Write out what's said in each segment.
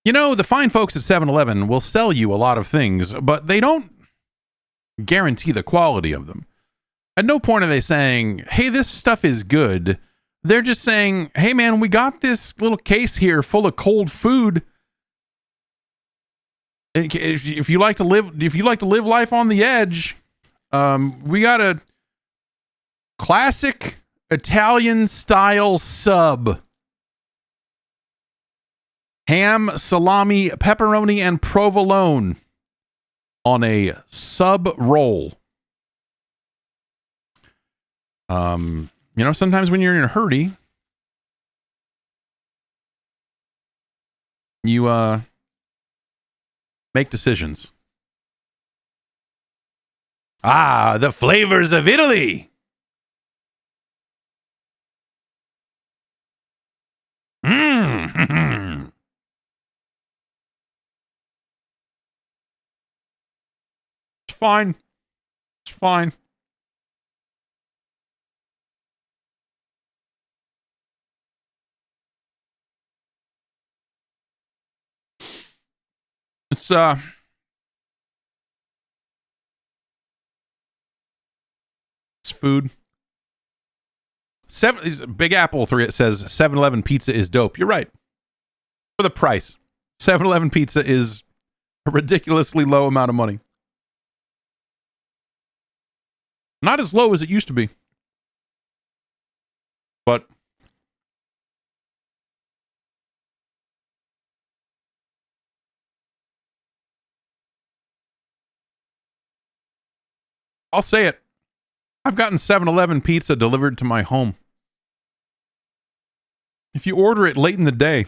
You know, the fine folks at 7-Eleven will sell you a lot of things, but they don't guarantee the quality of them. At no point are they saying, hey, this stuff is good. They're just saying, hey, man, we got this little case here full of cold food. If you like to live life on the edge, we got a classic Italian style sub. Ham, salami, pepperoni, and provolone on a sub roll. You know, sometimes when you're in a hurry, you make decisions. Ah, the flavors of Italy. Mm. It's fine. It's fine. It's food. Big Apple 3, it says 7-Eleven pizza is dope. You're right. For the price. 7-Eleven pizza is a ridiculously low amount of money. Not as low as it used to be. But I'll say it. I've gotten 7-Eleven pizza delivered to my home. If you order it late in the day,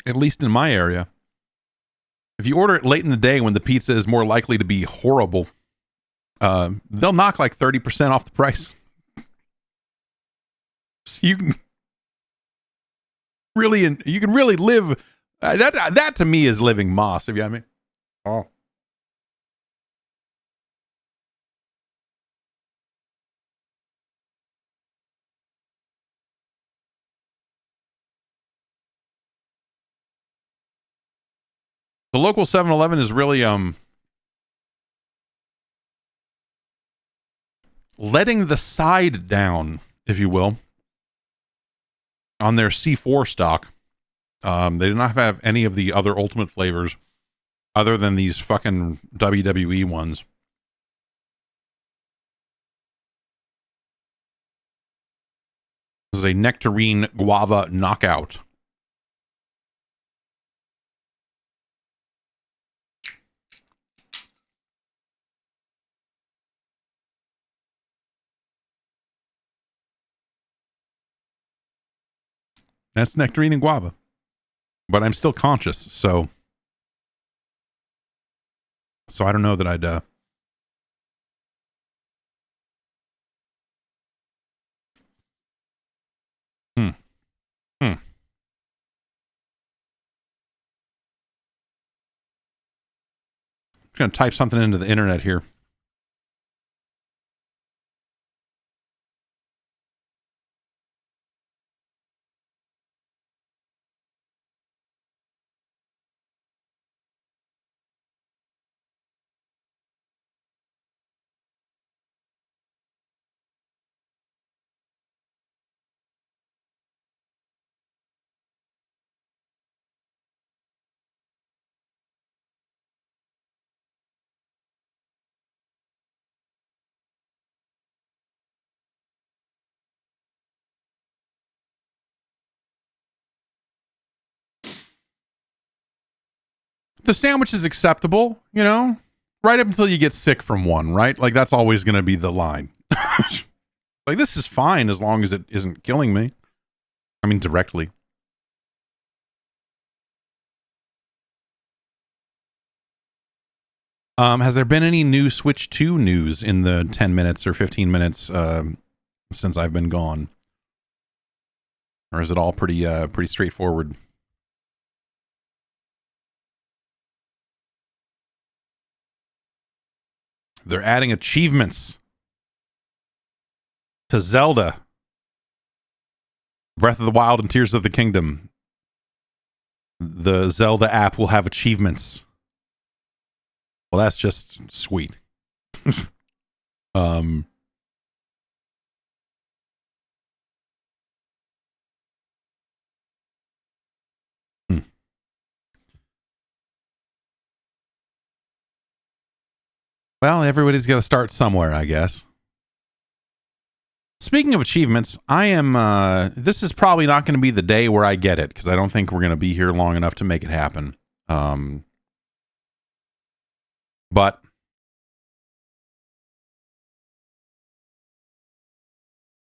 at least in my area, if you order it late in the day when the pizza is more likely to be horrible, they'll knock like 30% off the price. So you can really live. That to me is living moss. If you know what I mean. Oh. The local 7-Eleven is really letting the side down, if you will, on their C4 stock. They do not have any of the other ultimate flavors other than these fucking WWE ones. This is a nectarine guava knockout. That's nectarine and guava. But I'm still conscious, so I don't know that I'd I'm going to type something into the internet here. The sandwich is acceptable, you know, right up until you get sick from one, right? Like that's always going to be the line. Like this is fine as long as it isn't killing me. I mean, directly. Has there been any new Switch 2 news in the 10 minutes or 15 minutes since I've been gone? Or is it all pretty straightforward? They're adding achievements to Zelda, Breath of the Wild and Tears of the Kingdom. the Zelda app will have achievements. Well, that's just sweet. Well, everybody's got to start somewhere, I guess. Speaking of achievements, I am, this is probably not going to be the day where I get it, because I don't think we're going to be here long enough to make it happen. But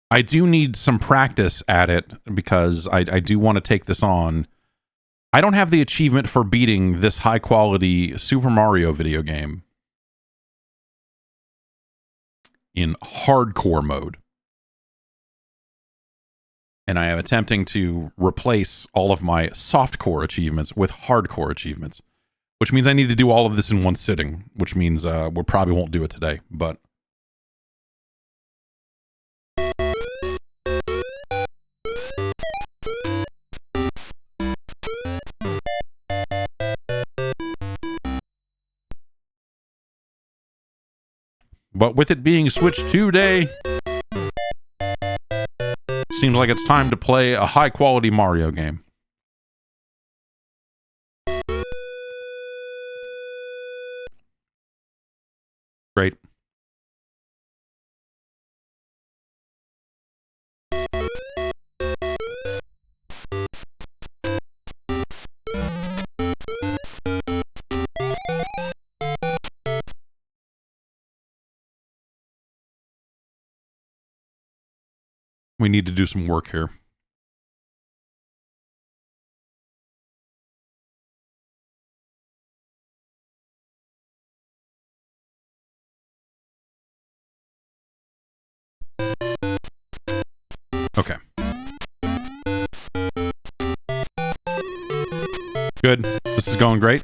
I do need some practice at it, because I do want to take this on. I don't have the achievement for beating this high-quality Super Mario video game in hardcore mode. And I am attempting to replace all of my softcore achievements with hardcore achievements, which means I need to do all of this in one sitting, which means we probably won't do it today, but... But with it being Switch 2 Day, seems like it's time to play a high-quality Mario game. Great. We need to do some work here. Okay. Good. This is going great.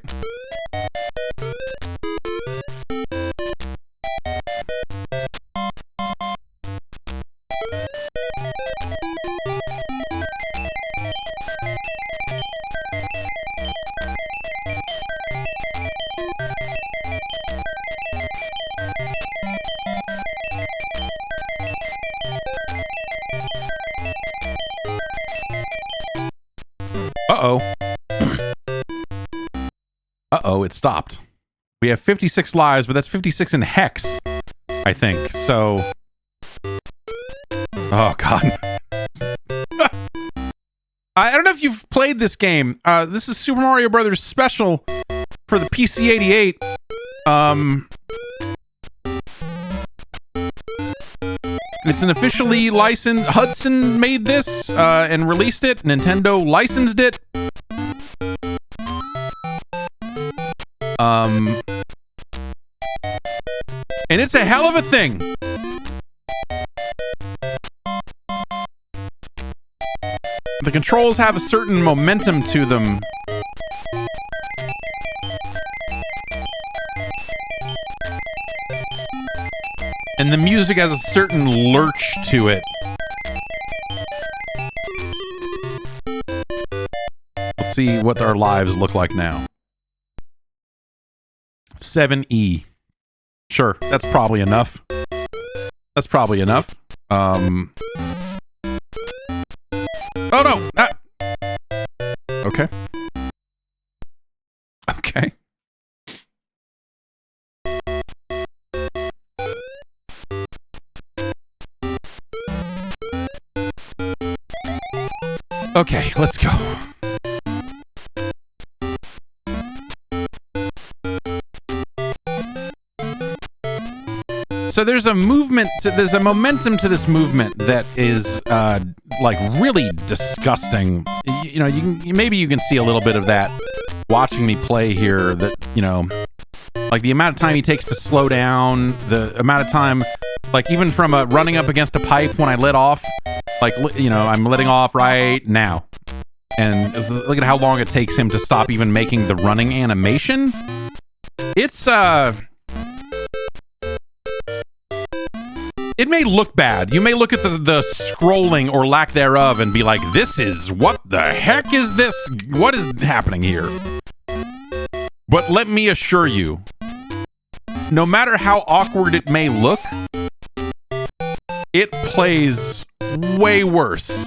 Uh-oh. Uh-oh, it stopped. We have 56 lives, but that's 56 in hex, I think. So... Oh, God. I don't know if you've played this game. This is Super Mario Brothers Special for the PC 88. It's an officially licensed... Hudson made this and released it. Nintendo licensed it. And it's a hell of a thing. The controls have a certain momentum to them. And the music has a certain lurch to it. Let's see what our lives look like now. 7E. Sure, that's probably enough. That's probably enough. Oh no! Ah. Okay. Okay. Okay, let's go. So there's a movement, there's a momentum to this movement that is like really disgusting. You know, maybe you can see a little bit of that watching me play here. That, you know, like the amount of time he takes to slow down, the amount of time, like even from running up against a pipe when I let off, like, you know, I'm letting off right now, and look at how long it takes him to stop even making the running animation. It's It may look bad. You may look at the scrolling or lack thereof and be like, what the heck is this? What is happening here? But let me assure you, no matter how awkward it may look, it plays way worse.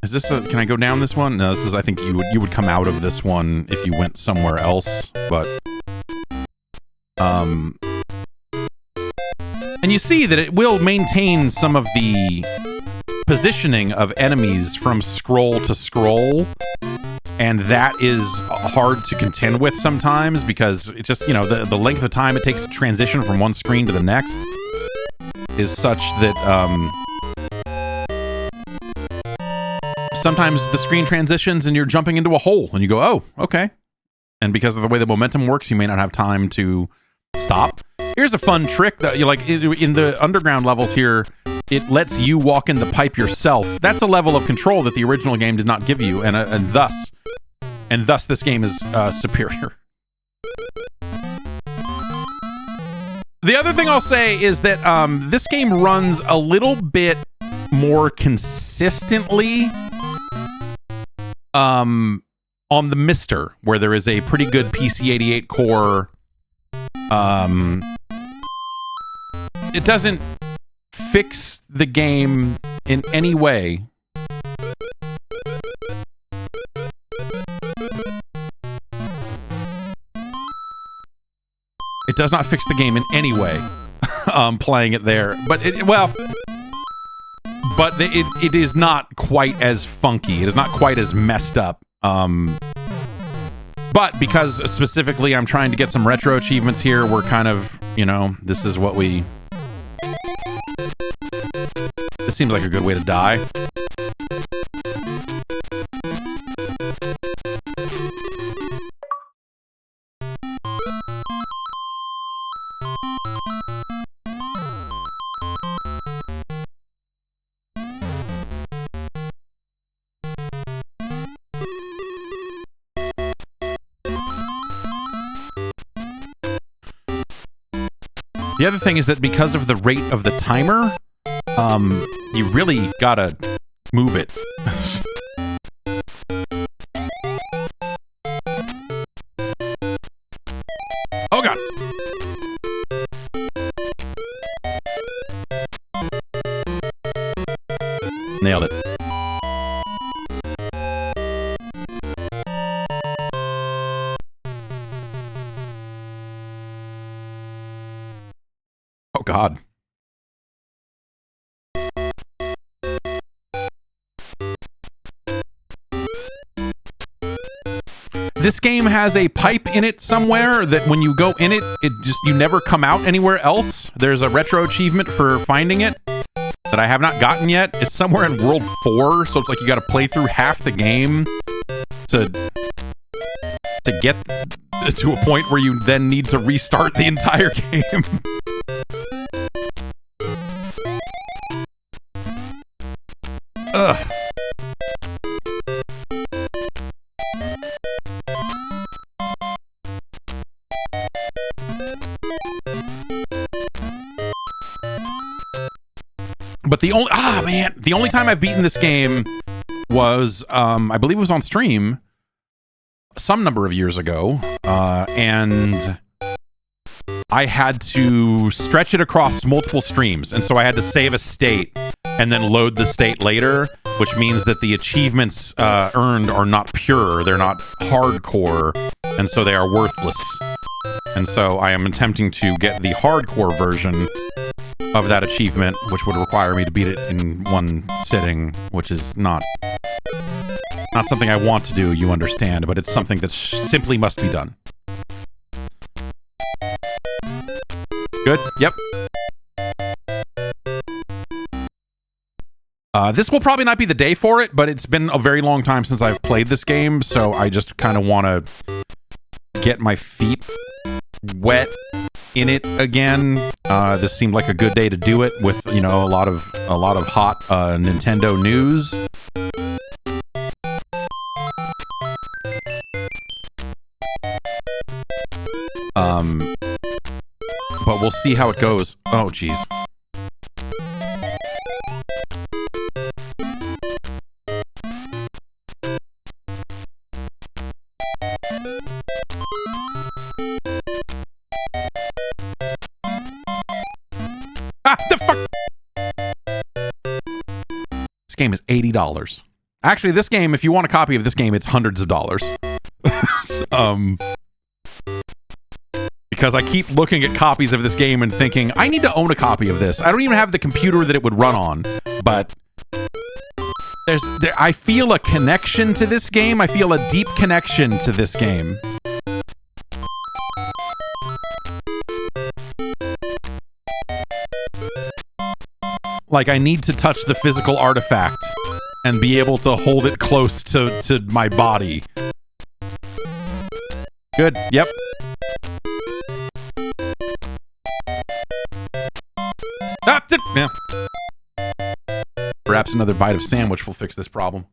Is this can I go down this one? No, this is, I think you would come out of this one if you went somewhere else, but and you see that it will maintain some of the positioning of enemies from scroll to scroll, and that is hard to contend with sometimes because it just, the length of time it takes to transition from one screen to the next is such that sometimes the screen transitions and you're jumping into a hole and you go, oh, okay. And because of the way the momentum works, you may not have time to stop. Here's a fun trick that you like in the underground levels here. It lets you walk in the pipe yourself. That's a level of control that the original game did not give you, and thus this game is superior. The other thing I'll say is that this game runs a little bit more consistently on the Mister, where there is a pretty good PC88 core. It doesn't fix the game in any way. It does not fix the game in any way. Playing it there, but it is not quite as funky. It is not quite as messed up. But because specifically I'm trying to get some retro achievements here, we're kind of, this is what we... This seems like a good way to die. The other thing is that because of the rate of the timer, you really gotta move it. Oh god! Nailed it. Oh god. This game has a pipe in it somewhere that when you go in it, you never come out anywhere else. There's a retro achievement for finding it that I have not gotten yet. It's somewhere in World 4, so it's like you gotta play through half the game to get to a point where you then need to restart the entire game. Ugh. But the only time I've beaten this game was, I believe it was on stream some number of years ago, and I had to stretch it across multiple streams, and so I had to save a state and then load the state later, which means that the achievements earned are not pure, they're not hardcore, and so they are worthless. And so I am attempting to get the hardcore version of that achievement, which would require me to beat it in one sitting, which is not something I want to do, you understand, but it's something that simply must be done. Good? Yep. This will probably not be the day for it, but it's been a very long time since I've played this game, so I just kind of want to get my feet wet in it again. This seemed like a good day to do it with, you know, a lot of hot Nintendo news. But we'll see how it goes. Oh, jeez. Ah, the fuck! This game is $80. Actually, this game, if you want a copy of this game, it's hundreds of dollars. Because I keep looking at copies of this game and thinking, I need to own a copy of this. I don't even have the computer that it would run on, but I feel a connection to this game. I feel a deep connection to this game. Like, I need to touch the physical artifact and be able to hold it close to my body. Good. Yep. Yeah. Perhaps another bite of sandwich will fix this problem.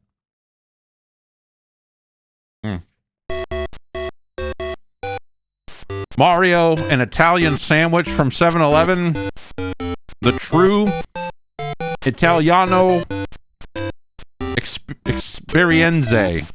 Mario, an Italian sandwich from 7-Eleven. The true Italiano Experienze.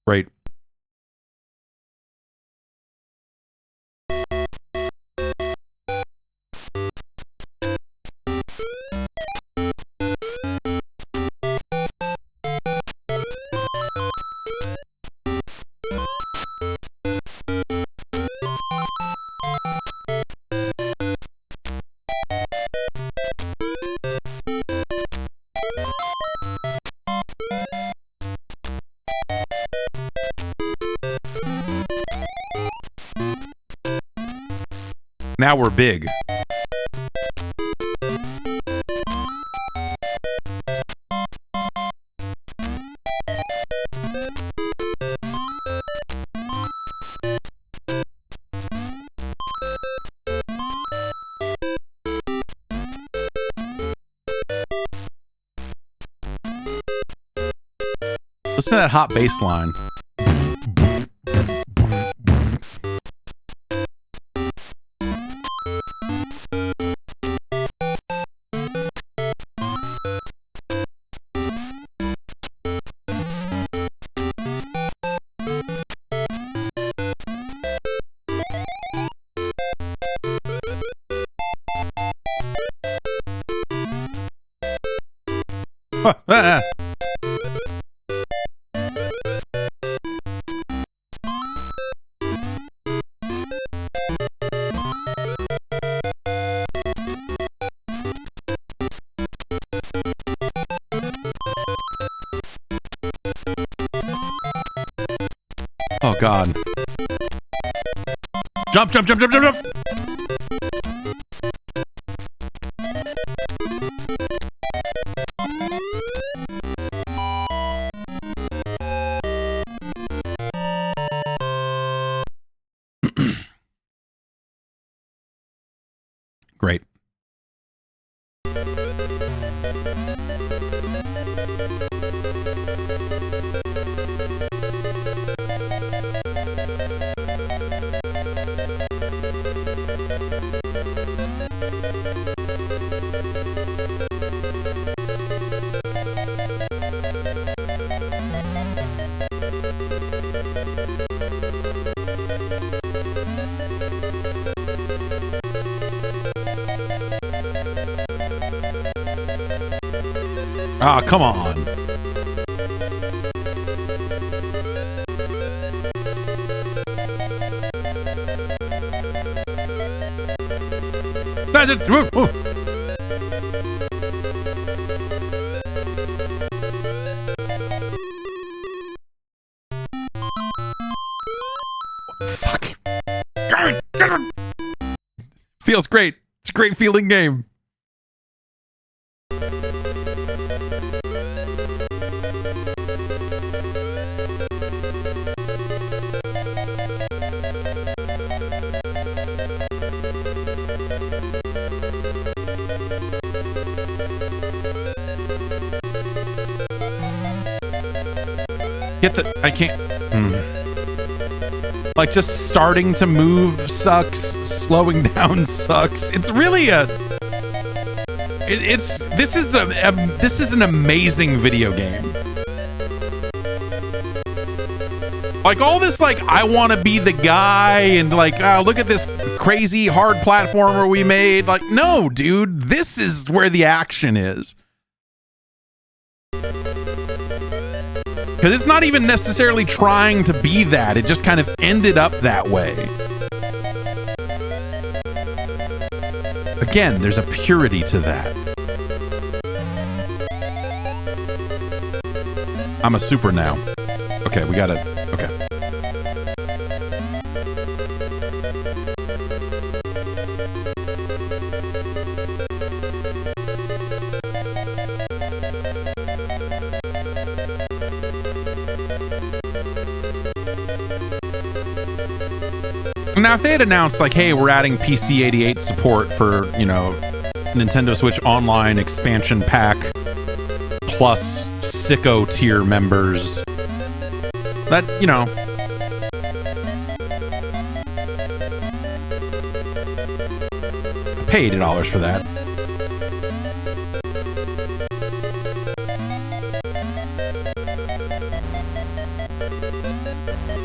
Great. Now we're big. Listen to that hot bass line. Oh God. Jump, jump, jump, jump, jump, jump. Great. Ah, come on. Fuck. Feels great. It's a great feeling game. I can't. Like, just starting to move sucks. Slowing down sucks. It's really this is an amazing video game. Like, all this, like, I want to be the guy, and like, look at this crazy hard platformer we made. Like, no, dude, this is where the action is. Because it's not even necessarily trying to be that. It just kind of ended up that way. Again, there's a purity to that. I'm a super now. Okay, we gotta... Okay. Now, if they had announced, like, hey, we're adding PC-88 support for, you know, Nintendo Switch Online expansion pack plus sicko tier members, that, you know, I pay $80 for that.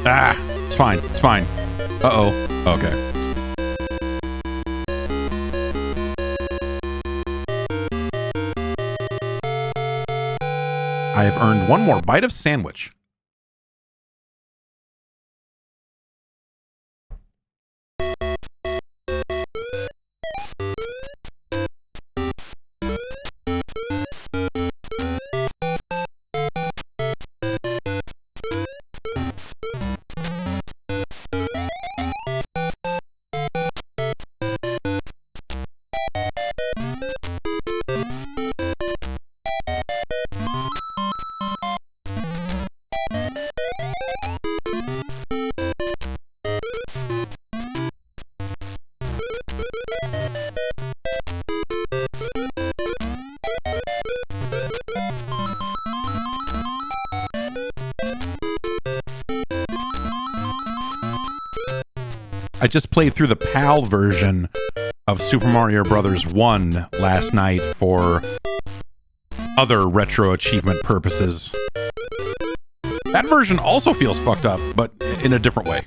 Ah, it's fine. It's fine. Uh-oh. Okay. I have earned one more bite of sandwich. I just played through the PAL version of Super Mario Bros. 1 last night for other retro achievement purposes. That version also feels fucked up, but in a different way.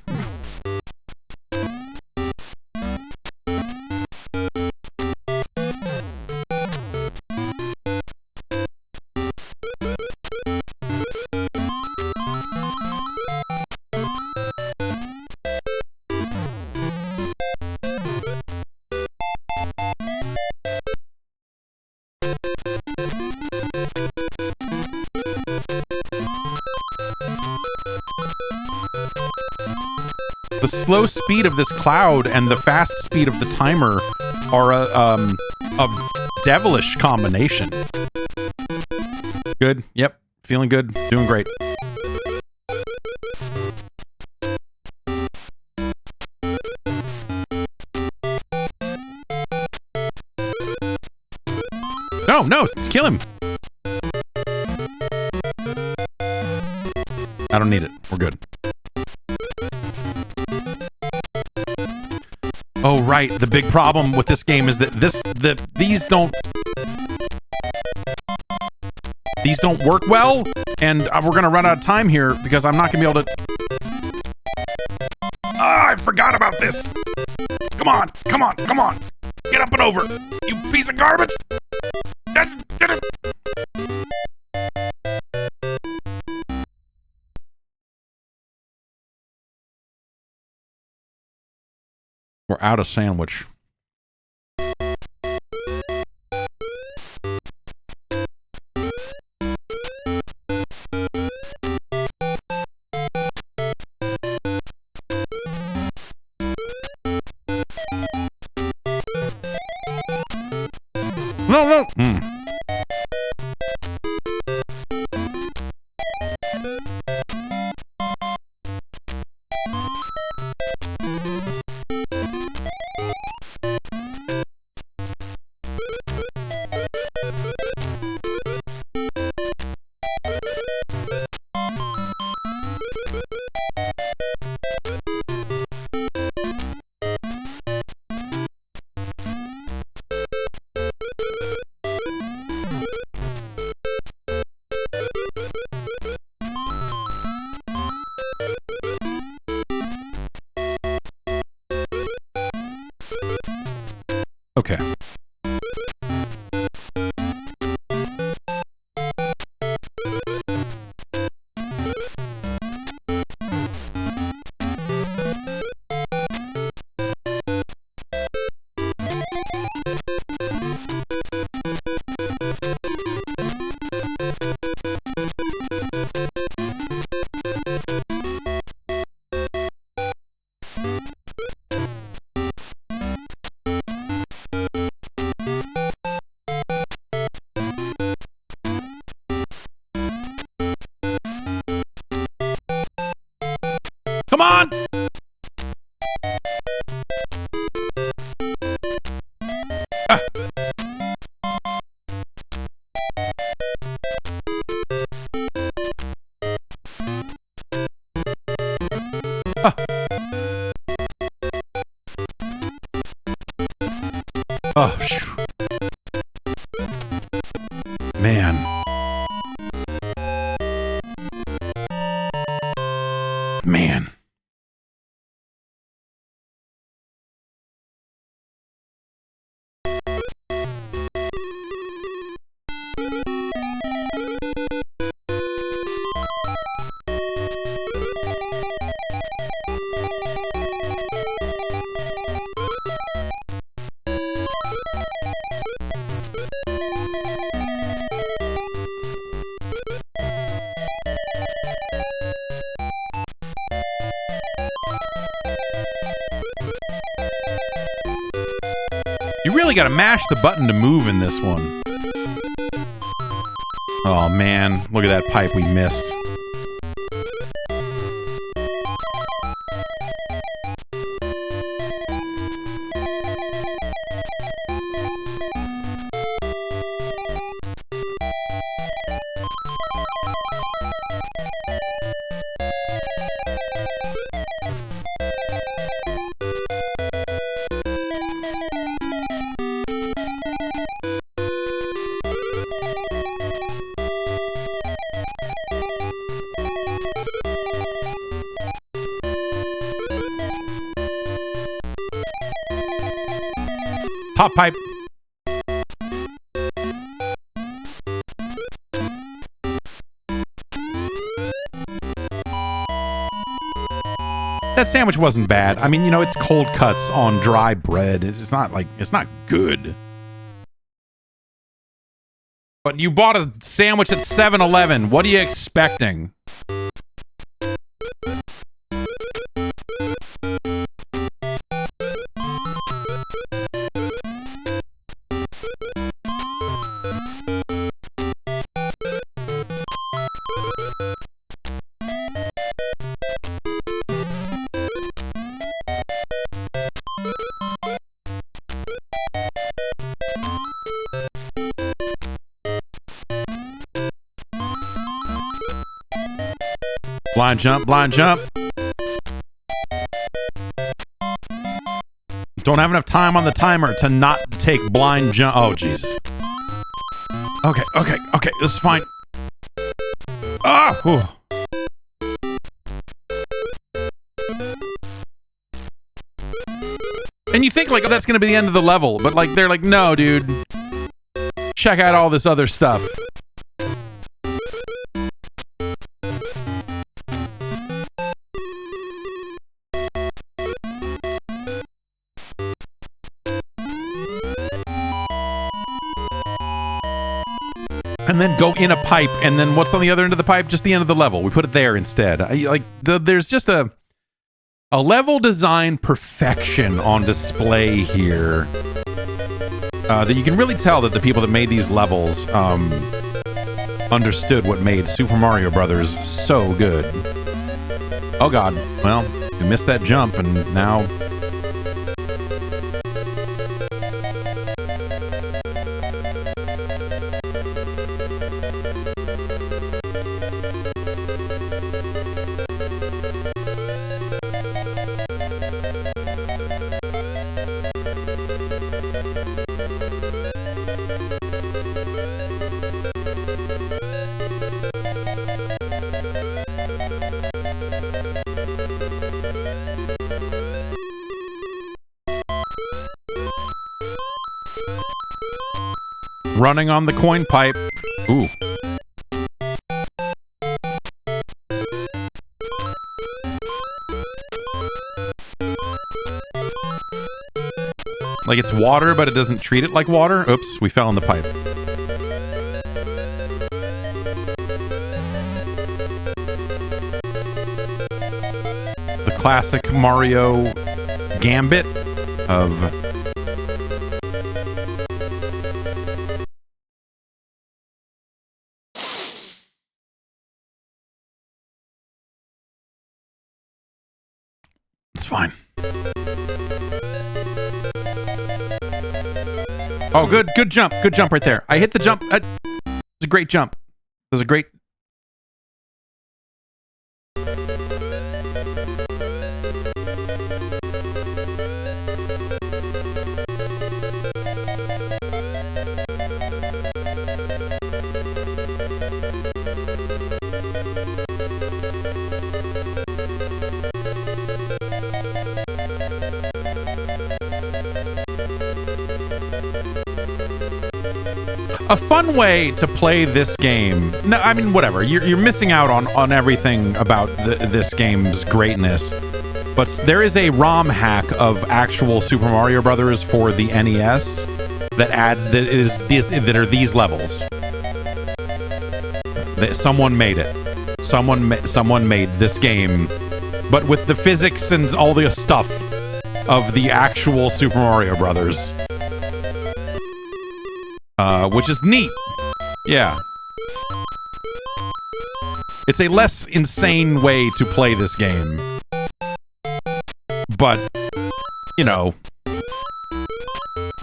The slow speed of this cloud and the fast speed of the timer are a devilish combination. Good. Yep. Feeling good. Doing great. No, no, kill him. I don't need it. We're good. Oh, right. The big problem with this game is that these don't work well, and we're gonna run out of time here because I'm not gonna be able to. I forgot about this. Come on, come on, come on. Get up and over, you piece of garbage. Get it. We're out of sandwich. No, no. Mm. Okay. Come on! Ah. Ah. Oh, phew. Man. Man. You really gotta mash the button to move in this one. Oh man, look at that pipe we missed. Top pipe. That sandwich wasn't bad. I mean, you know, it's cold cuts on dry bread. It's not like, it's not good. But you bought a sandwich at 7-Eleven. What are you expecting? Blind jump, blind jump. Don't have enough time on the timer to not take blind jump. Oh, Jesus. Okay, okay, okay. This is fine. Ah! Whew. And you think, like, oh, that's going to be the end of the level. But, like, they're like, no, dude. Check out all this other stuff. And then go in a pipe, and then what's on the other end of the pipe? Just the end of the level. We put it there instead. There's just a level design perfection on display here. that you can really tell that the people that made these levels understood what made Super Mario Brothers so good. Oh god, well, we missed that jump and now... Running on the coin pipe. Ooh. Like it's water, but it doesn't treat it like water. Oops, we fell in the pipe. The classic Mario gambit of... It's fine. Oh, good jump. Good jump right there. I hit the jump. It's a great jump. It was a great... A fun way to play this game. No, I mean, whatever. You're missing out on everything about this game's greatness. But there is a ROM hack of actual Super Mario Brothers for the NES that are these levels. Someone made it. Someone made this game, but with the physics and all the stuff of the actual Super Mario Brothers. Which is neat. Yeah. It's a less insane way to play this game. But, you know,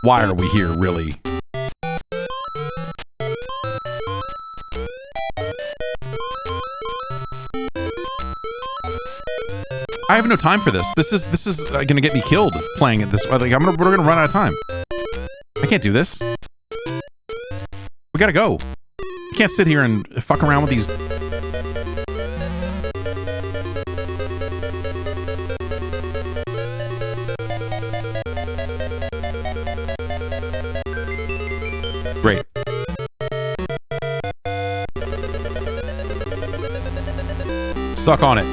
why are we here, really? I have no time for this. This is gonna get me killed playing it this way. Like, we're gonna run out of time. I can't do this. We gotta go. You can't sit here and fuck around with these. Great. Suck on it.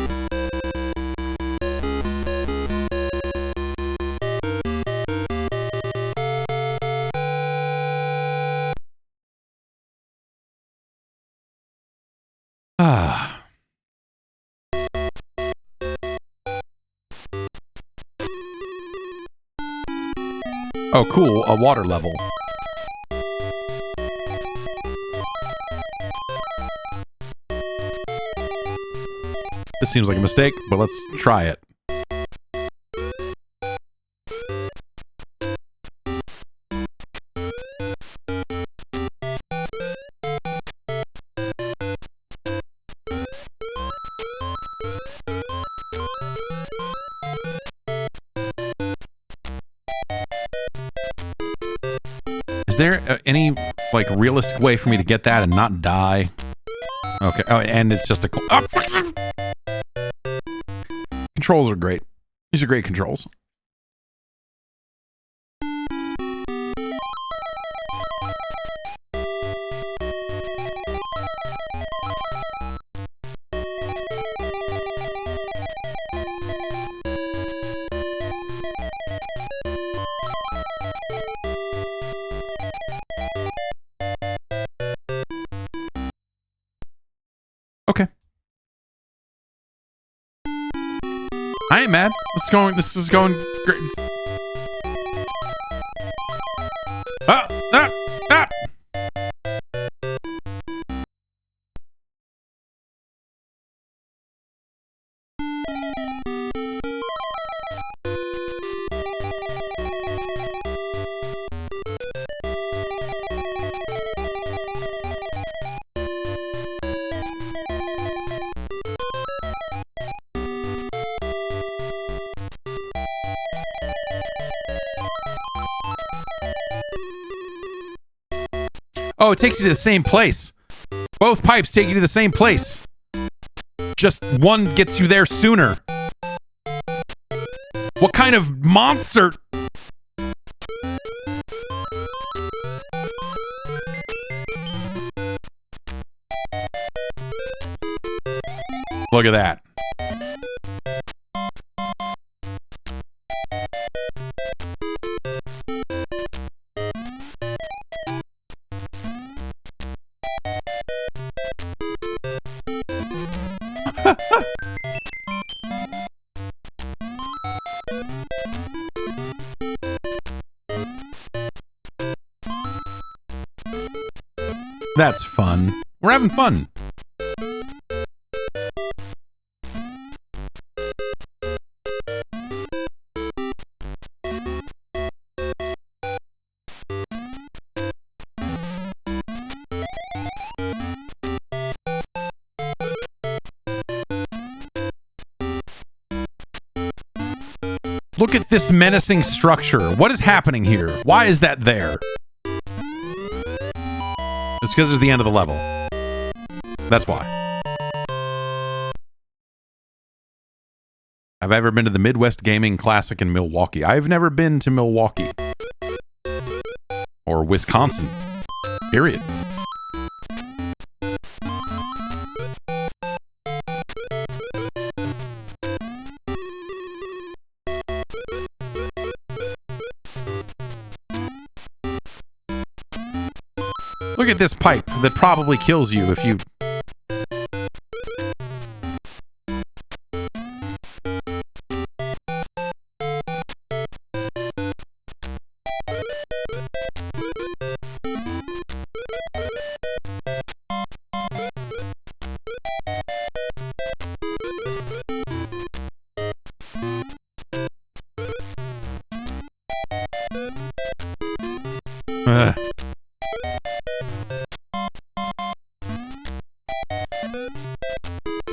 Oh, cool. A water level. This seems like a mistake, but let's try it. Is there any, like, realistic way for me to get that and not die? Okay. Oh, and it's just a... Oh! Controls are great. These are great controls. Okay. I ain't mad. This is going great. Ah! Ah! Ah! Oh, it takes you to the same place. Both pipes take you to the same place. Just one gets you there sooner. What kind of monster? Look at that. That's fun. We're having fun. Look at this menacing structure. What is happening here? Why is that there? It's because it's the end of the level. That's why. Have I ever been to the Midwest Gaming Classic in Milwaukee? I've never been to Milwaukee. Or Wisconsin. Period. Look at this pipe that probably kills you if you...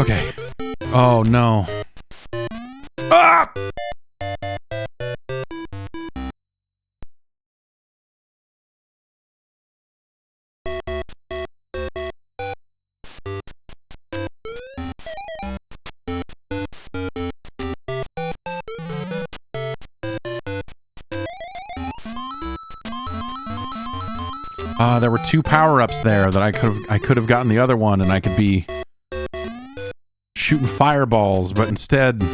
Okay. Oh, no. Ah! There were 2 power-ups there that I could have gotten the other one, and I could be shooting fireballs, but instead...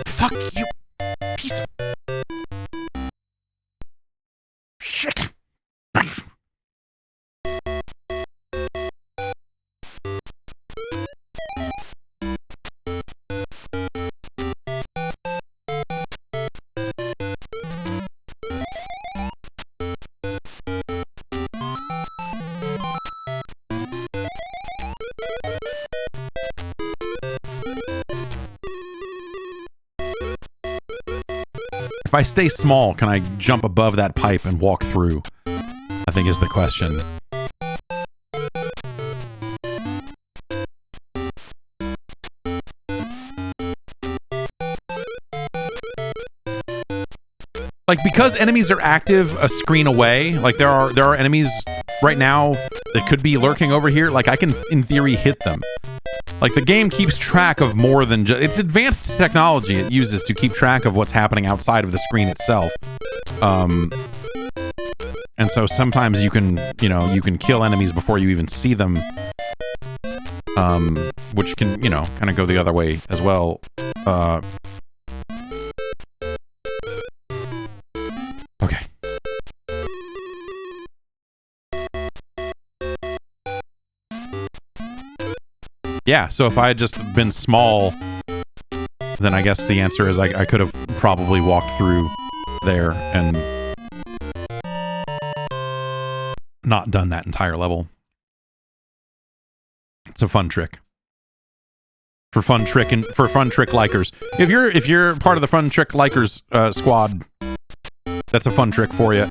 Fuck you, piece of shit. If I stay small, can I jump above that pipe and walk through? I think is the question. Like, because enemies are active a screen away, like there are enemies right now that could be lurking over here, like I can in theory hit them. Like, the game keeps track of more than just... It's advanced technology it uses to keep track of what's happening outside of the screen itself. And so sometimes you can, you can kill enemies before you even see them. Which can, kind of go the other way as well. Okay. Yeah, so if I had just been small, then I guess the answer is I could have probably walked through there and not done that entire level. It's a fun trick. For fun trick likers. If you're part of the fun trick likers squad, that's a fun trick for you.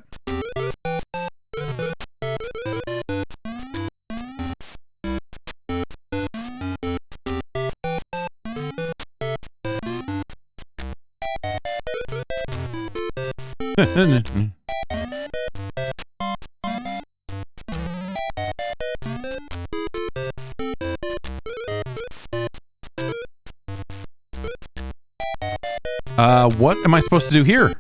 What am I supposed to do here?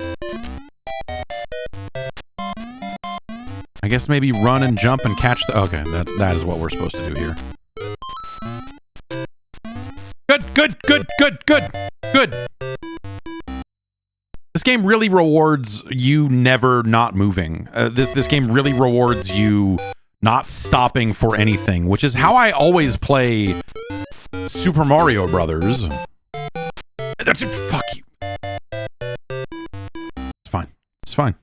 I guess maybe run and jump and catch the... Okay, that is what we're supposed to do here. Good. This game really rewards you never not moving. This game really rewards you not stopping for anything, which is how I always play Super Mario Brothers. That's it. Fuck you. It's fine.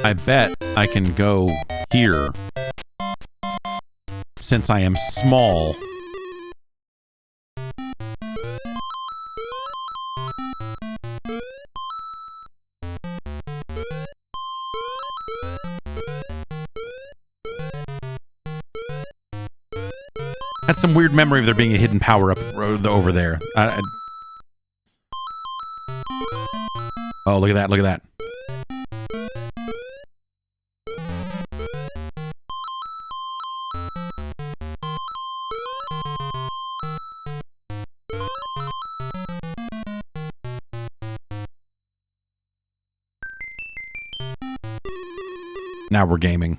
I bet I can go here since I am small. That's some weird memory of there being a hidden power-up over there. Oh, look at that. Now we're gaming.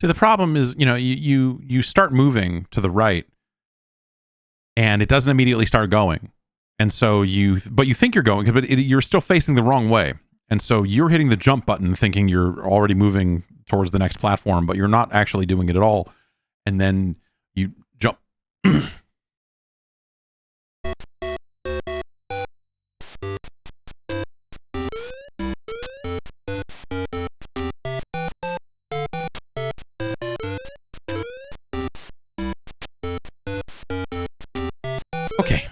See, the problem is, you start moving to the right, and it doesn't immediately start going, and so but you think you're going, but you're still facing the wrong way, and so you're hitting the jump button, thinking you're already moving towards the next platform, but you're not actually doing it at all, and then you jump. Okay.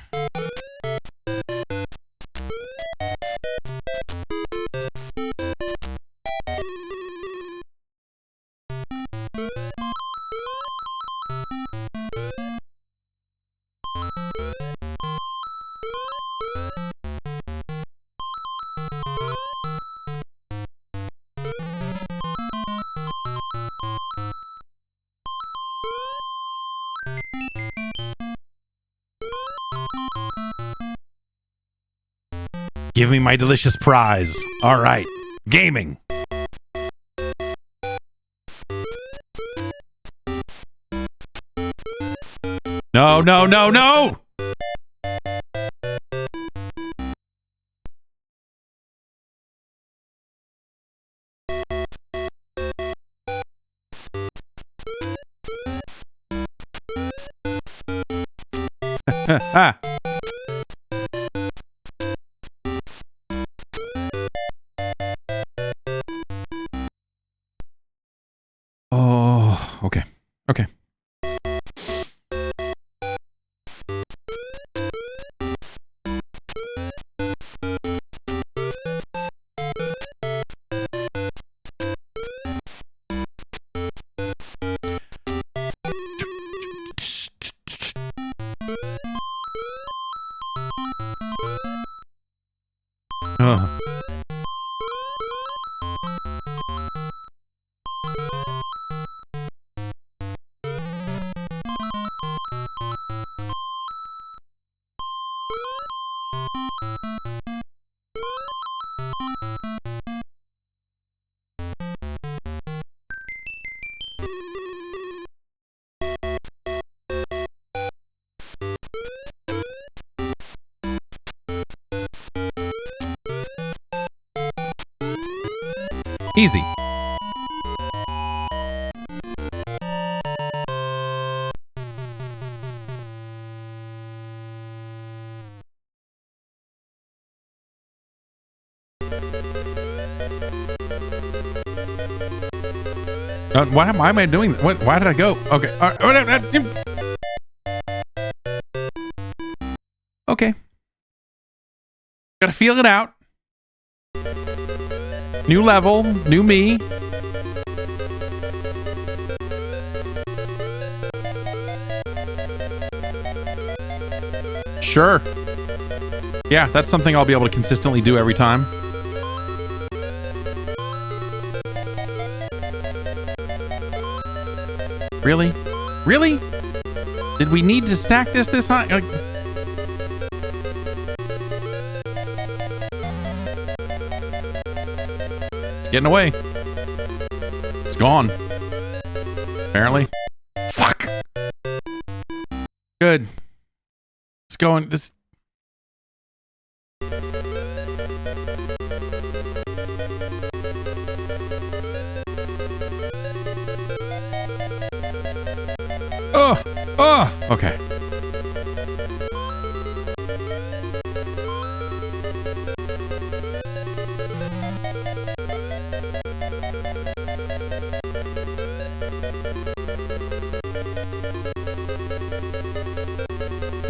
Give me my delicious prize. All right. Gaming. No, no, no, no! Ha! Oh, okay. Okay. Ugh. Easy. Why am I doing that? Why did I go? Okay. Okay. Gotta feel it out. New level, new me. Sure. Yeah, that's something I'll be able to consistently do every time. Really? Really? Did we need to stack this high? Like, it's getting away. It's gone. Apparently. Fuck. Good. It's going. This. Oh, okay.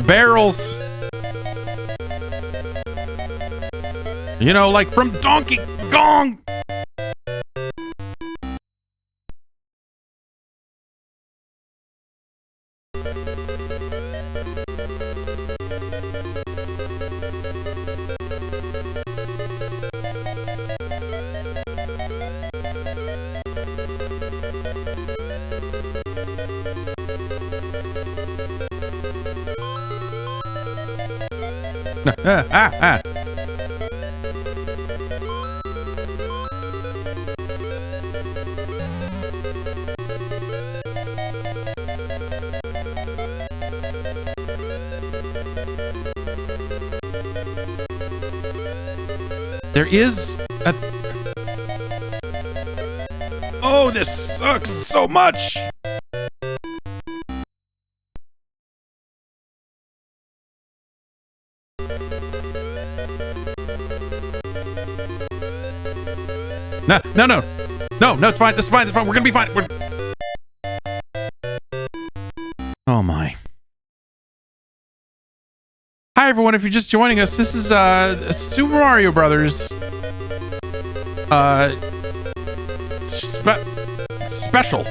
Barrels. You know, like from Donkey Kong. There is a... Oh, this sucks so much! No, it's fine. It's fine. We're gonna be fine. Oh my. Hi everyone, if you're just joining us, this is Super Mario Brothers special.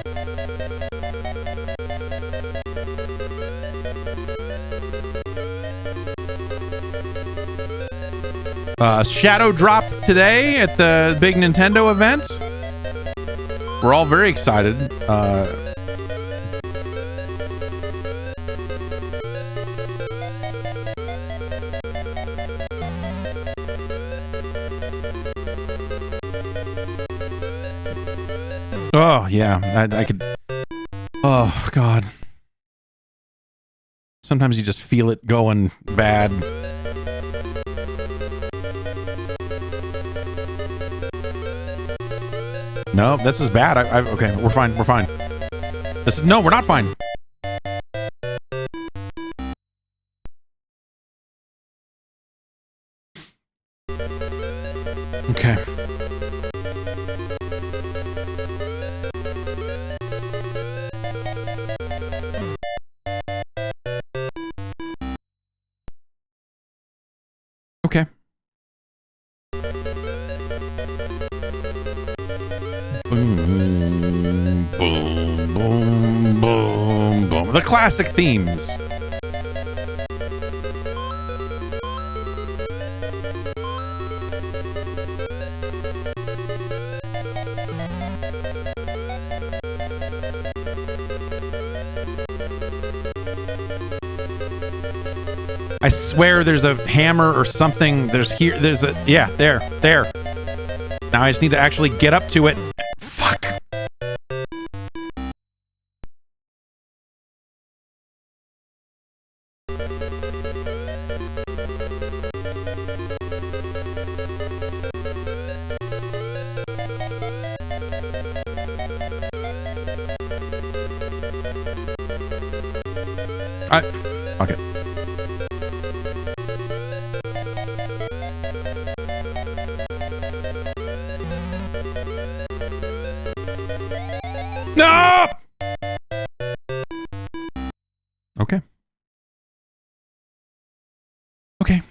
Shadow dropped today at the big Nintendo event. We're all very excited. Oh, yeah. I could... Oh, God. Sometimes you just feel it going bad. No, this is bad. Okay, we're fine. We're fine. No, we're not fine. Okay. Okay. Boom, boom, boom, boom, boom. The classic themes. I swear there's a hammer or something. There's a... Yeah, there. Now I just need to actually get up to it. Fuck. Fuck it. No! Okay. Okay.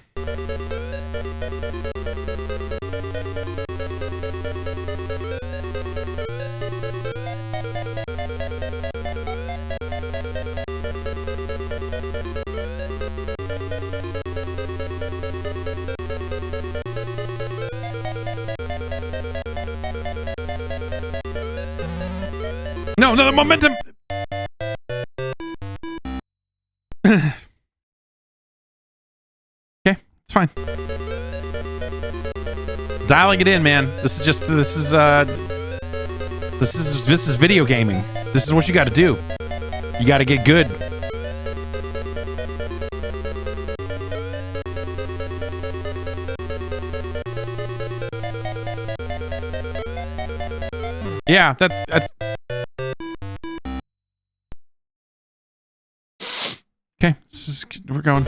No, the momentum. Okay, it's fine. Dialing it in, man. This is video gaming. This is what you got to do. You got to get good. Yeah, that's okay. We're going.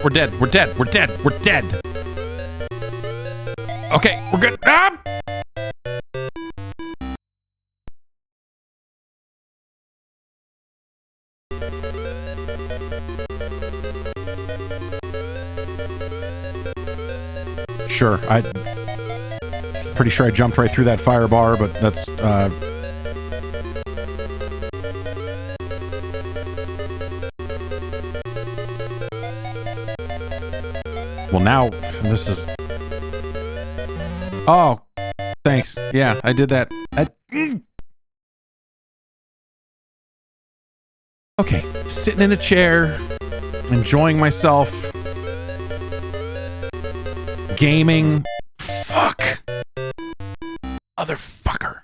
We're dead. We're dead. We're dead. We're dead. Okay, we're good. Ah! Sure, pretty sure I jumped right through that fire bar, but that's well, now this is... Oh, thanks. Yeah, I did that. Okay, sitting in a chair, enjoying myself, gaming. Fuck. Motherfucker.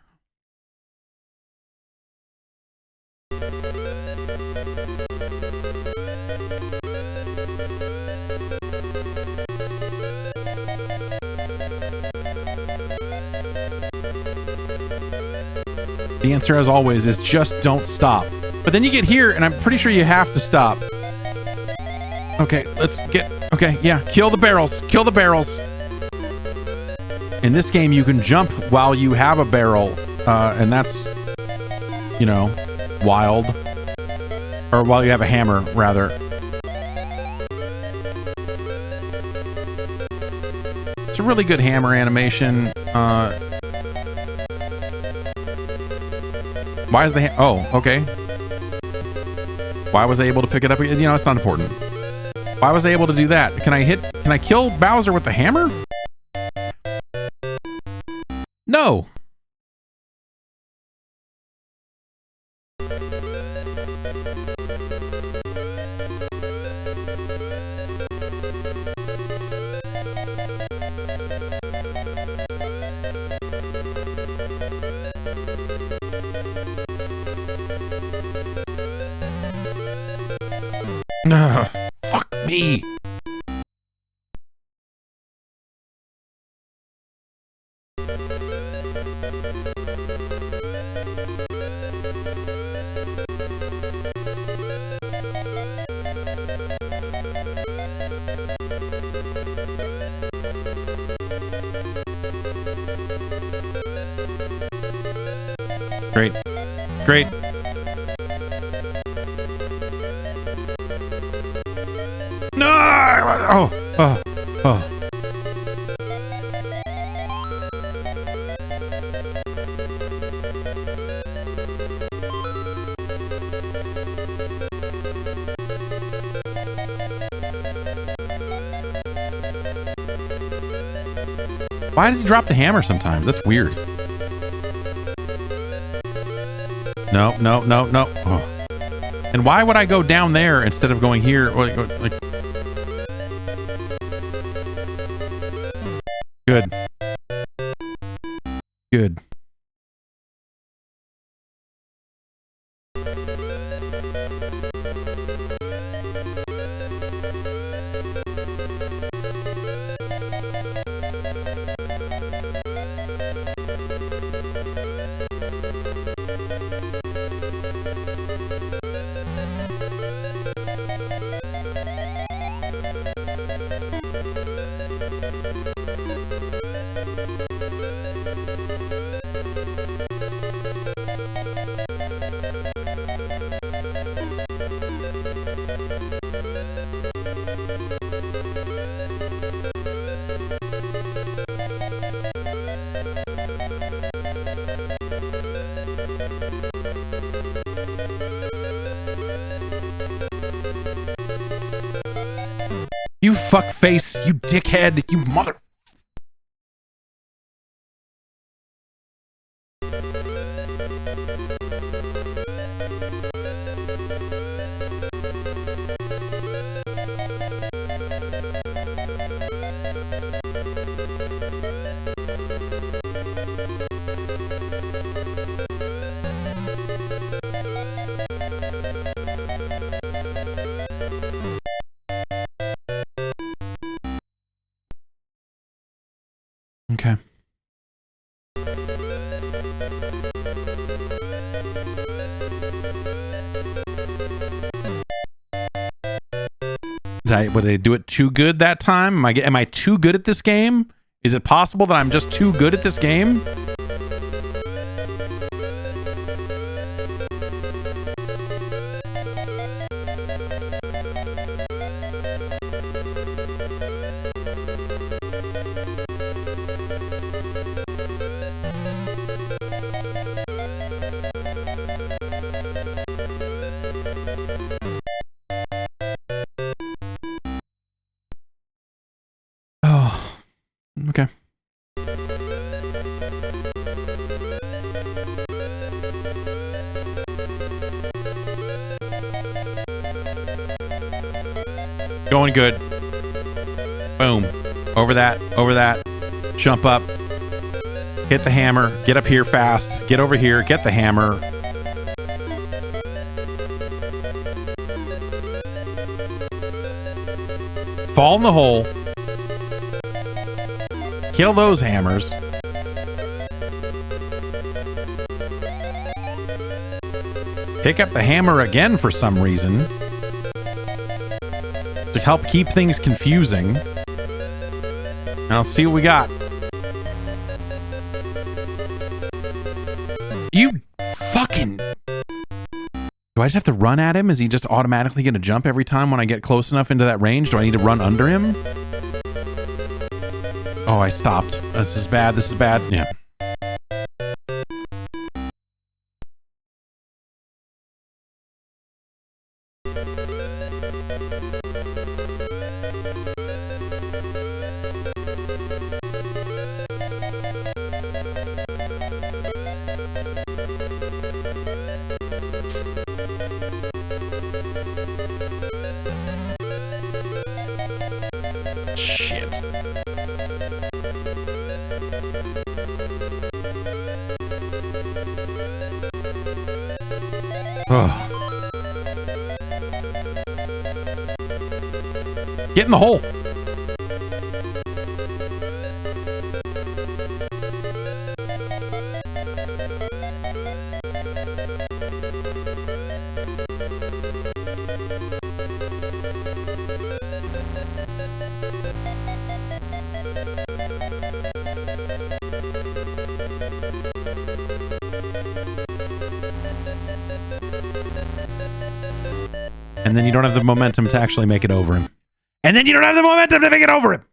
The answer, as always, is just don't stop. But then you get here, and I'm pretty sure you have to stop. Okay, let's get... Okay, yeah, kill the barrels. Kill the barrels. In this game, you can jump while you have a barrel, and that's, you know, wild. Or while you have a hammer, rather. It's a really good hammer animation. Why is the oh, okay. Why was I able to pick it up? You know, it's not important. Why was I able to do that? Can I kill Bowser with the hammer? No. Ugh, fuck me. Great. Great. No! Oh. Why does he drop the hammer sometimes? That's weird. No. Oh. And why would I go down there instead of going here? Like, good. Good. You fuckface, you dickhead, you mother... Okay. Would I do it too good that time? Am I too good at this game? Is it possible that I'm just too good at this game? Okay. Going good. Boom. Over that. Jump up. Hit the hammer. Get up here fast. Get over here. Get the hammer. Fall in the hole. Kill those hammers. Pick up the hammer again for some reason. To help keep things confusing. Now let's see what we got. You fucking... Do I just have to run at him? Is he just automatically going to jump every time when I get close enough into that range? Do I need to run under him? Oh, I stopped. This is bad. This is bad. Yeah. Ugh. Get in the hole. And then you don't have the momentum to actually make it over him. And then you don't have the momentum to make it over him.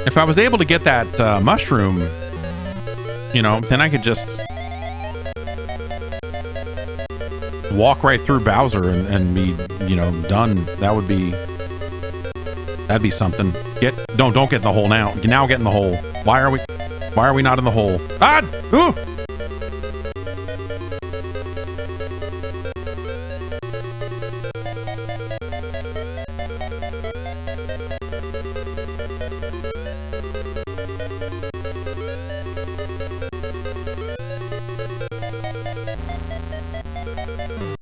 If I was able to get that mushroom, you know, then I could just walk right through Bowser and be, you know, done. That'd be something. Don't get in the hole now. Now get in the hole. Why are we not in the hole? Ah! Ooh!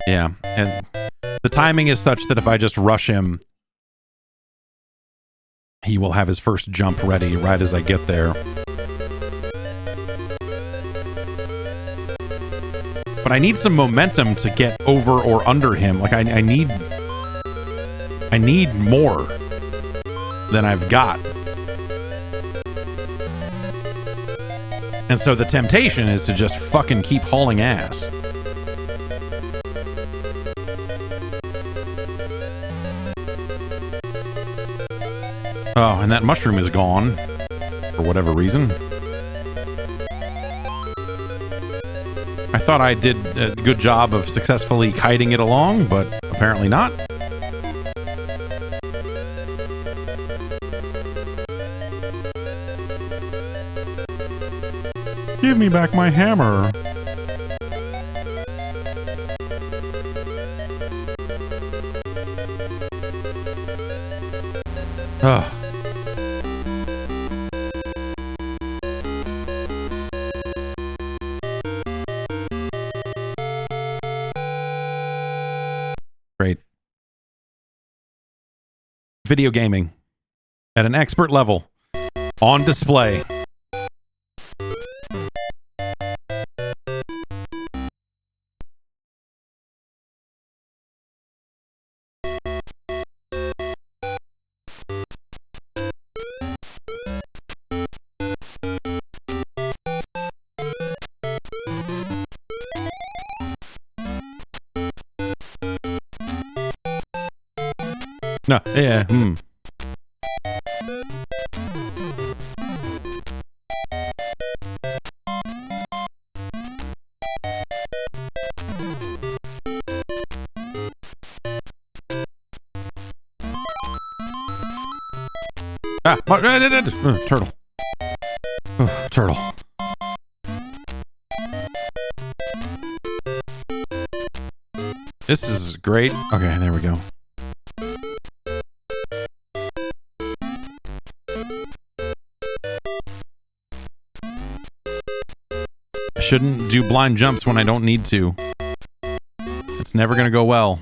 Yeah, and the timing is such that if I just rush him, he will have his first jump ready right as I get there. But I need some momentum to get over or under him. Like I need more than I've got. And so the temptation is to just fucking keep hauling ass. Oh, and that mushroom is gone for whatever reason. I thought I did a good job of successfully kiting it along, but apparently not. Give me back my hammer. Ugh. Great. Video gaming at an expert level on display. No, yeah, turtle. Turtle. This is great. Okay, there we go. I shouldn't do blind jumps when I don't need to. It's never gonna go well.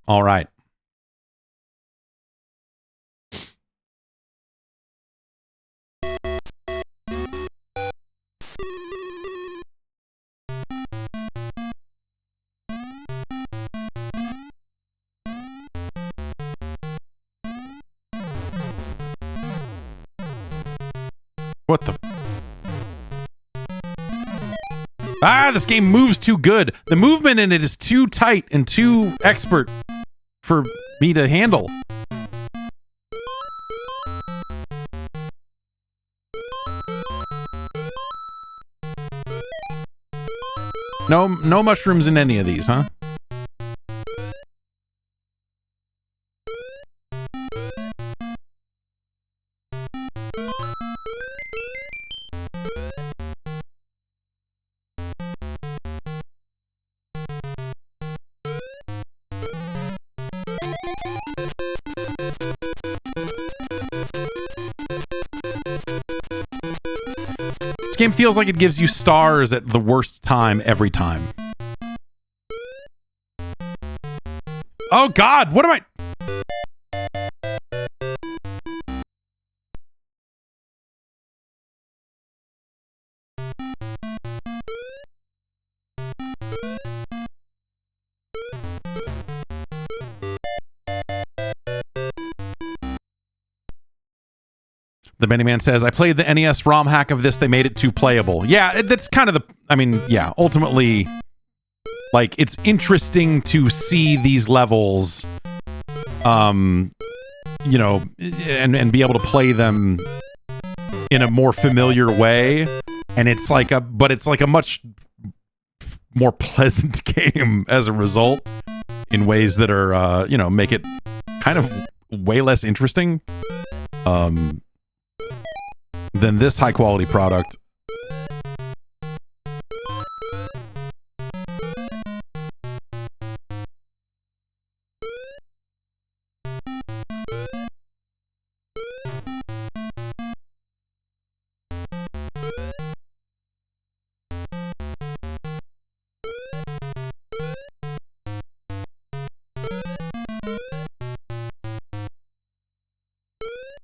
All right. What the? Ah, this game moves too good. The movement in it is too tight and too expert for me to handle. No mushrooms in any of these, huh? This game feels like it gives you stars at the worst time every time. Oh God, what am I? The Benny Man says, I played the NES ROM hack of this. They made it too playable. Yeah, that's kind of the... I mean, yeah, ultimately, like, it's interesting to see these levels, you know, and be able to play them in a more familiar way. And it's like a... But it's like a much more pleasant game as a result in ways that are, you know, make it kind of way less interesting. Than this high quality product.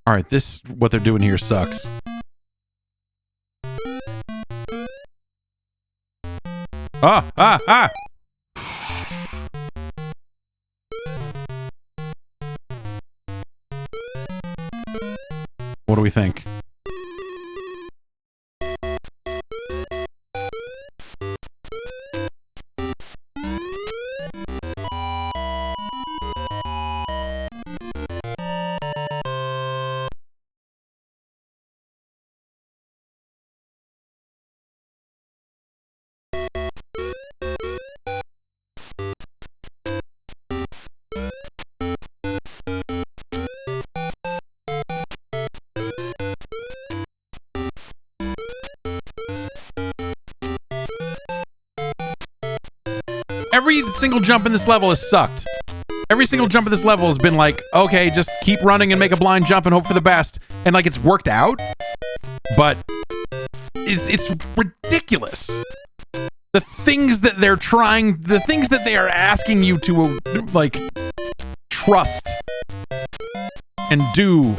All right, this, what they're doing here sucks. Ah! What do we think? Every single jump in this level has sucked. Every single jump in this level has been like, okay, just keep running and make a blind jump and hope for the best. And like, it's worked out, but it's ridiculous. The things that they're trying, the things that they are asking you to like trust and do.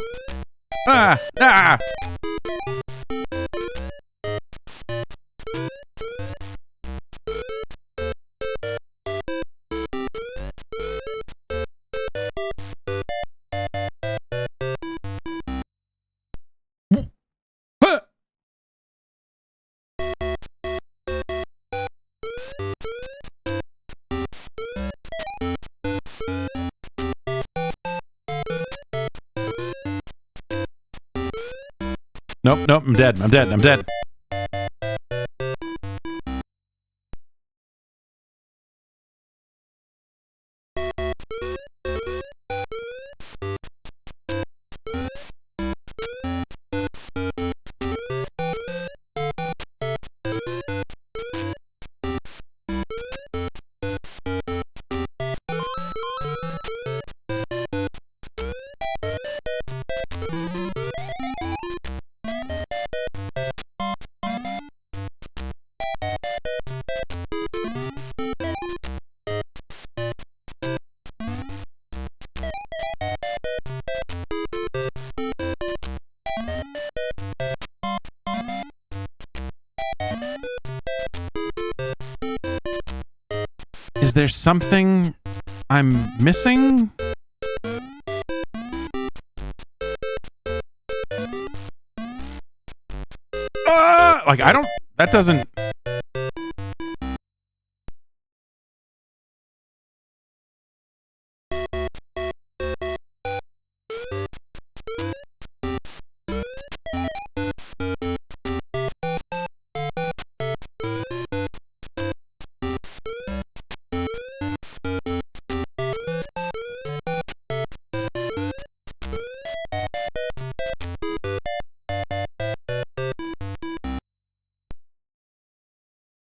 Nope, I'm dead. Is there something I'm missing? Like, I don't... That doesn't...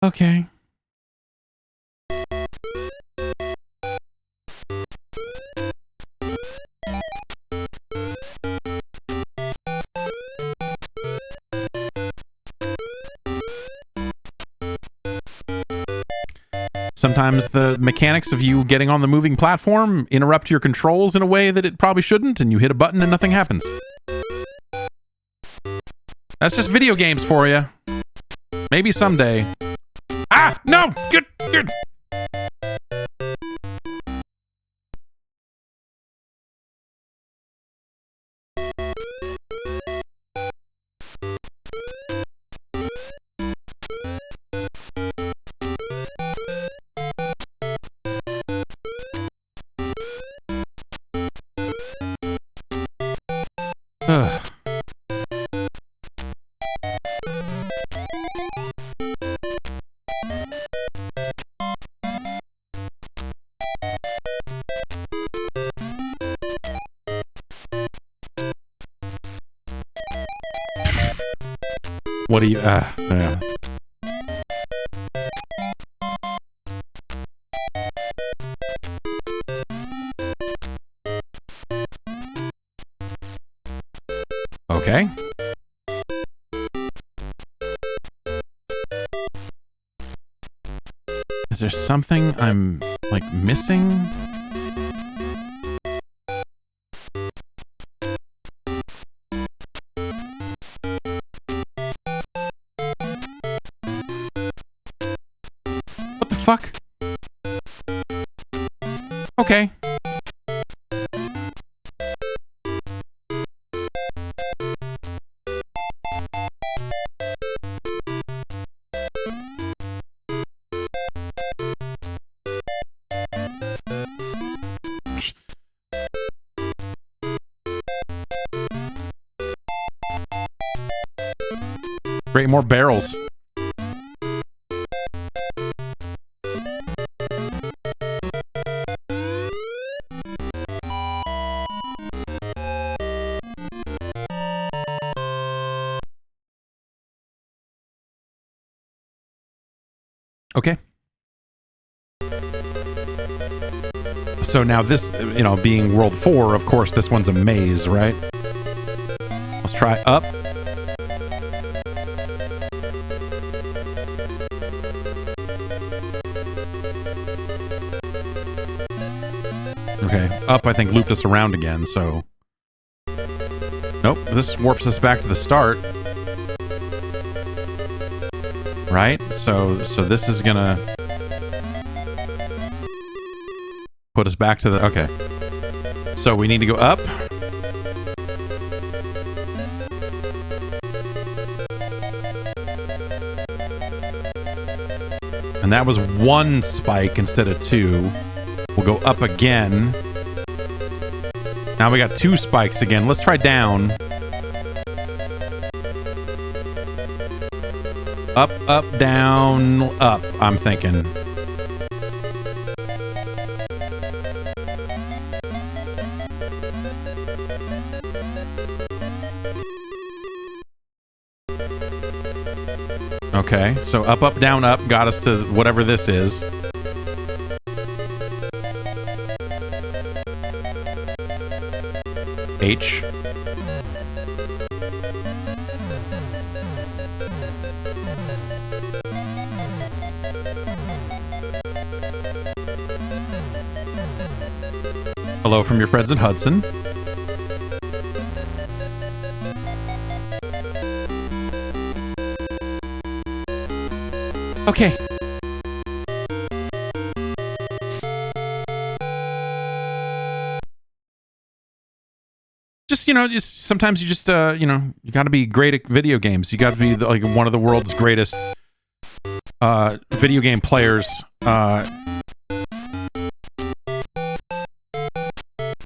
Okay. Sometimes the mechanics of you getting on the moving platform interrupt your controls in a way that it probably shouldn't, and you hit a button and nothing happens. That's just video games for you. Maybe someday. Ah! No! Good! What do you... yeah. Okay. Is there something I'm, like, missing? What the fuck? Okay. Create more barrels. Okay. So now this, you know, being World 4, of course, this one's a maze, right? Let's try up. Okay, up I think looped us around again, so... Nope, this warps us back to the start. Right? So this is gonna... put us back to the... Okay. So we need to go up. And that was one spike instead of two. We'll go up again. Now we got two spikes again. Let's try down. Up, up, down, up, I'm thinking. Okay, so up, up, down, up got us to whatever this is. H. Hello from your friends in Hudson. Okay. Just, you know, just sometimes you just, you know, you got to be great at video games. You got to be like one of the world's greatest video game players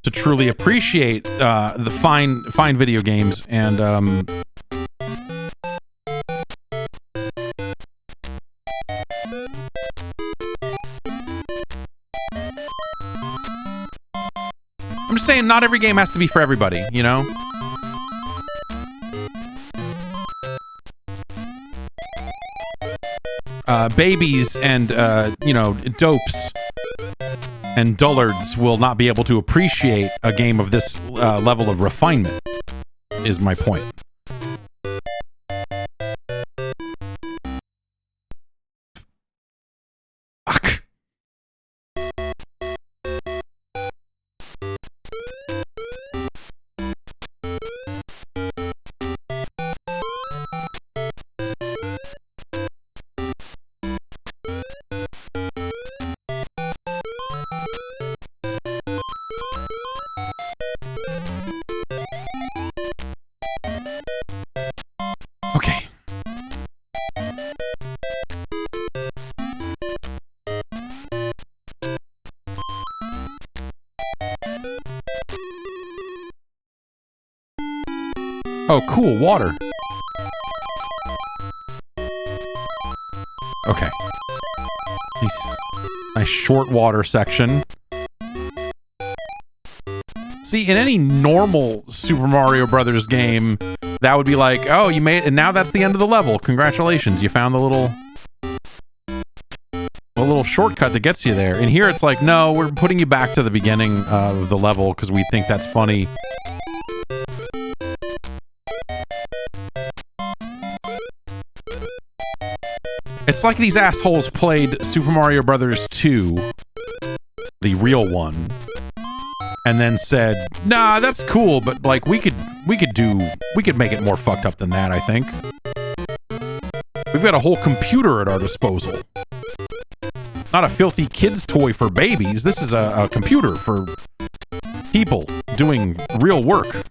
to truly appreciate the fine video games. And I'm just saying, not every game has to be for everybody, you know? babies and, dopes and dullards will not be able to appreciate a game of this level of refinement, is my point. Fuck. Okay. Oh, cool, water. Okay. Nice short water section. See, in any normal Super Mario Brothers game, that would be like, oh, you made it, and now that's the end of the level. Congratulations, you found the little shortcut that gets you there. And here it's like, no, we're putting you back to the beginning of the level because we think that's funny. It's like these assholes played Super Mario Brothers 2, the real one, and then said, nah, that's cool, but like we could make it more fucked up than that, I think. We've got a whole computer at our disposal. Not a filthy kid's toy for babies. This is a computer for people doing real work.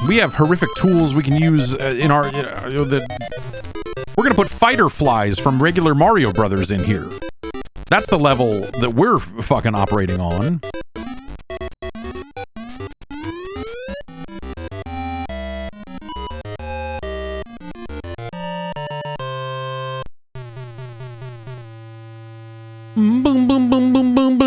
We have horrific tools we can use in our... we're gonna put fighter flies from regular Mario Brothers in here. That's the level that we're fucking operating on. Boom, boom, boom, boom, boom, boom.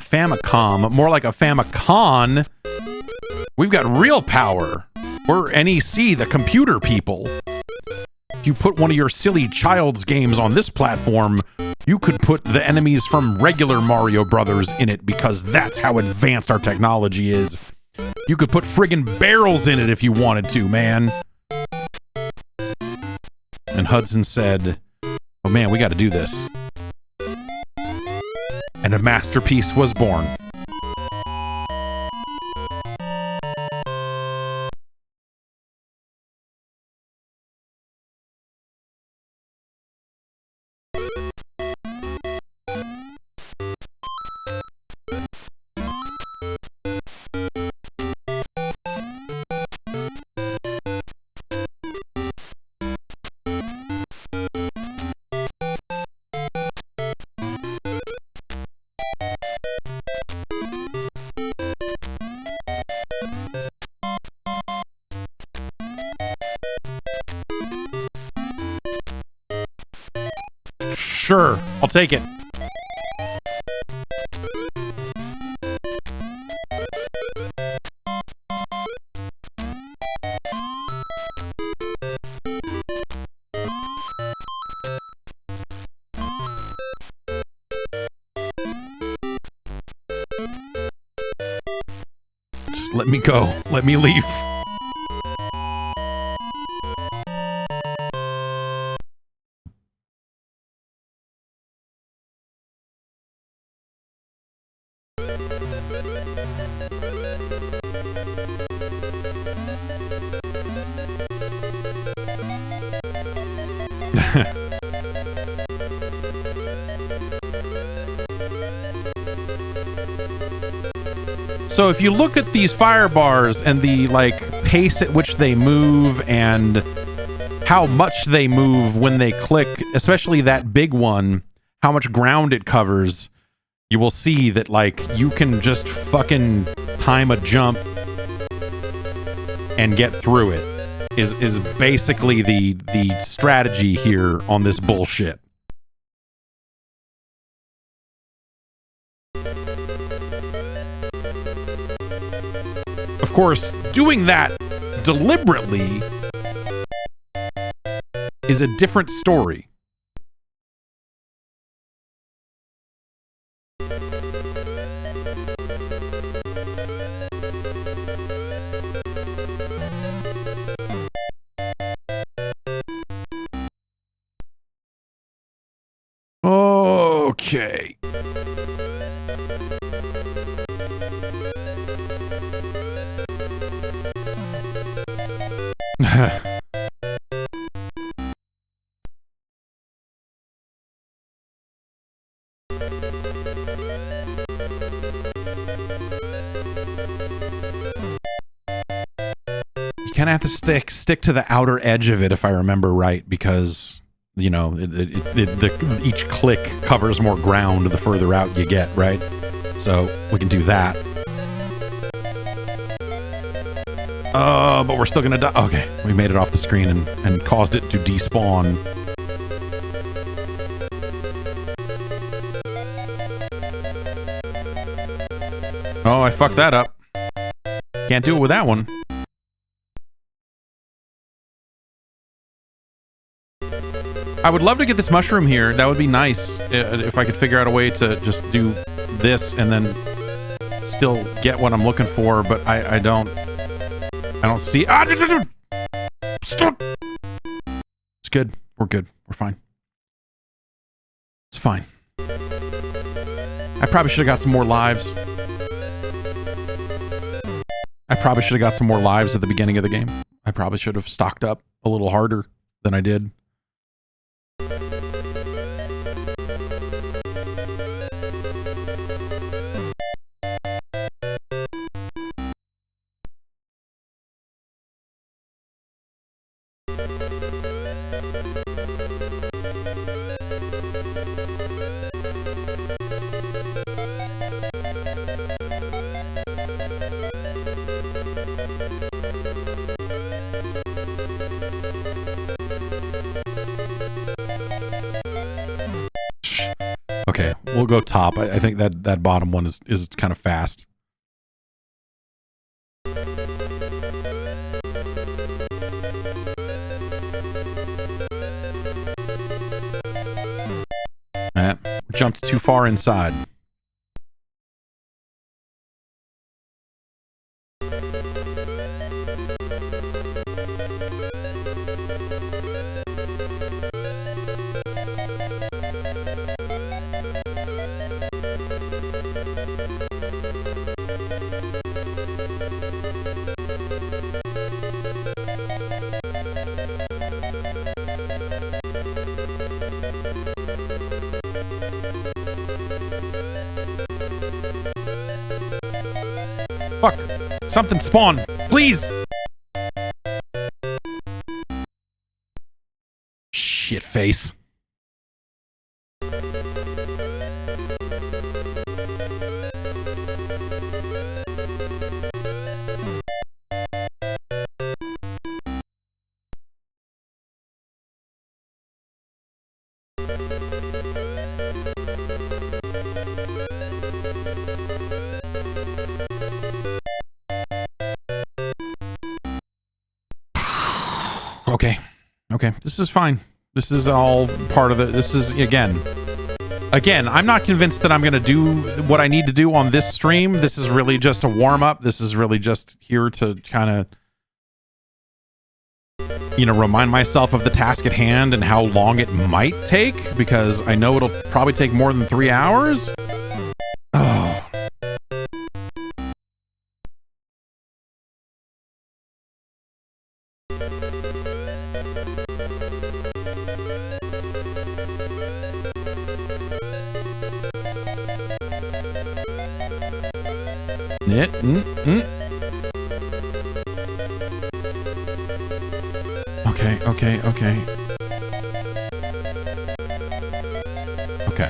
Famicom, more like a Famicom. We've got real power. We're NEC, the computer people. If you put one of your silly child's games on this platform, you could put the enemies from regular Mario Brothers in it because that's how advanced our technology is. You could put friggin' barrels in it if you wanted to, man. And Hudson said, oh man, we got to do this. And a masterpiece was born. Sure, I'll take it. Just let me go. Let me leave. So if you look at these fire bars and the like pace at which they move and how much they move when they click, especially that big one, how much ground it covers, you will see that like you can just fucking time a jump and get through it is basically the strategy here on this bullshit. Of course, doing that deliberately is a different story. Okay. You kind of have to stick to the outer edge of it, if I remember right, because you know each click covers more ground the further out you get, right? So we can do that. But we're still gonna die. Okay, we made it off the screen and caused it to despawn. Oh, I fucked that up. Can't do it with that one. I would love to get this mushroom here. That would be nice if I could figure out a way to just do this and then still get what I'm looking for, but I don't see. Stop! It's good. We're good. We're fine. It's fine. I probably should have got some more lives. I probably should have got some more lives at the beginning of the game. I probably should have stocked up a little harder than I did. Okay, we'll go top. I think that bottom one is kind of fast. Jumped too far inside. Fuck! Something spawn! Please! Shit face. Okay, this is fine. This is all part of the... This is, again, I'm not convinced that I'm going to do what I need to do on this stream. This is really just a warm-up. This is really just here to kind of, you know, remind myself of the task at hand and how long it might take, because I know it'll probably take more than 3 hours. Oh. Okay, okay, okay. Okay.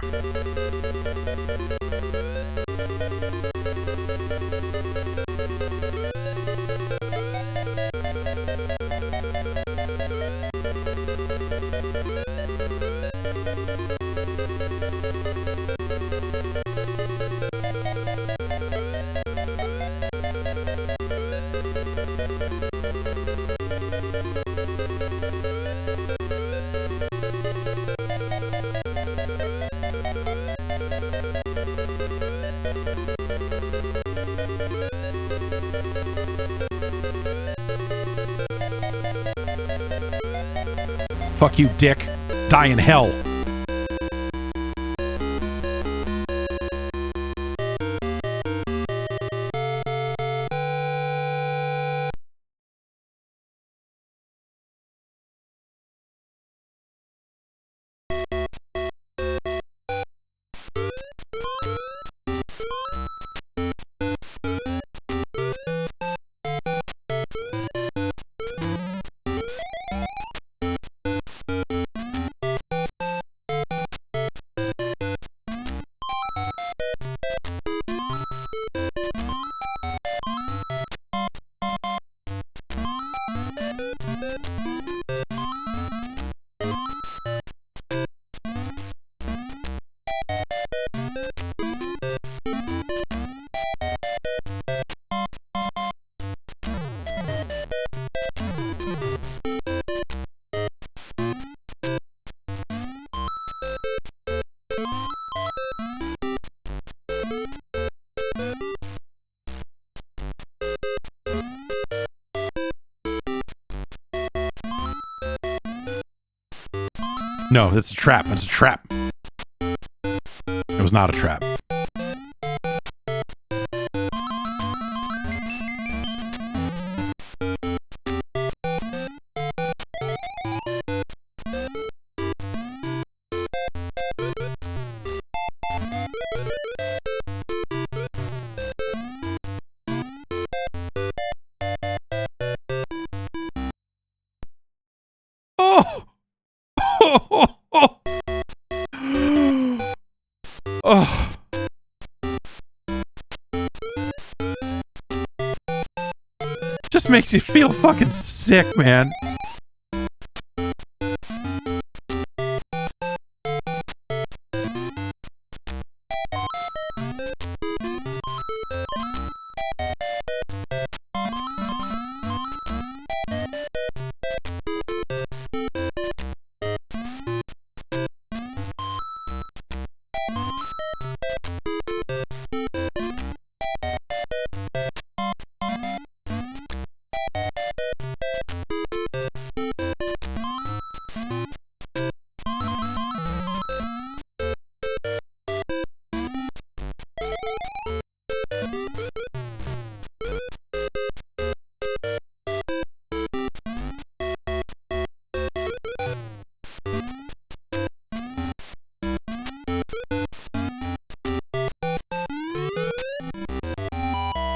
Fuck you, dick. Die in hell. No, it's a trap. It's a trap. It was not a trap. Oh! Oh. Just makes you feel fucking sick, man.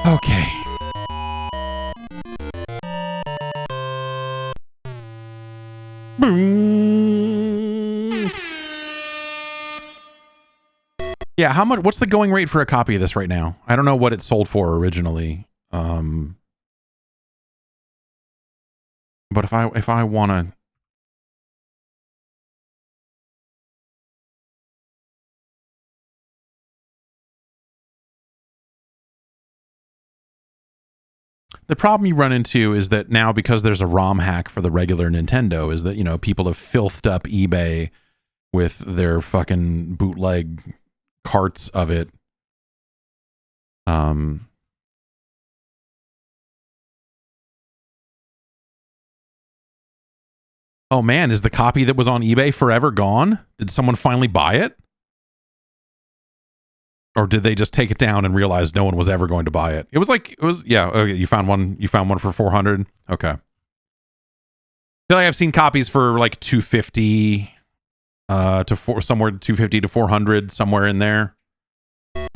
Okay. Boom. Yeah, how much? What's the going rate for a copy of this right now? I don't know what it sold for originally. But if I want to, the problem you run into is that now, because there's a ROM hack for the regular Nintendo, is that, you know, people have filthed up eBay with their fucking bootleg carts of it. Oh man, is the copy that was on eBay forever gone? Did someone finally buy it? Or did they just take it down and realize no one was ever going to buy it? It was yeah, okay, you found one for 400. Okay. I feel like I've seen copies for like 250 somewhere 250 to 400, somewhere in there.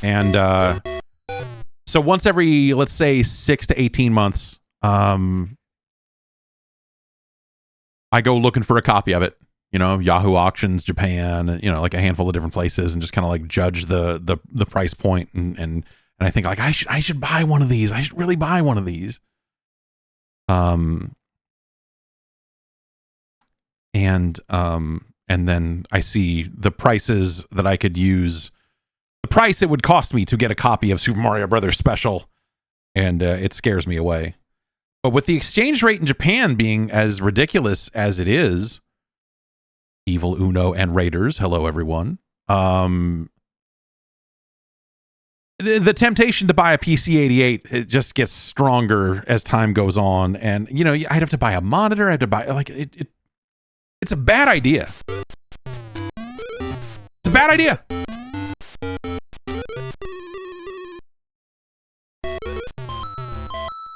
And so So once every, let's say 6 to 18 months, I go looking for a copy of it, you know, Yahoo Auctions, Japan, you know, like a handful of different places, and just kind of like judge the price point. And I think like, I should buy one of these. I should really buy one of these. And then I see the prices that I could use, the price it would cost me to get a copy of Super Mario Brothers Special, and it scares me away. But with the exchange rate in Japan being as ridiculous as it is, Evil Uno and Raiders, hello everyone. The temptation to buy a PC-88, it just gets stronger as time goes on, and you know, I'd have to buy a monitor. I had to buy like it's a bad idea. It's a bad idea.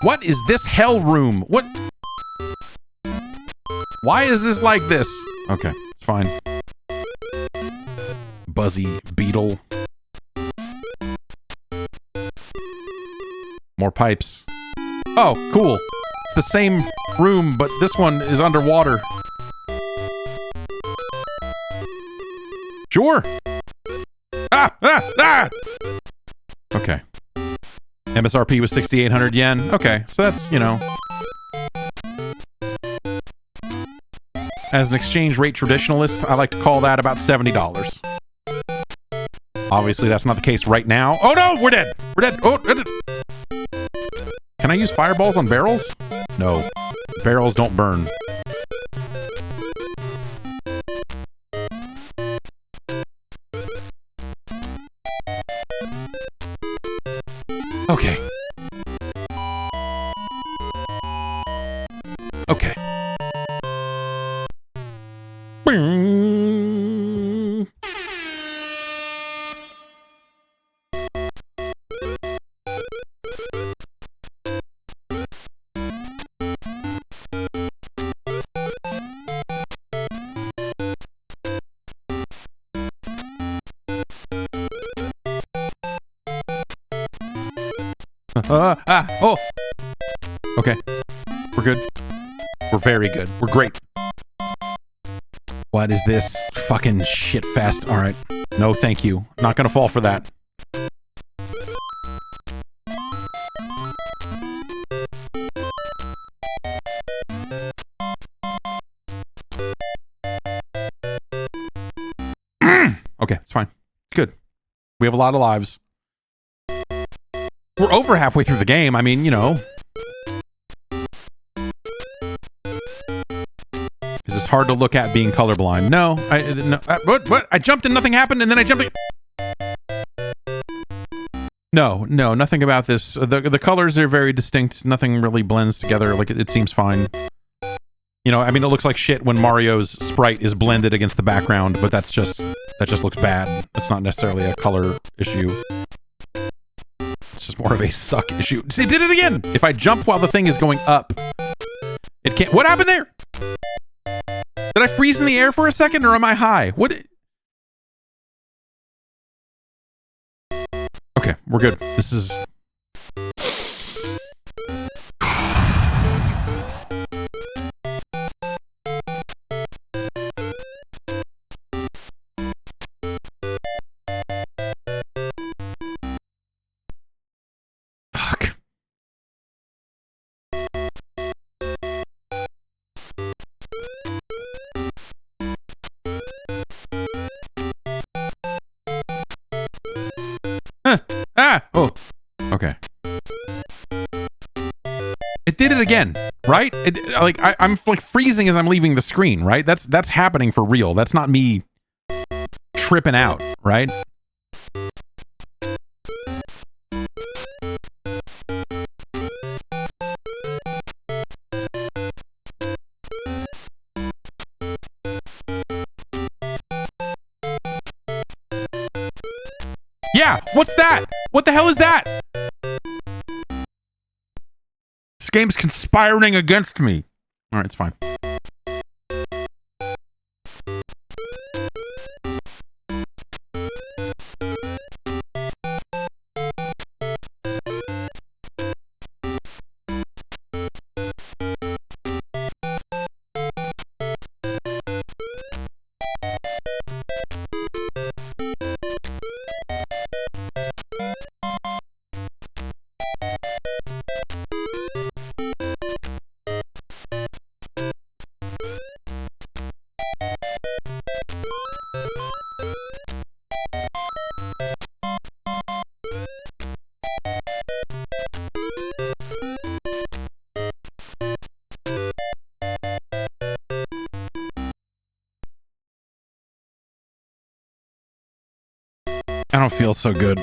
What is this hell room? What? Why is this like this? Okay, it's fine. Buzzy beetle. More pipes. Oh, cool. It's the same room, but this one is underwater. Sure. Okay. MSRP was 6,800 yen. Okay, so that's, you know. As an exchange rate traditionalist, I like to call that about $70. Obviously, that's not the case right now. Oh no, we're dead. We're dead. Oh, can I use fireballs on barrels? No. Barrels don't burn. Okay. Okay. Oh. Okay. We're good. We're very good. We're great. What is this? Fucking shit fest. All right. No, thank you. Not gonna fall for that. Okay, it's fine. It's good. We have a lot of lives. We're over halfway through the game. I mean, you know. Is this hard to look at being colorblind? No. What? I jumped and nothing happened, and then I jumped. No, nothing about this. The colors are very distinct. Nothing really blends together. Like, it seems fine. You know, I mean, it looks like shit when Mario's sprite is blended against the background, but that just looks bad. It's not necessarily a color issue. It's just more of a suck issue. It did it again! If I jump while the thing is going up, it can't. What happened there? Did I freeze in the air for a second, or am I high? What? Okay, we're good. This is... Fuck. Oh. Okay. It did it again, right? I'm like freezing as I'm leaving the screen, right? That's happening for real. That's not me tripping out, right? Yeah, what's that? What the hell is that? This game's conspiring against me. All right, it's fine. I don't feel so good.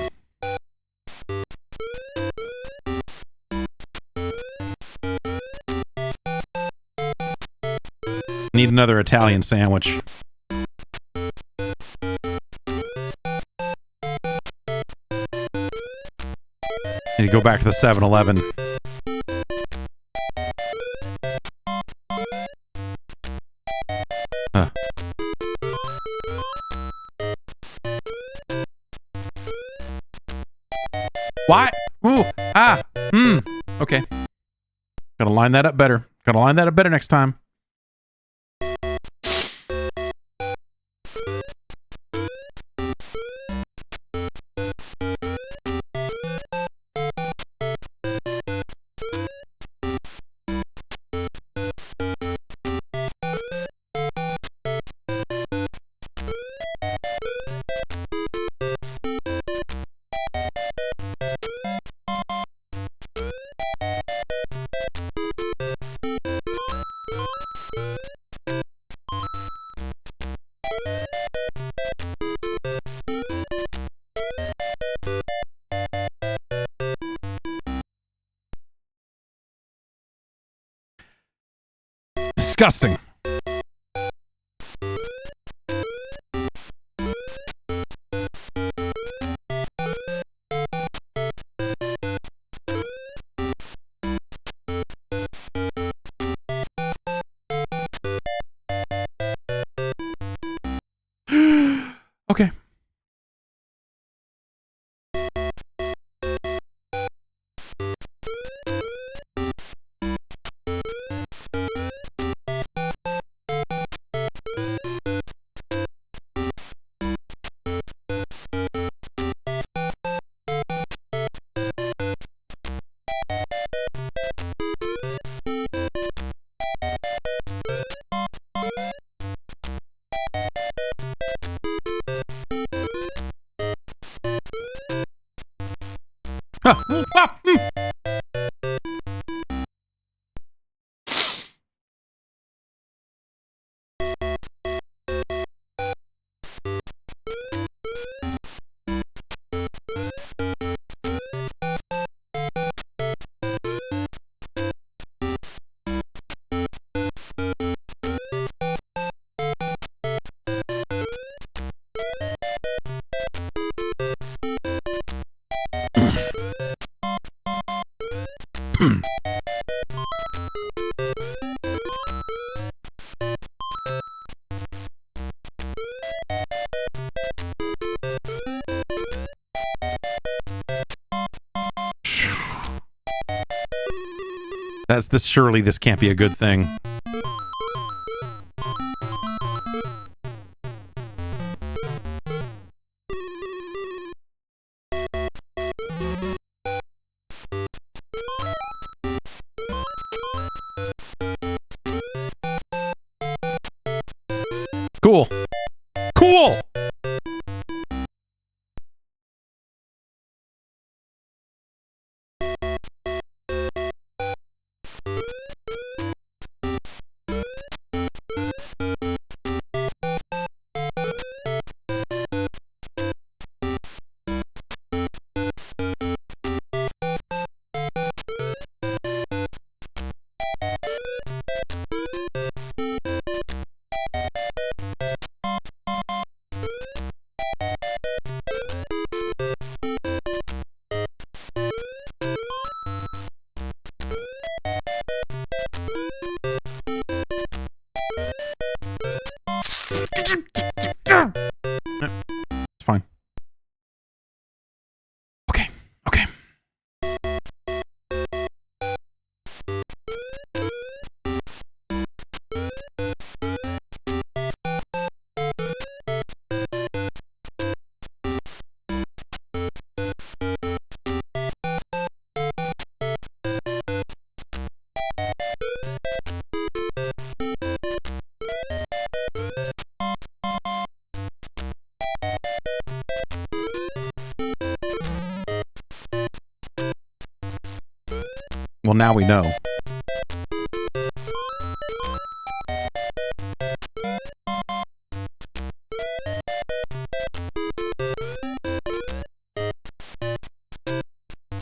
Need another Italian sandwich. Need to go back to the 7-Eleven. Why? Ooh, okay. Gotta line that up better. Gotta line that up better next time. Disgusting. Okay. Surely this can't be a good thing. Cool. Cool. It's fine. Okay. Okay. Well, now we know.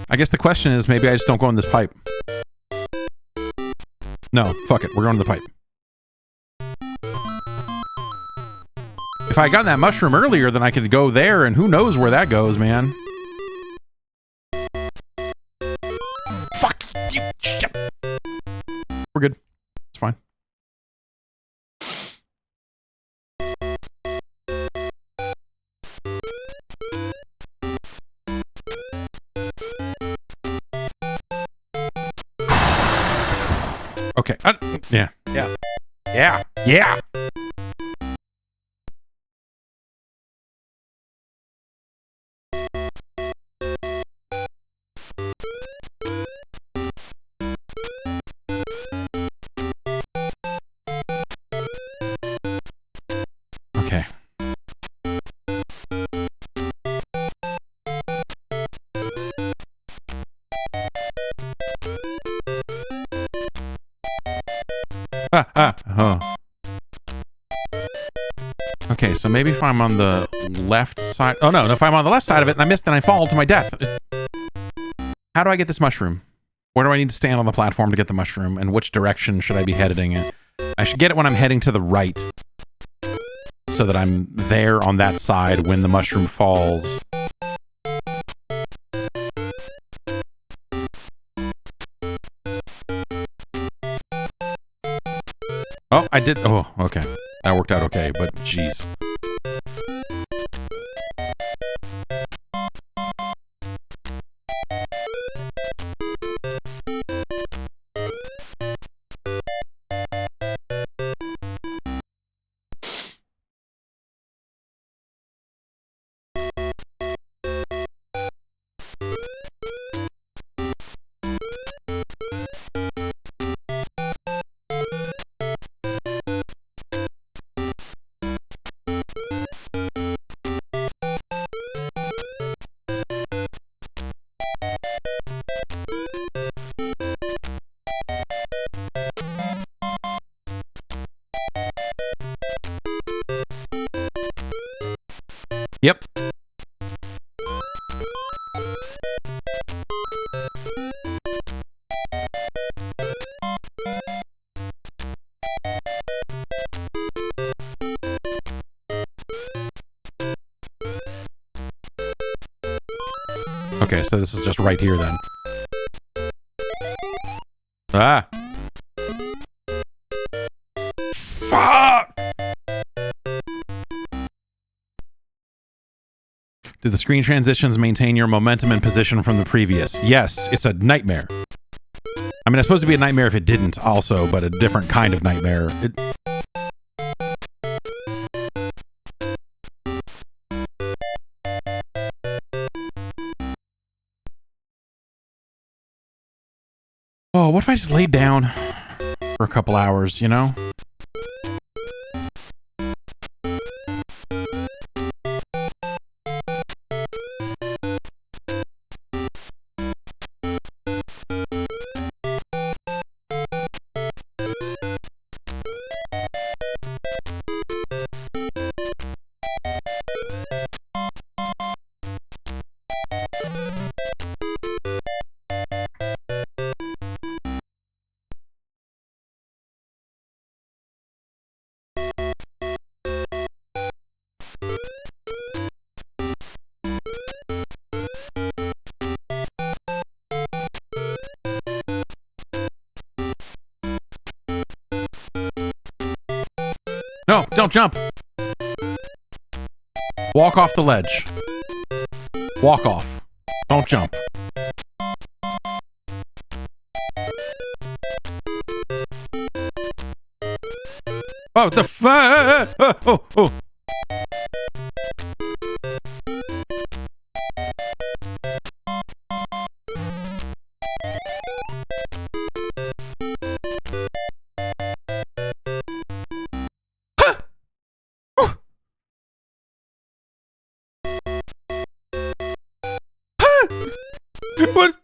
I guess the question is, maybe I just don't go in this pipe. No, fuck it. We're going to the pipe. If I had gotten that mushroom earlier, then I could go there, and who knows where that goes, man. Fuck you. Shit. We're good. It's fine. Okay. Yeah. Yeah. Yeah. Yeah. Okay. Oh. Okay, so maybe if I'm on the left side... Oh, no, if I'm on the left side of it and I miss, then I fall to my death. How do I get this mushroom? Where do I need to stand on the platform to get the mushroom? And which direction should I be heading in? I should get it when I'm heading to the right, so that I'm there on that side when the mushroom falls. Oh, I did... Oh, okay. That worked out okay, but jeez. Yep. Okay, so this is just right here then. Ah! Fuck! Do the screen transitions maintain your momentum and position from the previous? Yes, it's a nightmare. I mean, it's supposed to be a nightmare if it didn't also, but a different kind of nightmare. Oh, what if I just laid down for a couple hours, you know? No, don't jump. Walk off the ledge. Walk off. Don't jump. Oh, the oh. What?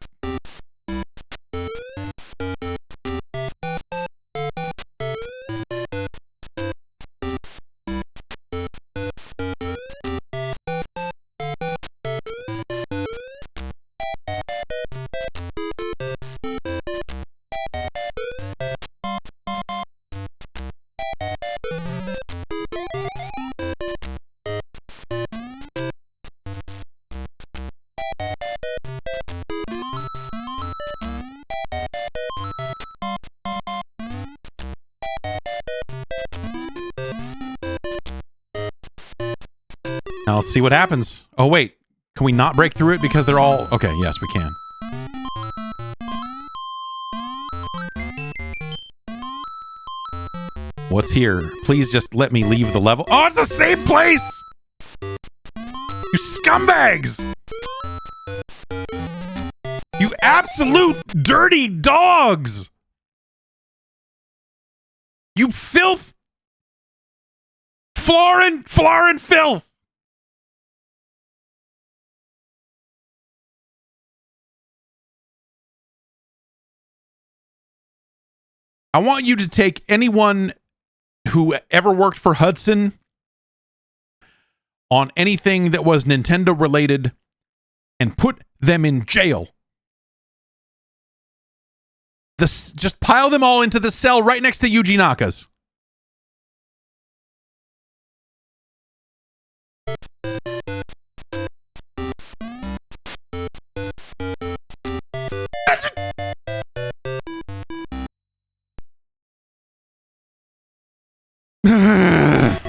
Now let's see what happens. Oh, wait. Can we not break through it because they're all... Okay, yes, we can. What's here? Please just let me leave the level. Oh, it's the same place! You scumbags! You absolute dirty dogs! You filth! Florin filth! I want you to take anyone who ever worked for Hudson on anything that was Nintendo related and put them in jail. Just pile them all into the cell right next to Yuji Naka's.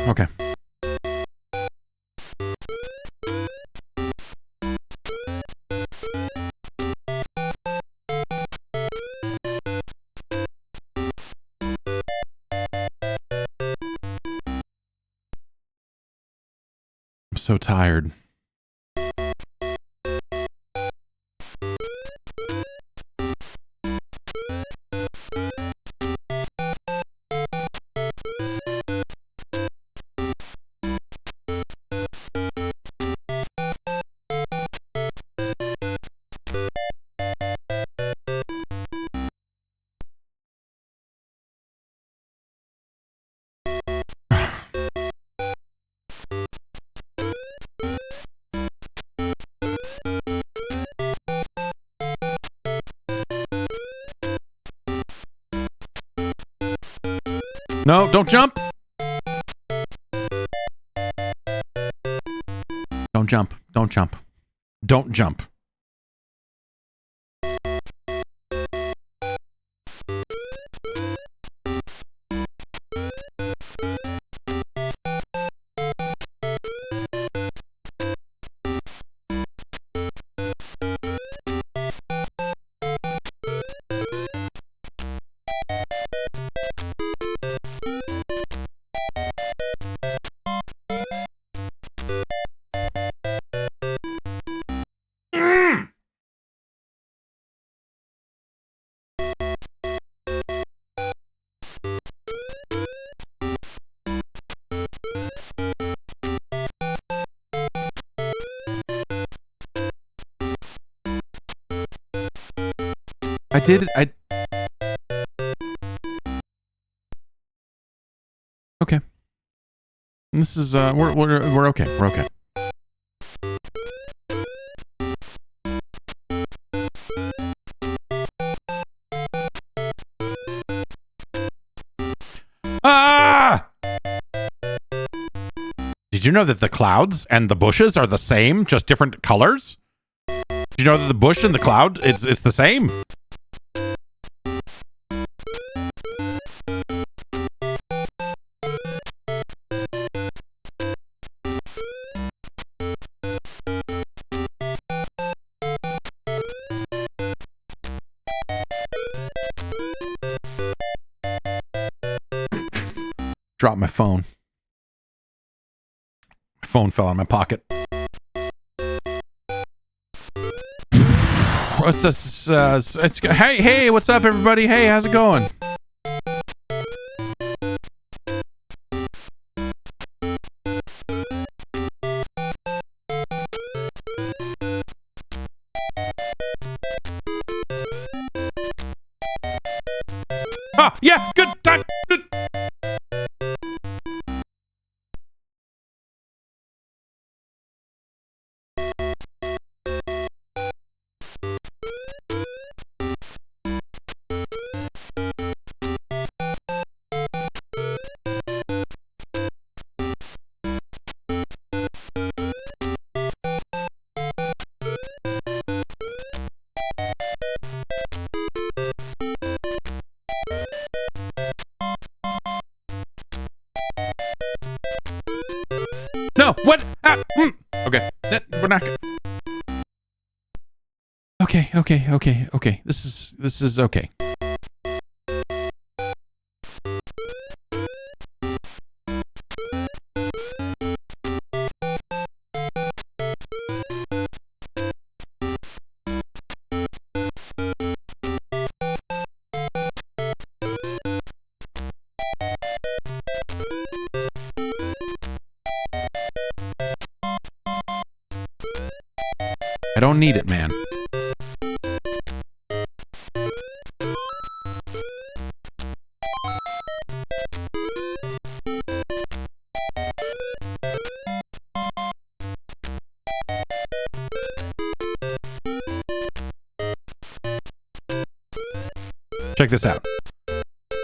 Okay. I'm so tired. No, don't jump. Don't jump. Don't jump. Don't jump. I did it. Okay. This is we're okay. We're okay. Ah! Did you know that the clouds and the bushes are the same, just different colors? Did you know that the bush and the cloud it's the same? Dropped my phone. My phone fell out of my pocket. Hey, what's up, everybody? Hey, how's it going? Ah, yeah, good time. No, what? Okay. We're not. Okay. This is okay. I don't need it, man. Check this out.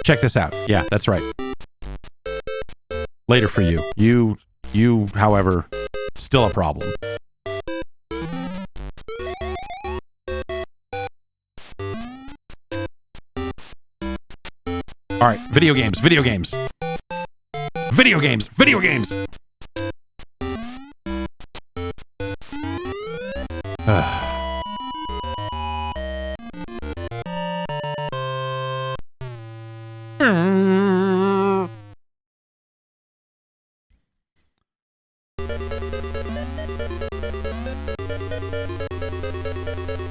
Check this out. Yeah, that's right. Later for you. You, however, still a problem. All right, video games.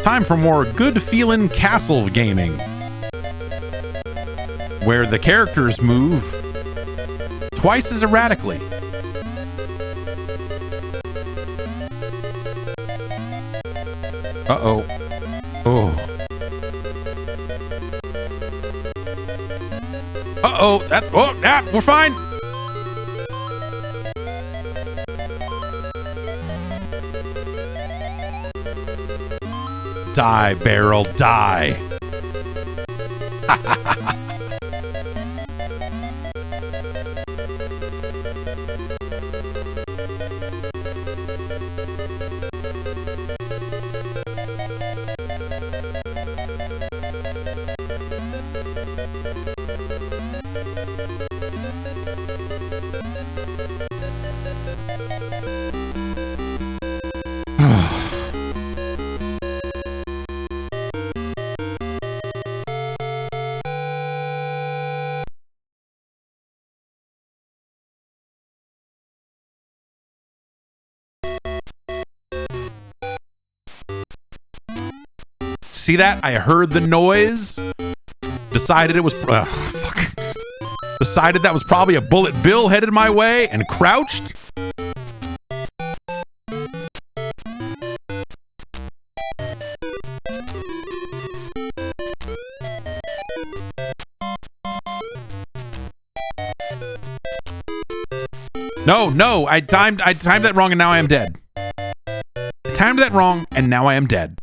Time for more good-feeling castle gaming, where the characters move twice as erratically. Uh-oh. Oh. Uh-oh. We're fine. Die, barrel, die. See that? I heard the noise. Decided it was... fuck. Decided that was probably a bullet bill headed my way and crouched. No, I timed that wrong and now I am dead. I timed that wrong and now I am dead.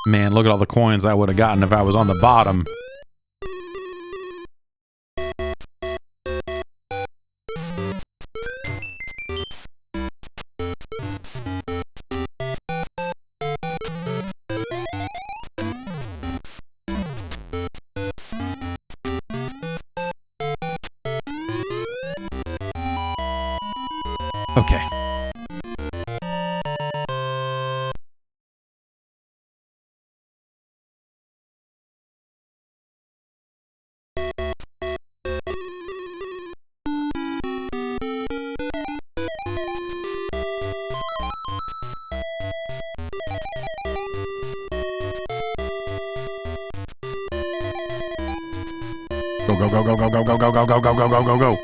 Man, look at all the coins I would have gotten if I was on the bottom. Okay. Go.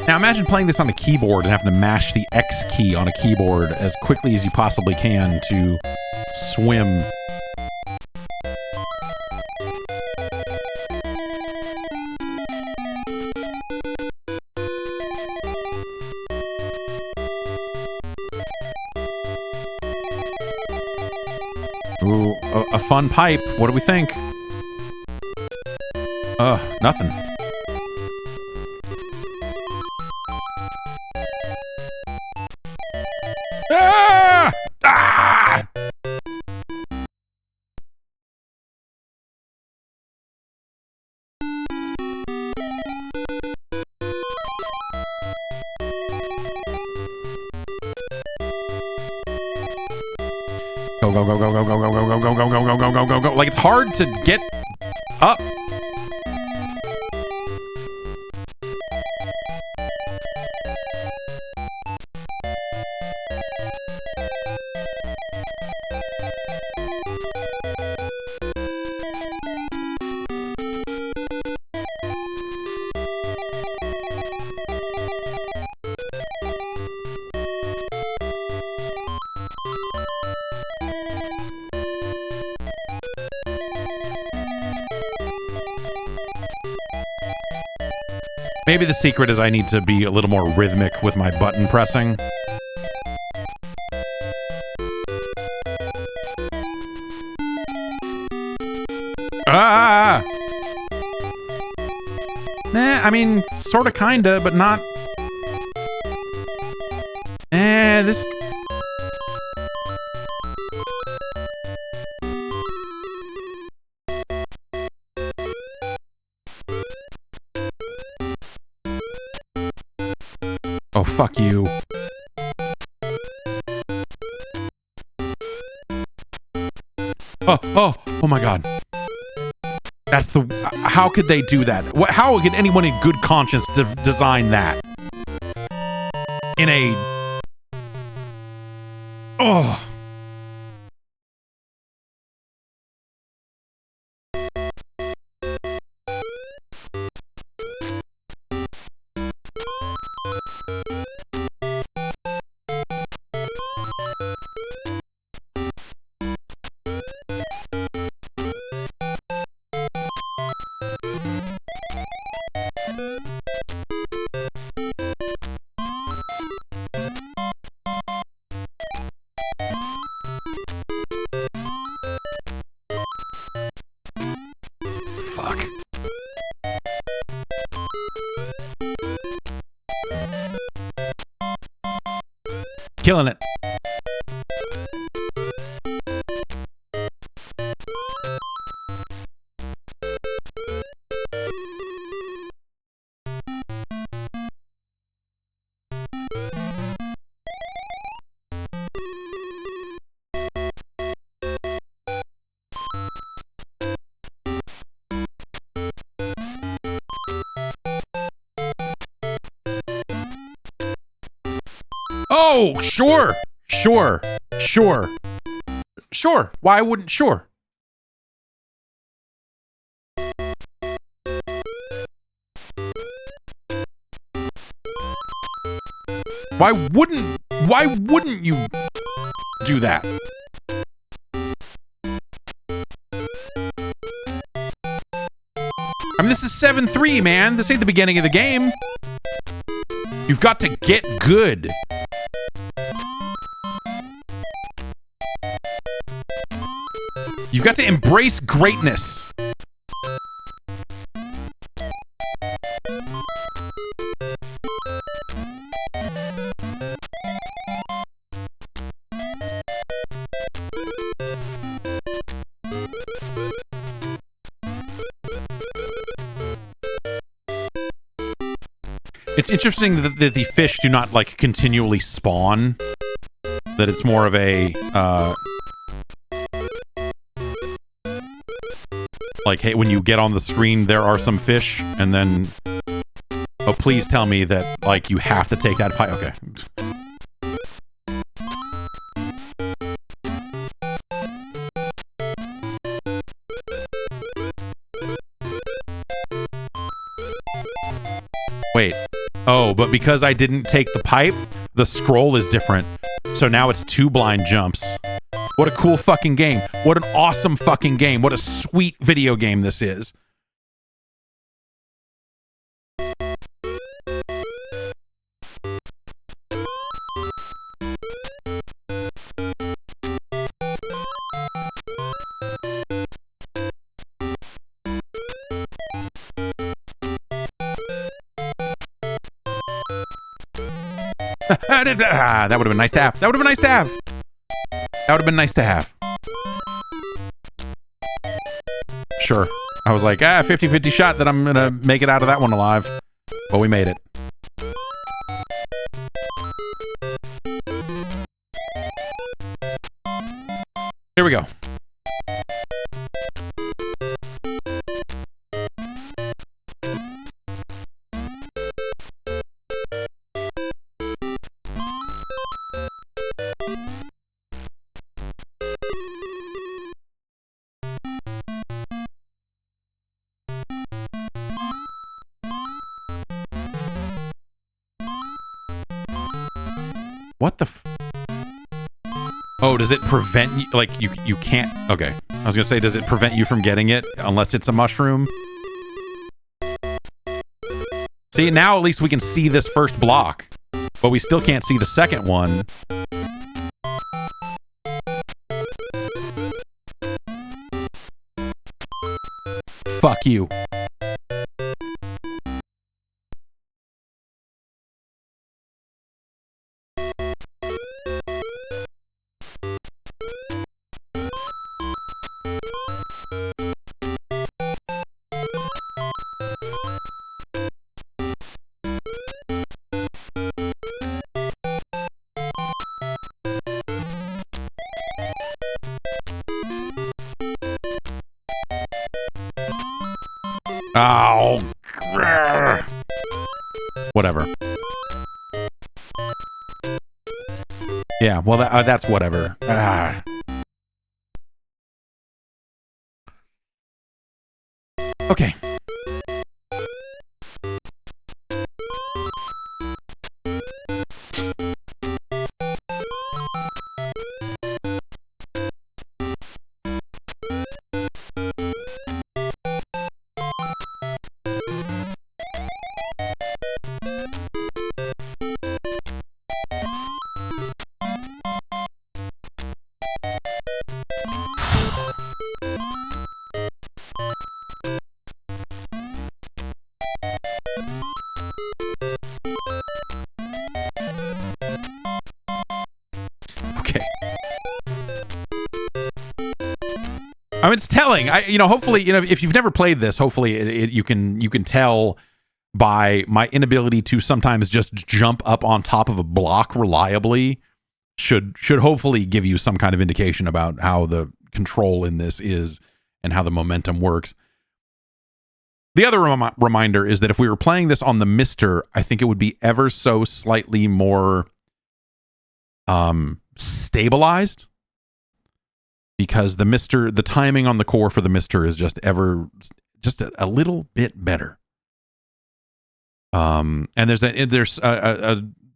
Now imagine playing this on a keyboard and having to mash the X key on a keyboard as quickly as you possibly can to swim. Ooh, a fun pipe. What do we think? Nothing. Ah! Ah! Go, go, go, go, go, go, go, go, go, go, go, go, go, go, go, go. Like, it's hard to get up. Maybe the secret is I need to be a little more rhythmic with my button pressing. Ah! Nah, I mean, sorta, kinda, but not. This. Oh, fuck you. Oh my god. That's the... How could they do that? How could anyone in good conscience design that? In a... Oh... Fuck. Killing it. Oh, sure. Sure. Sure. Sure. Why wouldn't... Sure. Why wouldn't you do that? I mean, this is 7-3, man. This ain't the beginning of the game. You've got to get good. You've got to embrace greatness. It's interesting that the fish do not, like, continually spawn. That it's more of a, like, hey, when you get on the screen, there are some fish, and then... Oh, please tell me that, like, you have to take that pie. Okay. Wait. Oh, but because I didn't take the pipe, the scroll is different. So now it's 2 blind jumps. What a cool fucking game. What an awesome fucking game. What a sweet video game this is. That would have been nice to have. That would have been nice to have. That would have been nice to have. Sure. I was like, 50-50 shot that I'm going to make it out of that one alive. But we made it. Here we go. What the Oh, does it prevent you? Like, you can't... Okay. I was going to say, does it prevent you from getting it unless it's a mushroom? See, now at least we can see this first block, but we still can't see the second one. Fuck you. Oh. Whatever. Yeah, well, that's whatever. Okay. I mean, it's telling. Hopefully, if you've never played this, hopefully you can tell by my inability to sometimes just jump up on top of a block reliably. Should hopefully give you some kind of indication about how the control in this is and how the momentum works. The other reminder is that if we were playing this on the Mister, I think it would be ever so slightly more stabilized. Because the timing on the core for the Mister is just a little bit better. And there's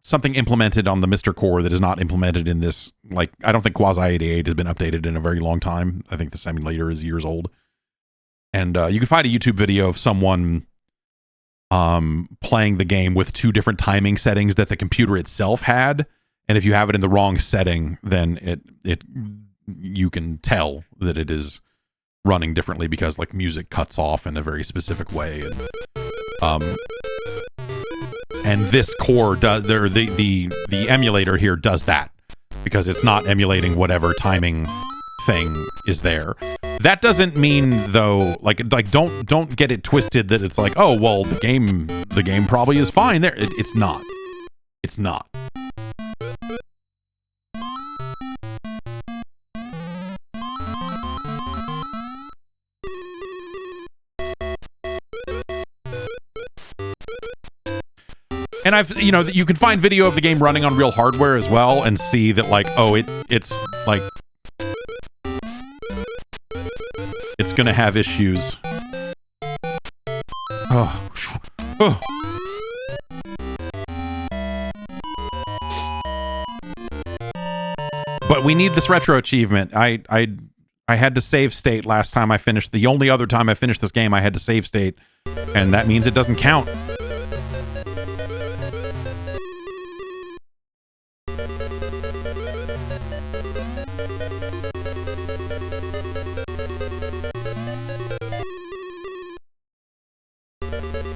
something implemented on the Mister core that is not implemented in this. Like, I don't think Quasi 88 has been updated in a very long time. I think the simulator is years old. And you can find a YouTube video of someone playing the game with 2 different timing settings that the computer itself had. And if you have it in the wrong setting, then you can tell that it is running differently because like music cuts off in a very specific way, and this core does the emulator here does that because it's not emulating whatever timing thing is there. That doesn't mean though, like don't get it twisted that it's like, oh well, the game probably is fine there. It's not. And you can find video of the game running on real hardware as well and see that like, oh, it's like, it's going to have issues. Oh. But we need this retro achievement. I had to save state last time I finished. The only other time I finished this game, I had to save state. And that means it doesn't count.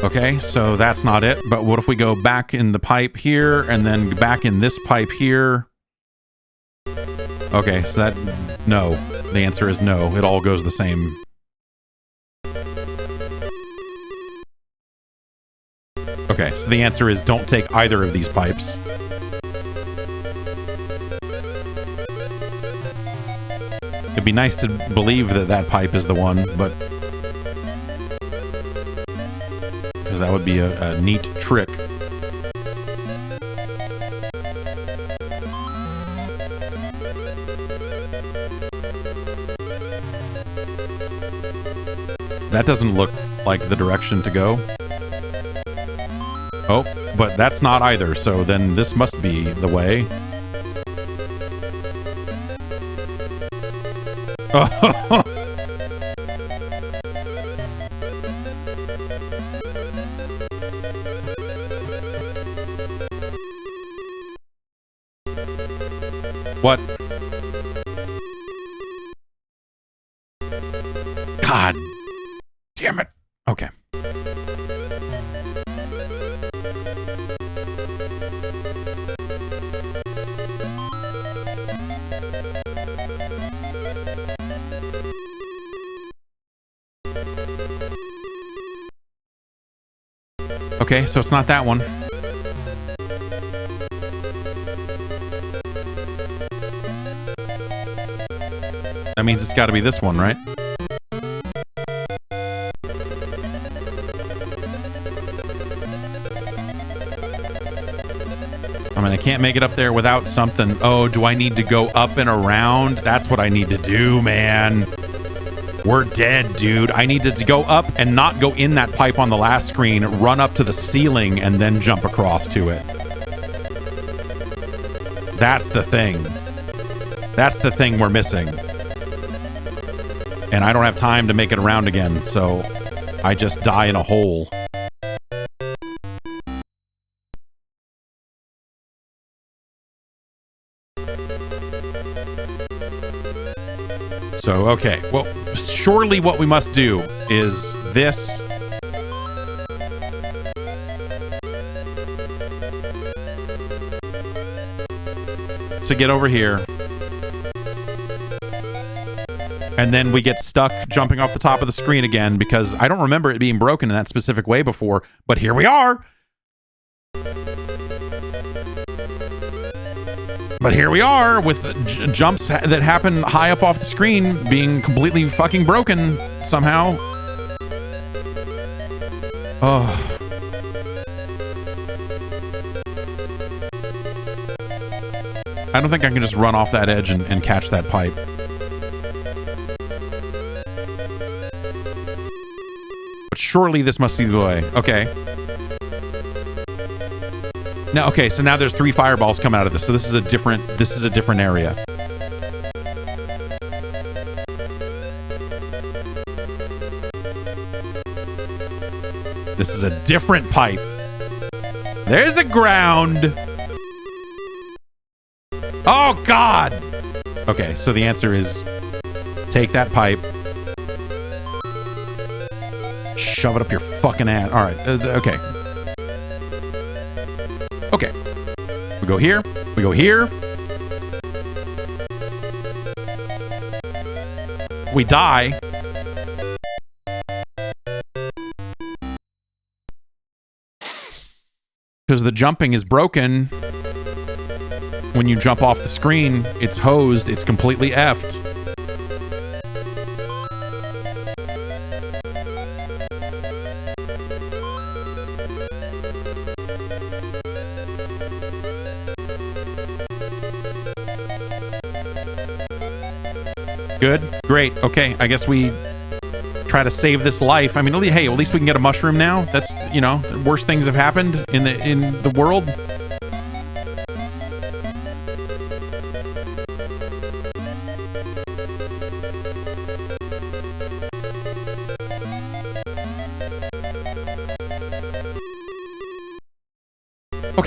Okay, so that's not it. But what if we go back in the pipe here and then back in this pipe here? Okay, so that... No. The answer is no. It all goes the same. Okay, so the answer is don't take either of these pipes. It'd be nice to believe that that pipe is the one, but... because that would be a neat trick. That doesn't look like the direction to go. Oh, but that's not either, so then this must be the way. Oh. What? God damn it. Okay. Okay, so it's not that one. That means it's got to be this one, right? I mean, I can't make it up there without something. Oh, do I need to go up and around? That's what I need to do, man. We're dead, dude. I needed to go up and not go in that pipe on the last screen, run up to the ceiling, and then jump across to it. That's the thing. That's the thing we're missing. And I don't have time to make it around again, so I just die in a hole. So, okay. Well, surely what we must do is this. To get over here. And then we get stuck jumping off the top of the screen again because I don't remember it being broken in that specific way before, but here we are. But here we are with jumps that happen high up off the screen being completely fucking broken somehow. Oh. I don't think I can just run off that edge and catch that pipe. But surely this must be the way. Okay. Now, okay, so now there's 3 fireballs coming out of this. So this is a different area. This is a different pipe. There's a ground. Oh, God. Okay, so the answer is take that pipe. Shove it up your fucking ass. All right, okay. Okay. We go here. We go here. We die. Because the jumping is broken. When you jump off the screen, it's hosed. It's completely effed. Good. Great. Okay. I guess we try to save this life. I mean, hey, at least we can get a mushroom now. That's, you know, worse things have happened in the world.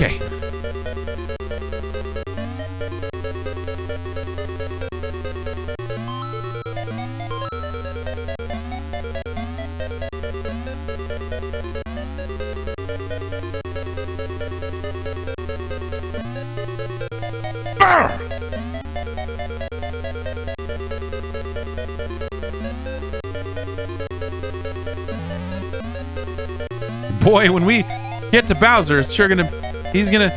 Okay. Boy, when we get to Bowser, it's sure gonna... He's gonna...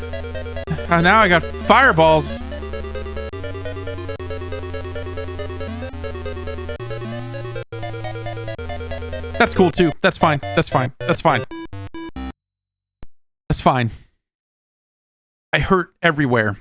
now I got fireballs. That's cool, too. That's fine. That's fine. That's fine. That's fine. I hurt everywhere.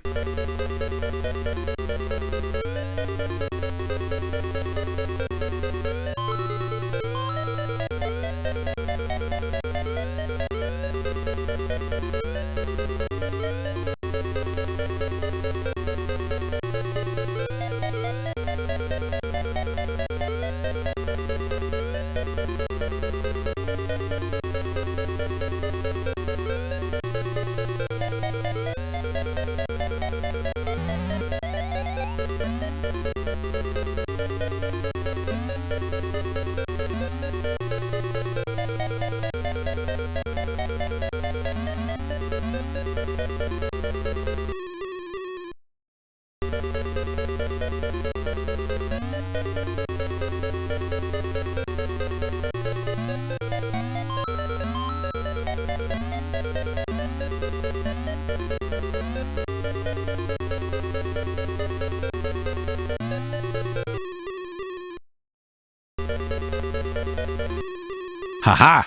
Haha.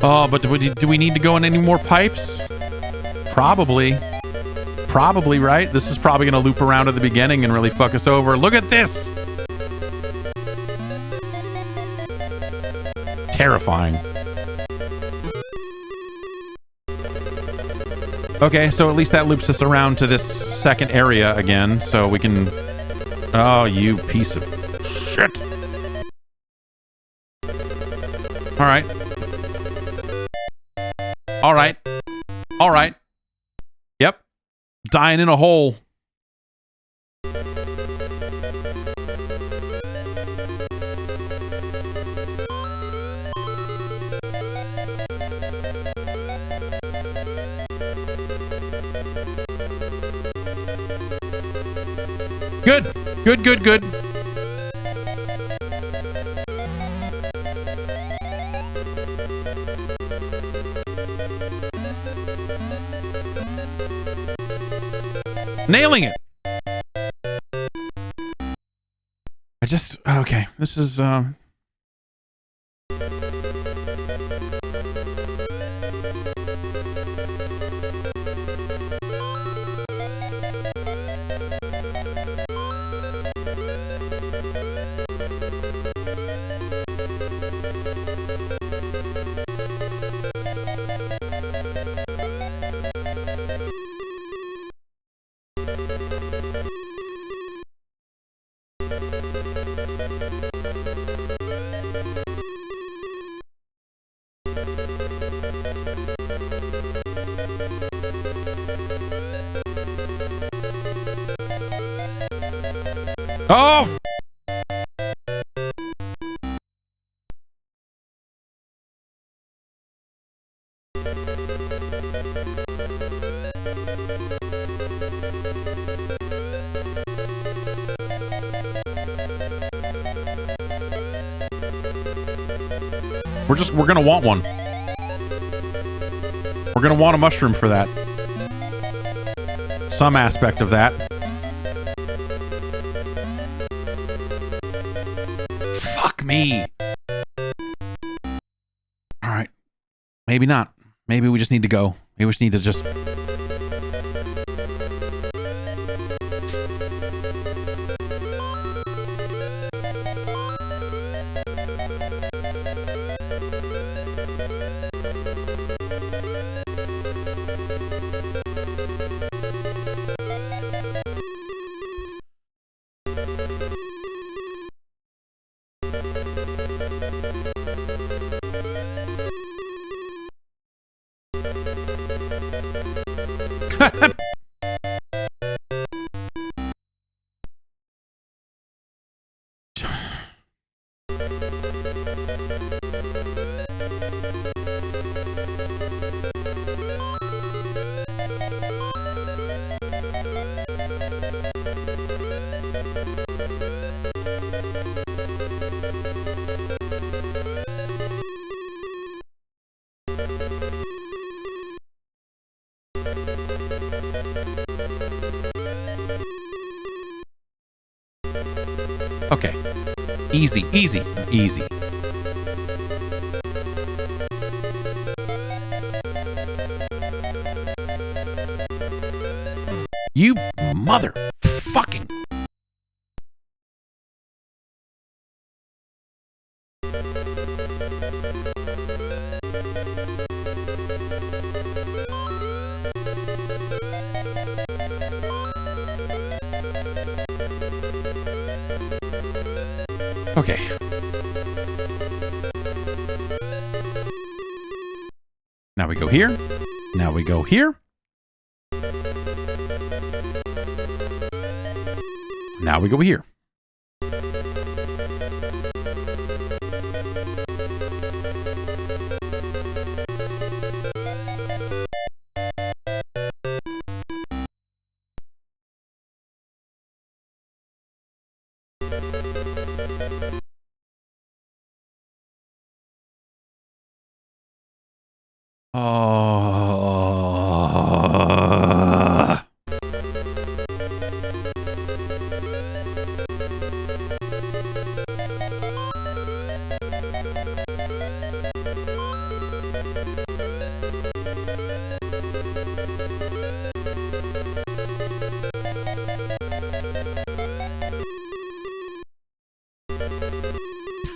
Oh, but do we need to go in any more pipes? Probably. Probably, right? This is probably going to loop around at the beginning and really fuck us over. Look at this! Terrifying. Okay, so at least that loops us around to this second area again, so we can... Oh, you piece of shit. Alright. Alright. Alright. Yep. Dying in a hole. Good. Good, good, good. Nailing it. I just... Okay. This is... Oh! We're gonna want one. We're gonna want a mushroom for that. Some aspect of that. Fuck me. All right. Maybe not. Maybe we just need to go. Maybe we just need to just... Okay. Easy, easy, easy. You mother fucking. Okay. Now we go here. Now we go here. Now we go here.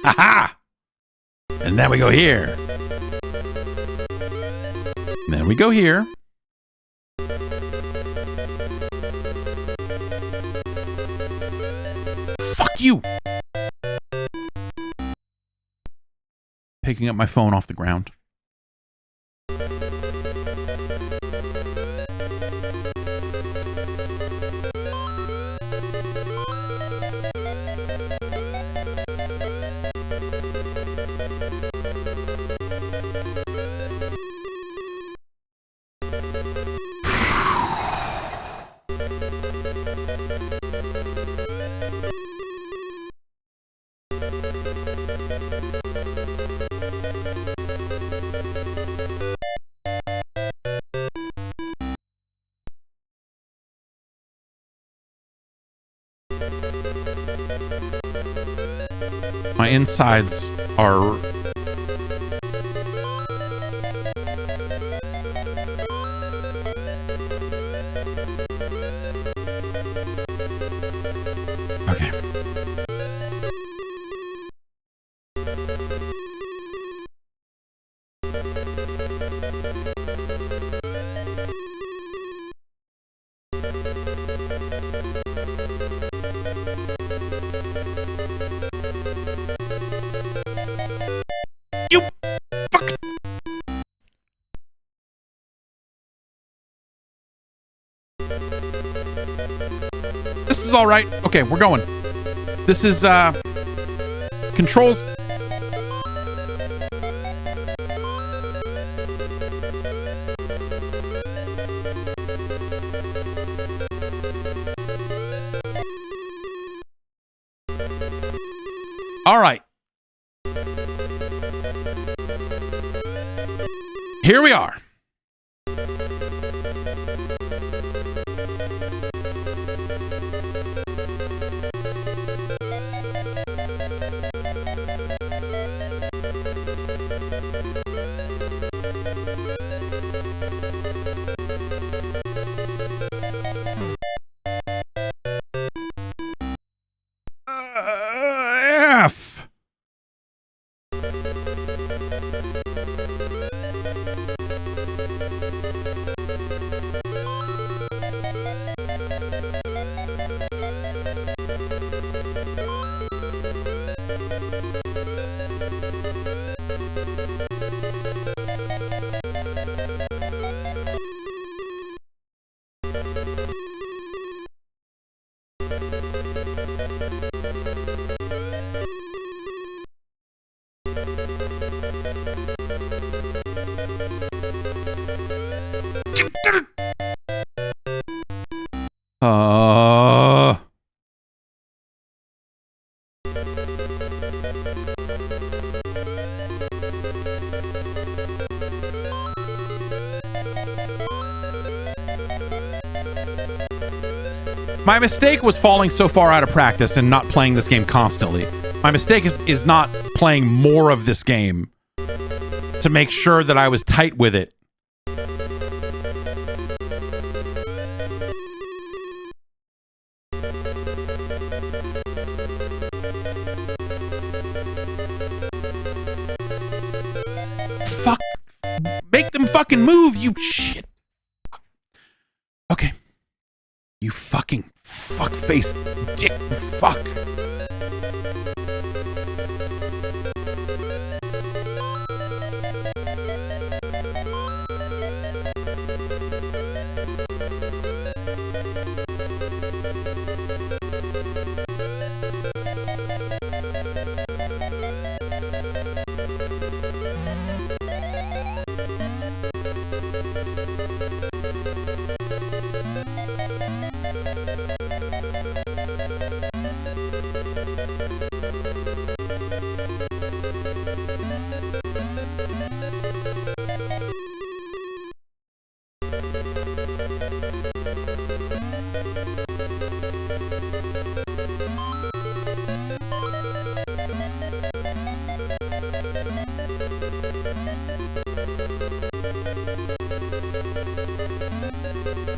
Ha! And then we go here. And then we go here. Fuck you! Picking up my phone off the ground. My insides are... Okay. You fuck. This is all right. Okay, we're going. This is controls. All right. Here we are. F. My mistake was falling so far out of practice and not playing this game constantly. My mistake is not playing more of this game to make sure that I was tight with it. Fuck. Make them fucking move, you shit. Okay. You fucking fuckface dick fuck.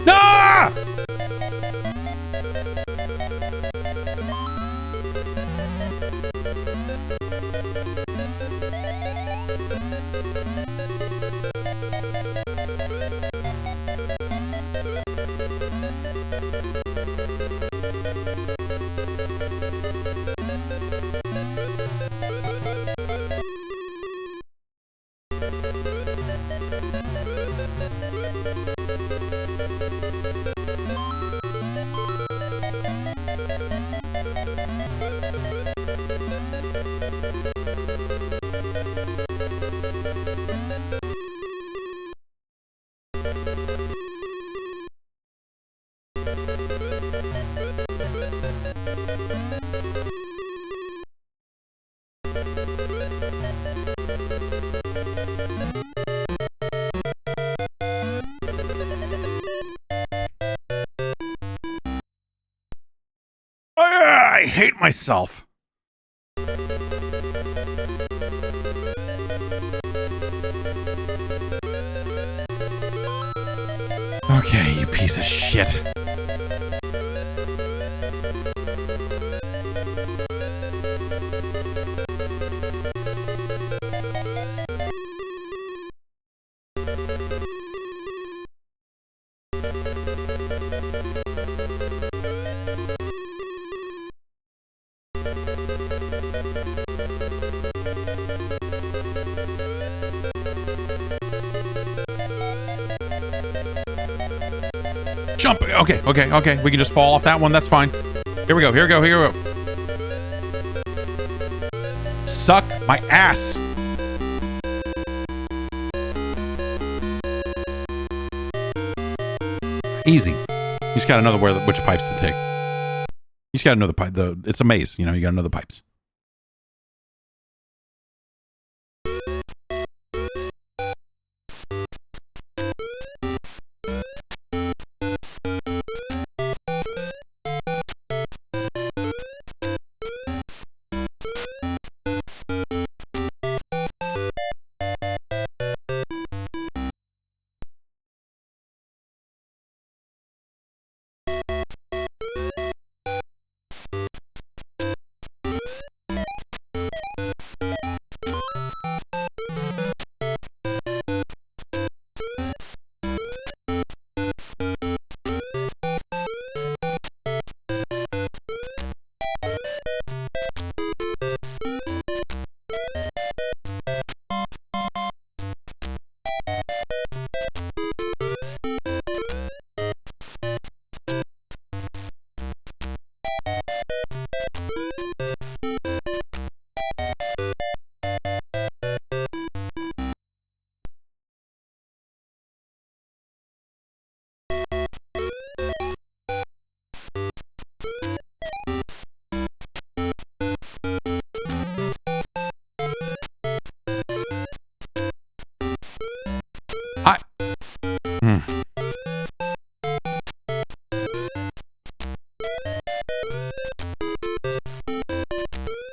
No! I hate myself. Okay, you piece of shit. Jump. Okay. We can just fall off that one. That's fine. Here we go. Suck my ass. Easy. You just gotta know which pipes to take. You just gotta know the pipe. It's a maze. You gotta know the pipes.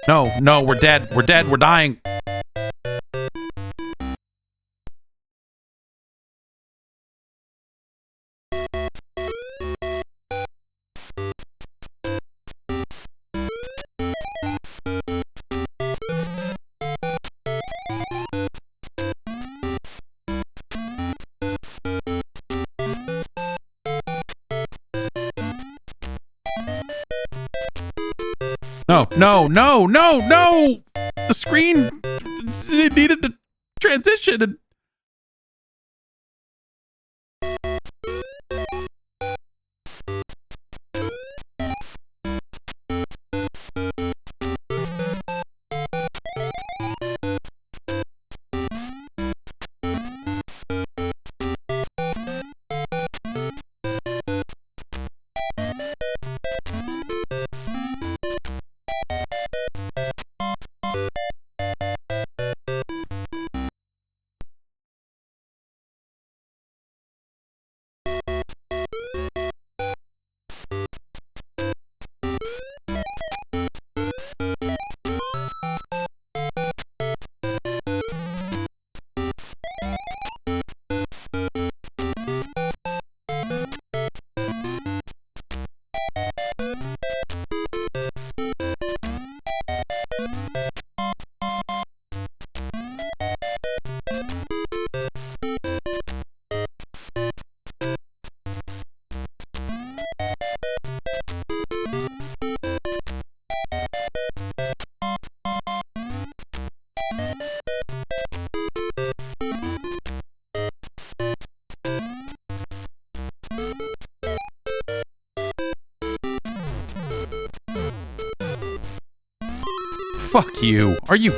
No, no, we're dead. We're dead. We're dying. No, no, no, no, no! The screen it needed to transition and fuck you. Are you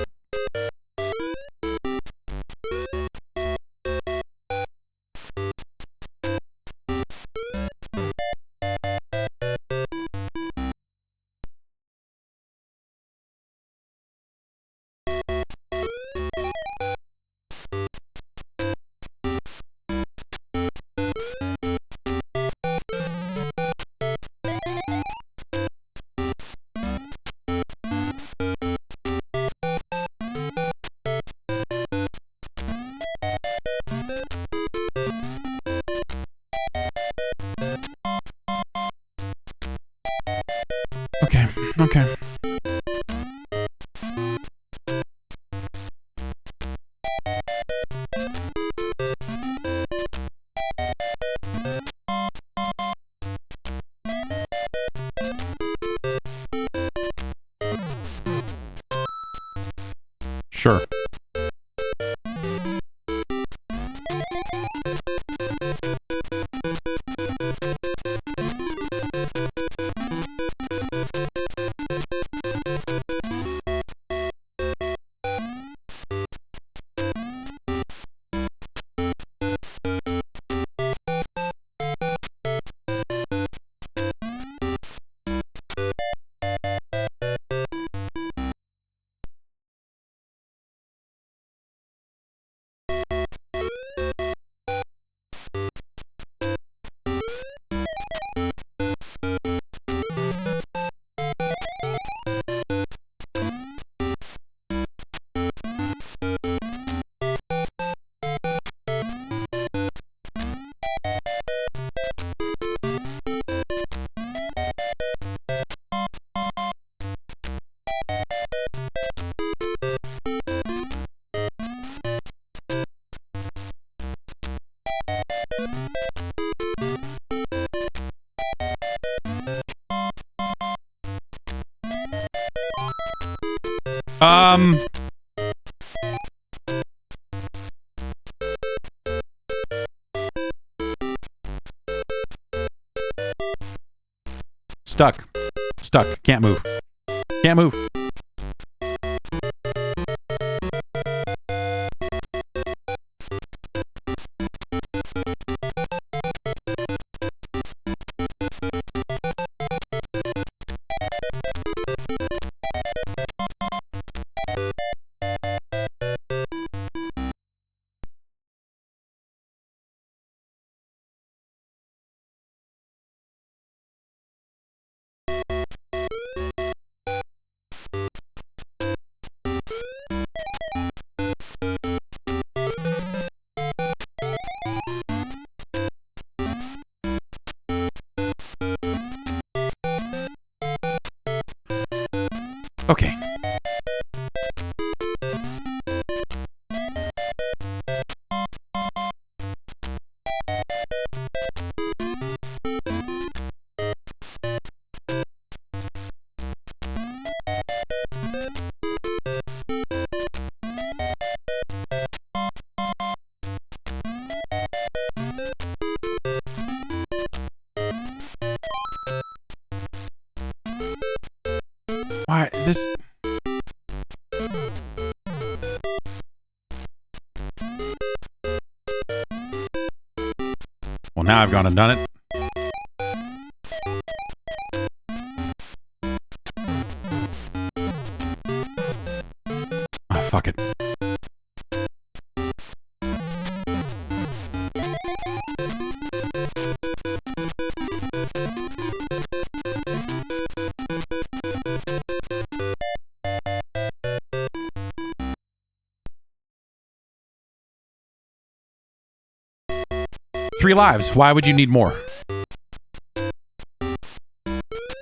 okay, okay. Sure. Um Stuck. Stuck. Can't move. Can't move. Okay. Why this? Well, now I've gone and done it. Oh, fuck it. Three lives. Why would you need more? That's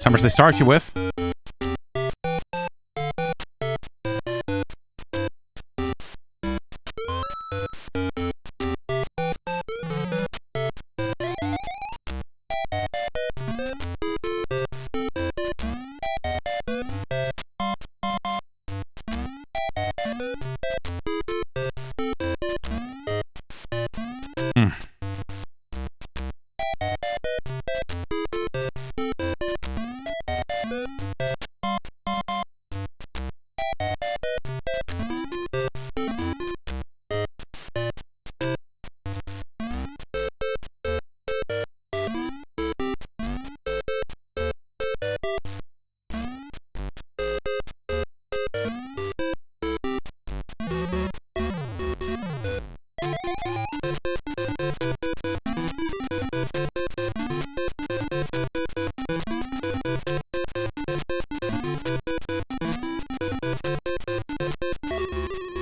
how much they start you with.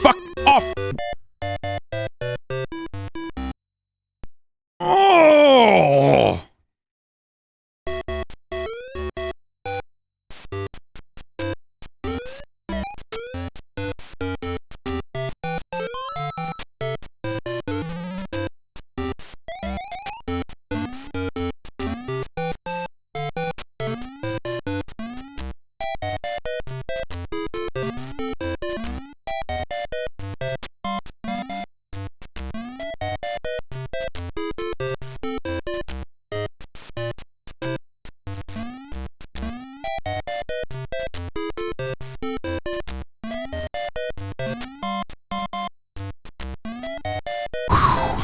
Fuck off! Oh!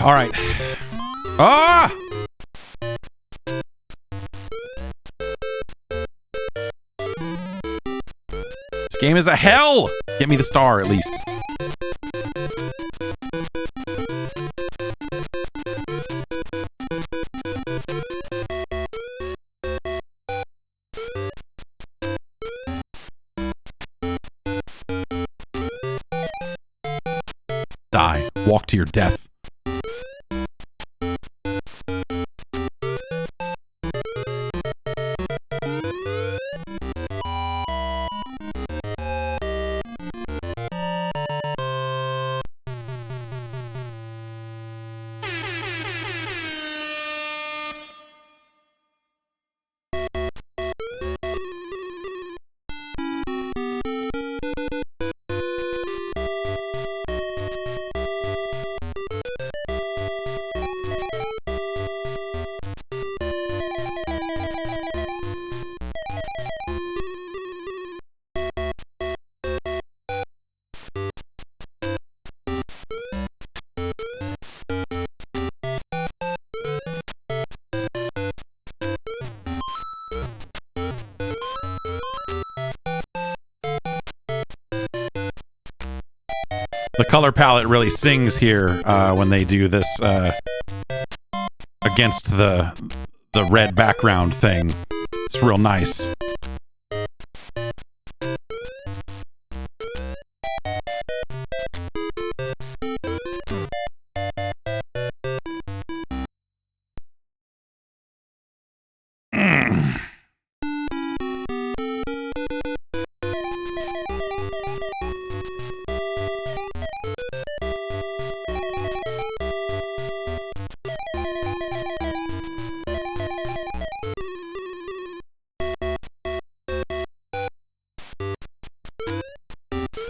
All right. Ah! This game is a hell! Get me the star, at least. Die. Walk to your death. The color palette really sings here when they do this against the red background thing. It's real nice.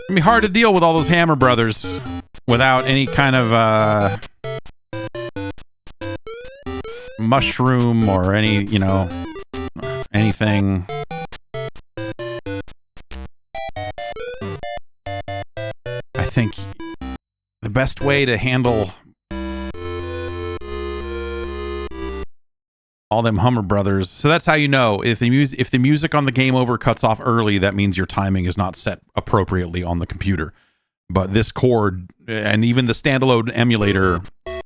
It'd be hard to deal with all those Hammer Brothers without any kind of mushroom or any, you know, anything. I think the best way to handle all them Hummer Brothers. So that's how you know if the music on the game over cuts off early, that means your timing is not set appropriately on the computer. But this chord and even the standalone emulator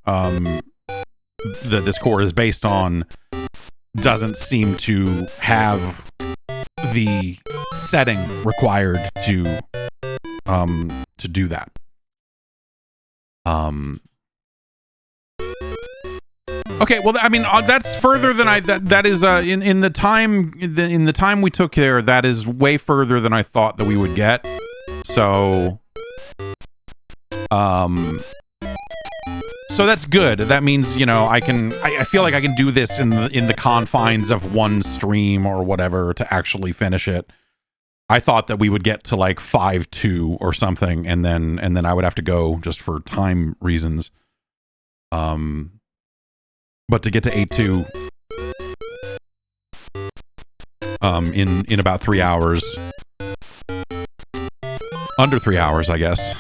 that this chord is based on doesn't seem to have the setting required to do that. Okay, well, I mean, that's further than that is in the time we took there. That is way further than I thought that we would get. So, so that's good. That means, you know, I feel like I can do this in the confines of one stream or whatever to actually finish it. I thought that we would get to like 5-2 or something, and then I would have to go just for time reasons. But to get to 8-2 in about 3 hours, under 3 hours, I guess,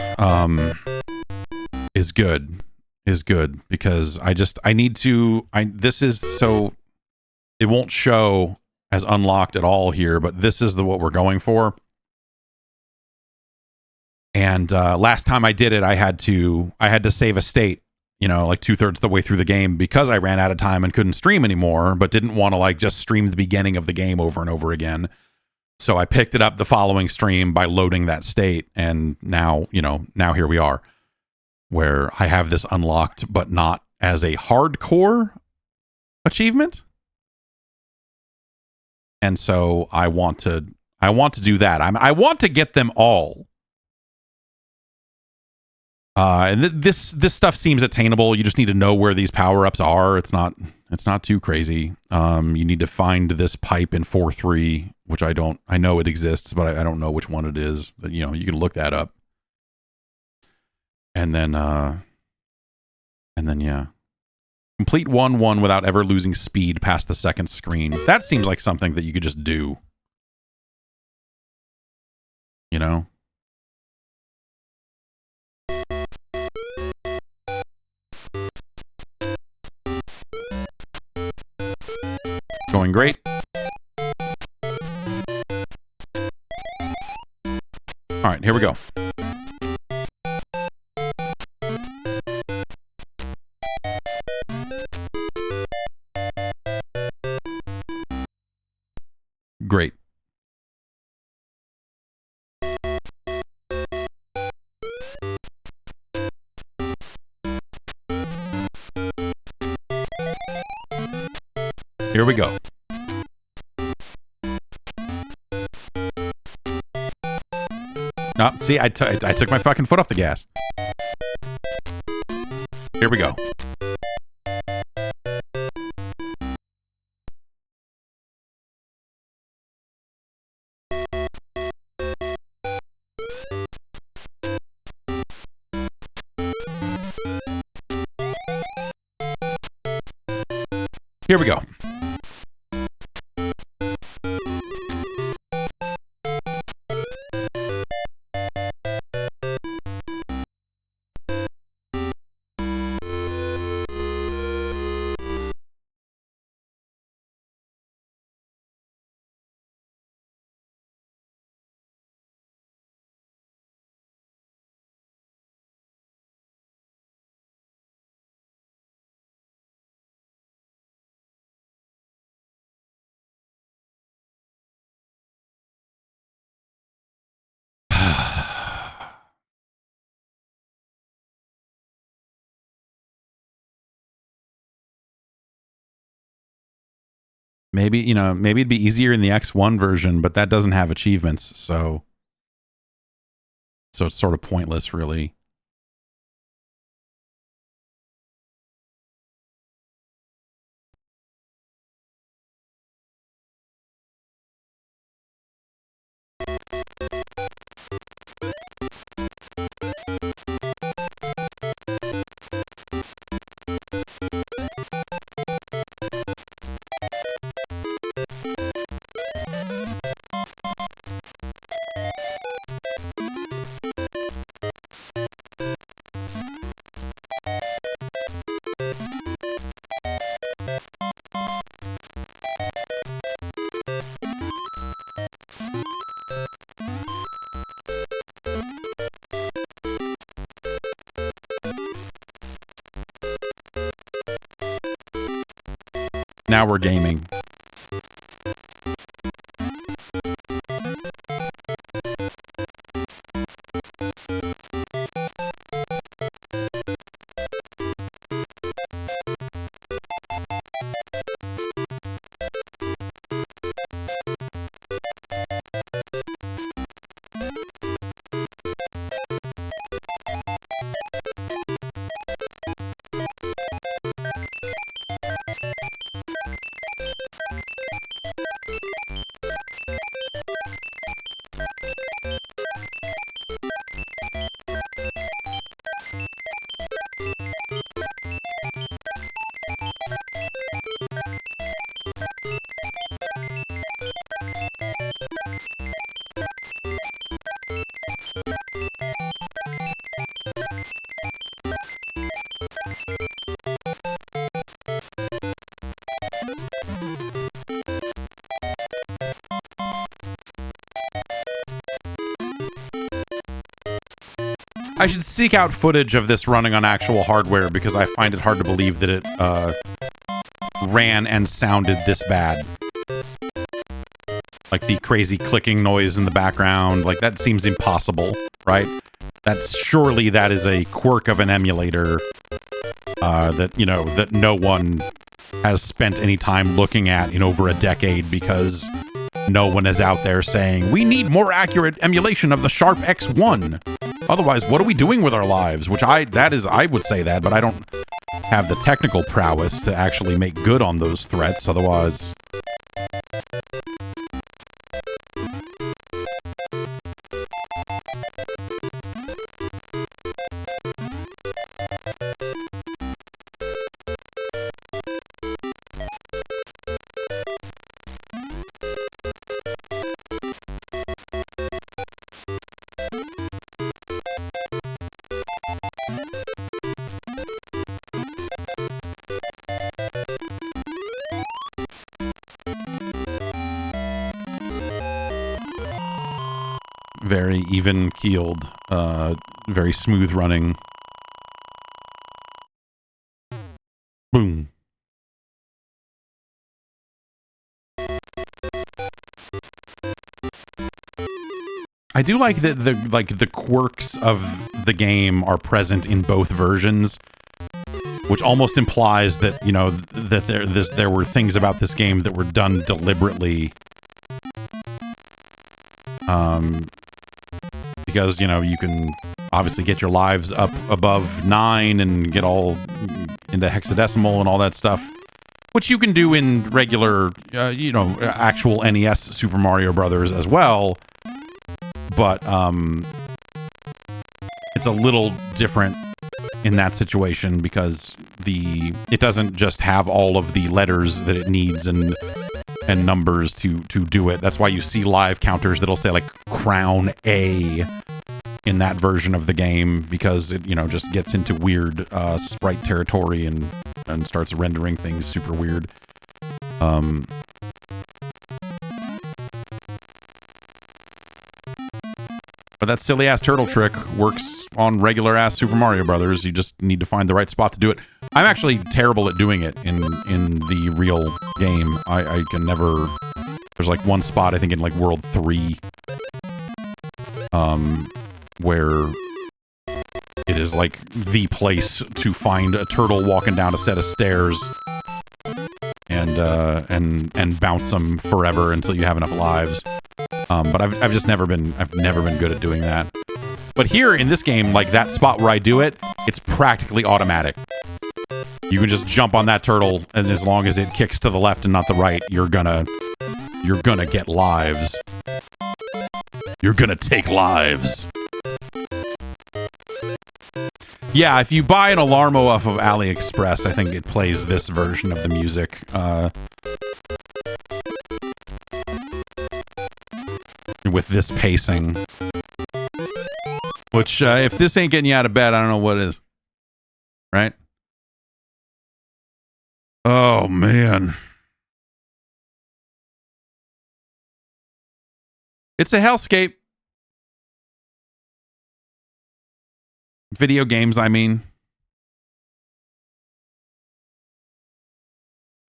is good because I need to, this is so, it won't show as unlocked at all here, but this is what we're going for. And last time I did it, I had to save a state, you know, like 2/3 of the way through the game because I ran out of time and couldn't stream anymore, but didn't want to like just stream the beginning of the game over and over again. So I picked it up the following stream by loading that state. And now, you know, now here we are where I have this unlocked, but not as a hardcore achievement. And so I want to do that. I want to get them all. And this stuff seems attainable. You just need to know where these power-ups are. It's not too crazy. You need to find this pipe in 4.3, which I know it exists, but I don't know which one it is. But, you know, you can look that up. And then yeah. Complete 1-1 without ever losing speed past the second screen. That seems like something that you could just do. You know? Going great. All right, here we go. Great. Here we go. Oh, see, I took my fucking foot off the gas. Here we go. Here we go. Maybe, you know, maybe it'd be easier in the X1 version, but that doesn't have achievements, so it's sort of pointless, really. Now we're gaming. I should seek out footage of this running on actual hardware because I find it hard to believe that it ran and sounded this bad. Like the crazy clicking noise in the background, like that seems impossible, right? Surely that is a quirk of an emulator that no one has spent any time looking at in over a decade because no one is out there saying, we need more accurate emulation of the Sharp X1. Otherwise, what are we doing with our lives? I would say that, but I don't have the technical prowess to actually make good on those threats. Otherwise, very even-keeled, very smooth running. Boom. I do like that the quirks of the game are present in both versions, which almost implies that, that there were things about this game that were done deliberately. Because, you can obviously get your lives up above 9 and get all into hexadecimal and all that stuff, which you can do in regular, actual NES Super Mario Brothers as well. But it's a little different in that situation because it doesn't just have all of the letters that it needs and numbers to do it. That's why you see live counters that'll say like Crown A in that version of the game, because it just gets into weird sprite territory and starts rendering things super weird. But that silly ass turtle trick works on regular ass Super Mario Brothers. You just need to find the right spot to do it. I'm actually terrible at doing it in the real game. I can never. There's like one spot I think in like World 3, where it is like the place to find a turtle walking down a set of stairs and bounce them forever until you have enough lives. But I've just never been good at doing that. But here in this game, like that spot where I do it, it's practically automatic. You can just jump on that turtle, and as long as it kicks to the left and not the right, you're gonna get lives. You're gonna take lives. Yeah, if you buy an Alarmo off of AliExpress, I think it plays this version of the music. With this pacing. Which, if this ain't getting you out of bed, I don't know what is. Right? Oh, man. It's a hellscape. Video games, I mean.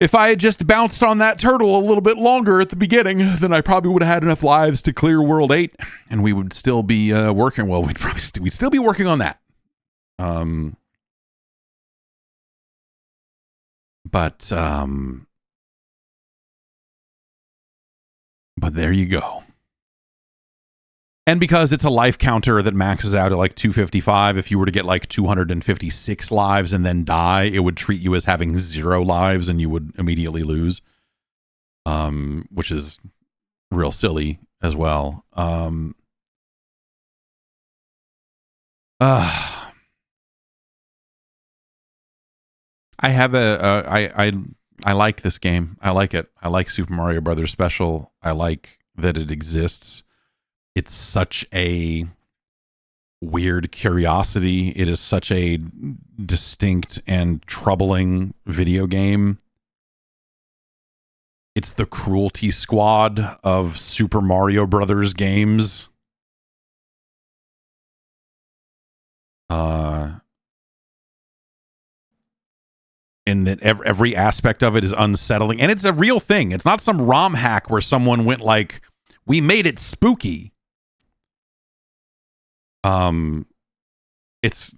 If I had just bounced on that turtle a little bit longer at the beginning, then I probably would have had enough lives to clear World 8, and we would still be working. Well, we'd still be working on that. But there you go. And because it's a life counter that maxes out at like 255, if you were to get like 256 lives and then die, it would treat you as having 0 lives and you would immediately lose. Which is real silly as well. I have I like this game. I like it. I like Super Mario Brothers Special. I like that it exists. It's such a weird curiosity. It is such a distinct and troubling video game. It's the Cruelty Squad of Super Mario Brothers games. In that every aspect of it is unsettling. And it's a real thing. It's not some ROM hack where someone went like, we made it spooky. It's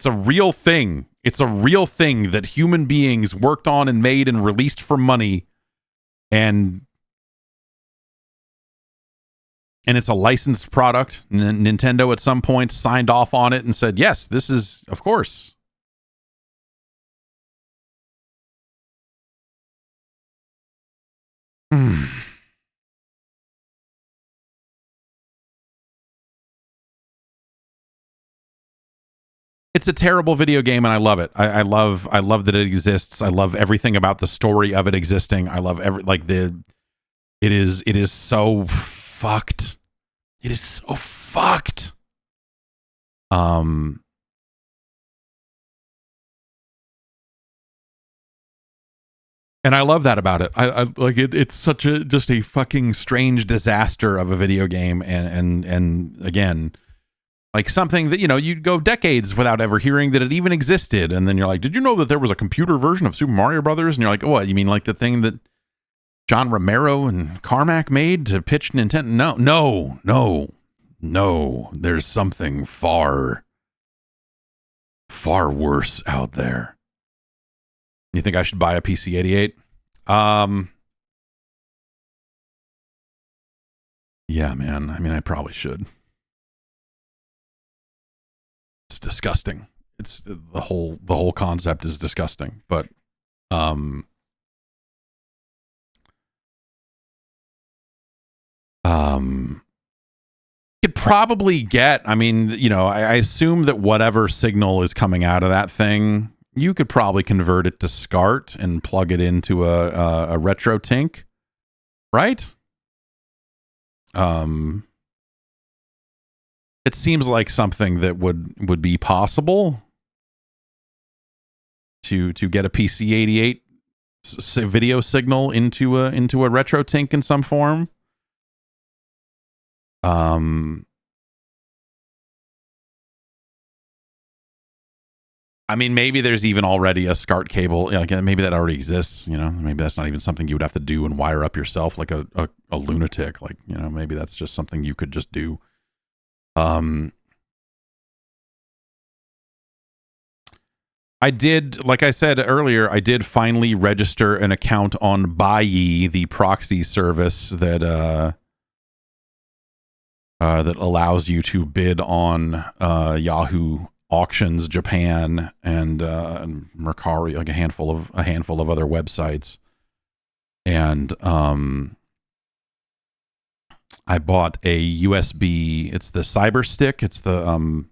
a real thing. It's a real thing that human beings worked on and made and released for money, and it's a licensed product. Nintendo at some point signed off on it and said, yes, this is, of course. It's a terrible video game, and I love it. I love that it exists. I love everything about the story of it existing. I love it is so fucked. It is so fucked. And I love that about it. I like it. It's such just a fucking strange disaster of a video game, and again, like something that, you'd go decades without ever hearing that it even existed. And then you're like, did you know that there was a computer version of Super Mario Brothers? And you're like, what? You mean like the thing that John Romero and Carmack made to pitch Nintendo? No. There's something far, far worse out there. You think I should buy a PC-88? Yeah, man. I mean, I probably should. It's disgusting. It's the whole concept is disgusting, but could probably get, I mean, I assume that whatever signal is coming out of that thing, you could probably convert it to SCART and plug it into a retro tink, right? It seems like something that would be possible to get a PC-88 video signal into a retro tink in some form. I mean, maybe there's even already a SCART cable. Like maybe that already exists. Maybe that's not even something you would have to do and wire up yourself like a lunatic. Like, maybe that's just something you could just do. I did, like I said earlier, I did finally register an account on Buyee, the proxy service that that allows you to bid on Yahoo Auctions Japan and Mercari, like a handful of other websites. And I bought a USB. It's the Cyber Stick. It's the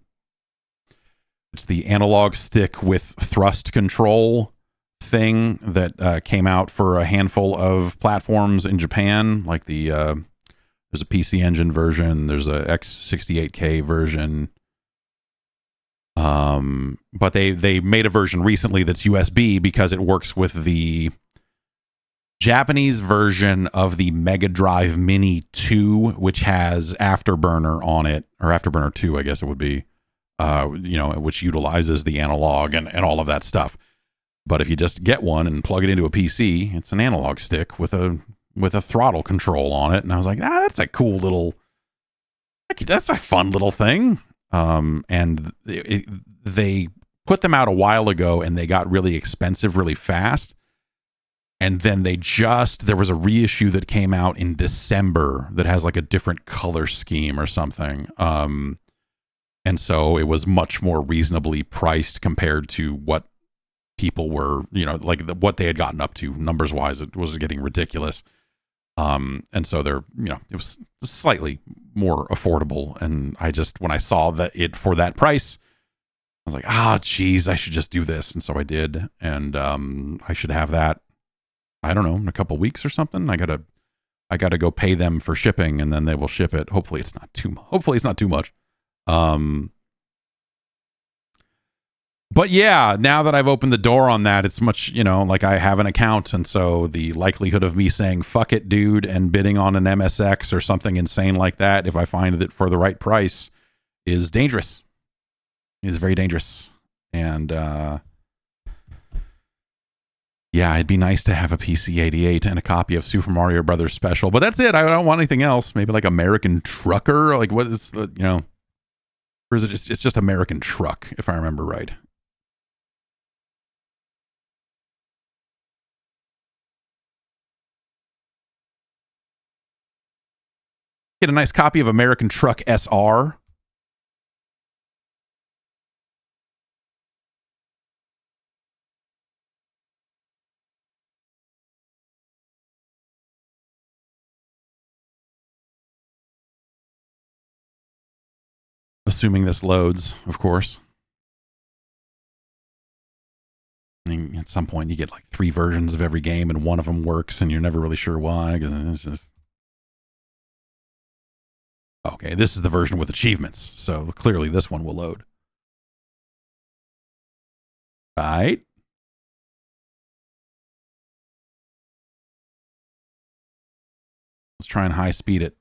analog stick with thrust control thing that came out for a handful of platforms in Japan. Like there's a PC Engine version. There's a X68K version. But they made a version recently that's USB because it works with the Japanese version of the Mega Drive Mini 2, which has Afterburner on it, or Afterburner 2, I guess it would be, which utilizes the analog and all of that stuff. But if you just get one and plug it into a PC, it's an analog stick with a throttle control on it. And I was like, that's a cool little, that's a fun little thing. And they put them out a while ago, and they got really expensive really fast. And then there was a reissue that came out in December that has like a different color scheme or something. And so it was much more reasonably priced compared to what people were, like what they had gotten up to numbers wise. It was getting ridiculous. And so it was slightly more affordable. And when I saw that it for that price, I was like, geez, I should just do this. And so I did. And I should have that, I don't know, in a couple weeks or something. I gotta go pay them for shipping, and then they will ship it. Hopefully it's not too much. But yeah, now that I've opened the door on that, it's much, like I have an account. And so the likelihood of me saying, fuck it, dude, and bidding on an MSX or something insane like that, if I find it for the right price, is dangerous. It is very dangerous. And, yeah, it'd be nice to have a PC-88 and a copy of Super Mario Brothers Special, but that's it. I don't want anything else. Maybe like American Trucker, like what is the, or is it it's just American Truck, if I remember right. Get a nice copy of American Truck SR. Assuming this loads, of course. I mean, at some point you get like 3 versions of every game and one of them works and you're never really sure why. It's just... Okay, this is the version with achievements. So clearly this one will load. Right. Let's try and high speed it.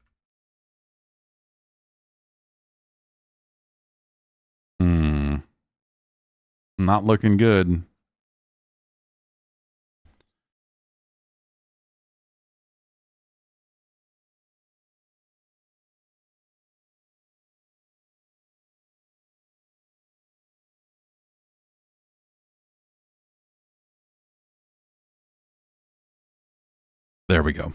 Not looking good. There we go.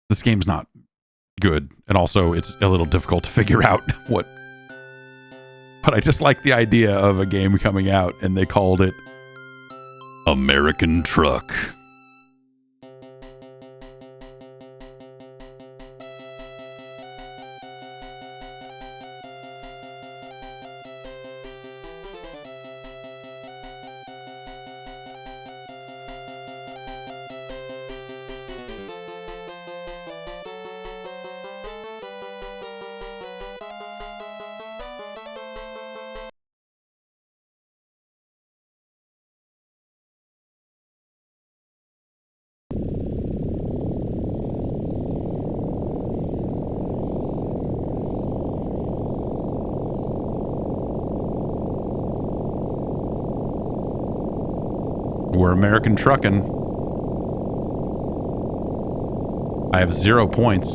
This game's not good, and also it's a little difficult to figure out what. But I just like the idea of a game coming out and they called it American Truck. We're American trucking. I have 0 points.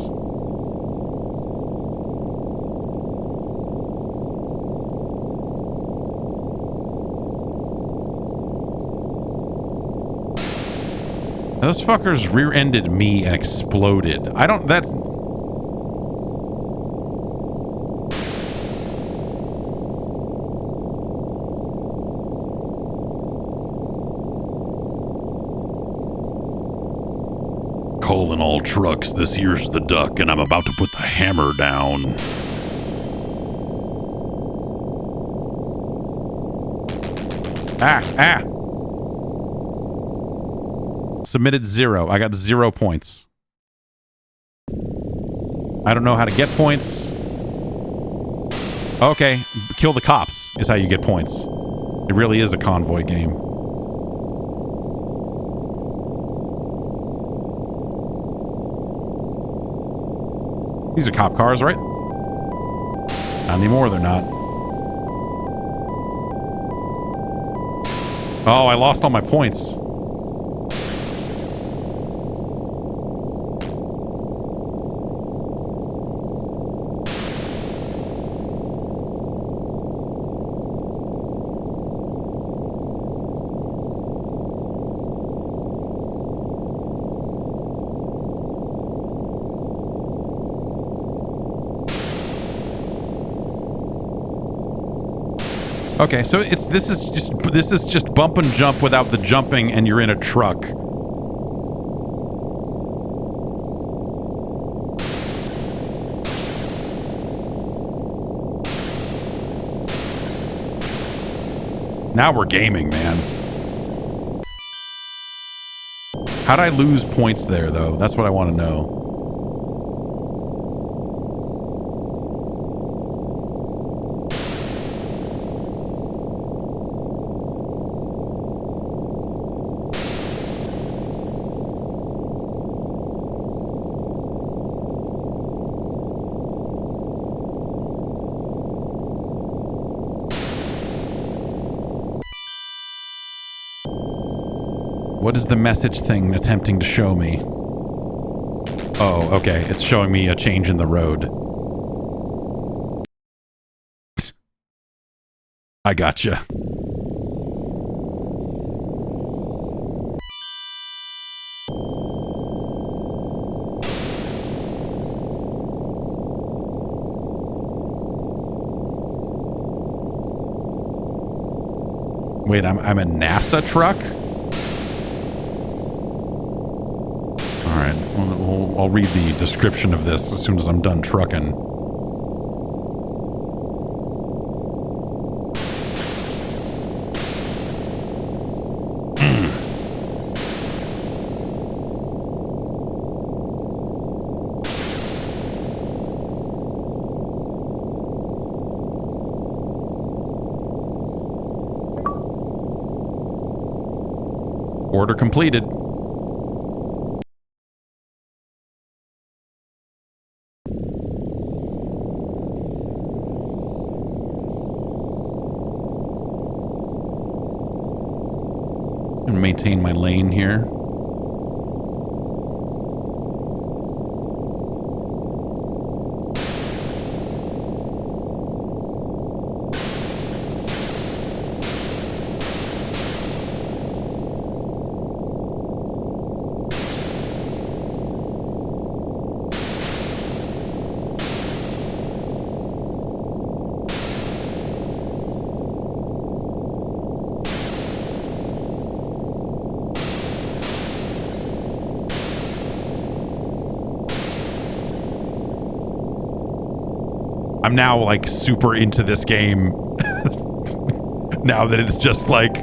Those fuckers rear-ended me and exploded. That's... Calling all trucks, this here's the duck, and I'm about to put the hammer down. Submitted 0. I got 0 points. I don't know how to get points. Okay, kill the cops is how you get points. It really is a convoy game. These are cop cars, right? Not anymore, they're not. Oh, I lost all my points. Okay, so this is just bump and jump without the jumping, and you're in a truck. Now we're gaming, man. How'd I lose points there, though? That's what I want to know. What is the message thing attempting to show me? Oh, okay. It's showing me a change in the road. I gotcha. Wait, I'm a NASA truck? I'll read the description of this as soon as I'm done trucking. Order completed. Maintain my lane here. I'm now like super into this game now that it's just like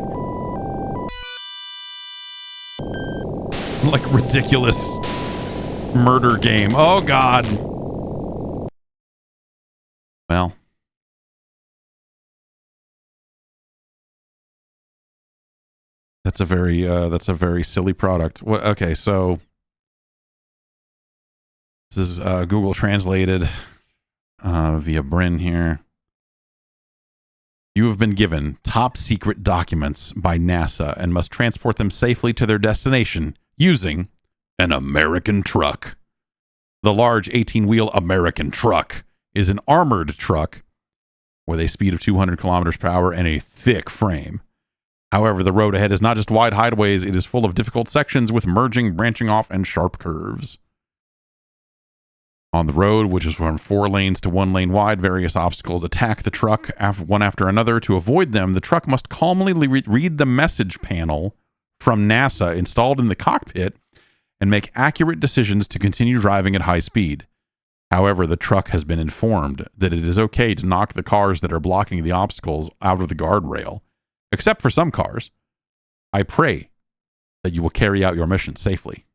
ridiculous murder game. Oh God. Well, that's a very silly product. What? Okay, so this is Google translated via Bryn here. You have been given top secret documents by NASA and must transport them safely to their destination using an American truck. The large 18-wheel American truck is an armored truck with a speed of 200 kilometers per hour and a thick frame. However, the road ahead is not just wide highways, it is full of difficult sections with merging, branching off, and sharp curves. On the road, which is from 4 lanes to 1 lane wide, various obstacles attack the truck one after another. To avoid them, the truck must calmly read the message panel from NASA installed in the cockpit and make accurate decisions to continue driving at high speed. However, the truck has been informed that it is okay to knock the cars that are blocking the obstacles out of the guardrail, except for some cars. I pray that you will carry out your mission safely.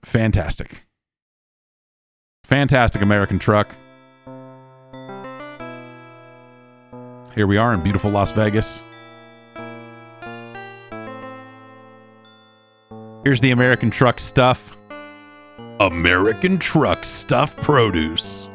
Fantastic. Fantastic American truck. Here we are in beautiful Las Vegas. Here's the American truck stuff. American Truck Stuffed Produce.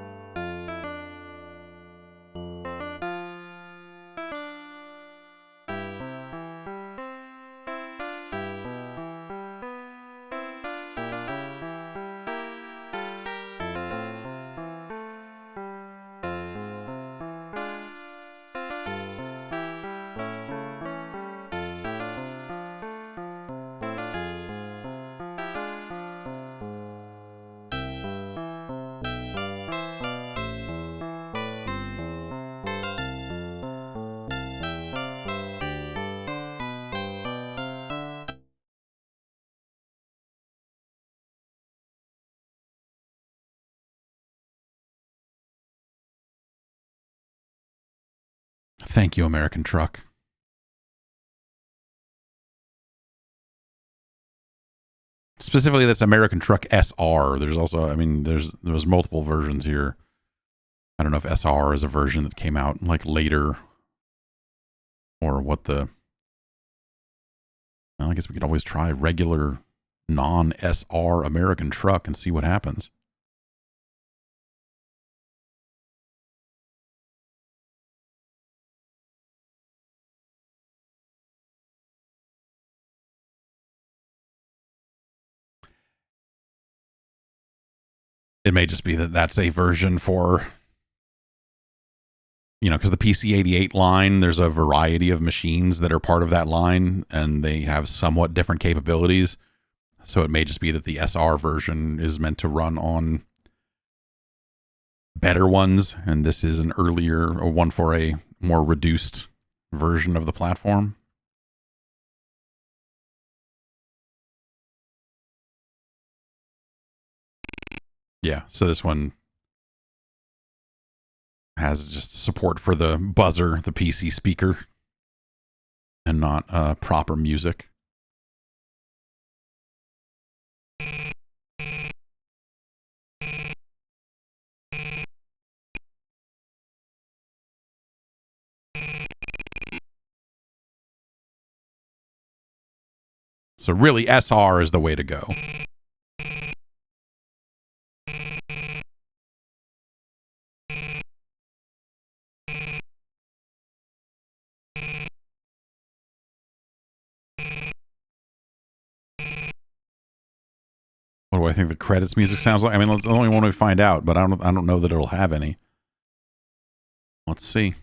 Thank you, American Truck. Specifically, that's American Truck SR. There's also, there's multiple versions here. I don't know if SR is a version that came out like later, or what the. Well, I guess we could always try regular non-SR American Truck and see what happens. It may just be that that's a version for, because the PC88 line, there's a variety of machines that are part of that line, and they have somewhat different capabilities. So it may just be that the SR version is meant to run on better ones, and this is an earlier one for a more reduced version of the platform. Yeah, so this one has just support for the buzzer, the PC speaker, and not proper music. So really, SR is the way to go. What do I think the credits music sounds like? I mean, that's the only one we find out, but I don't know that it'll have any. Let's see.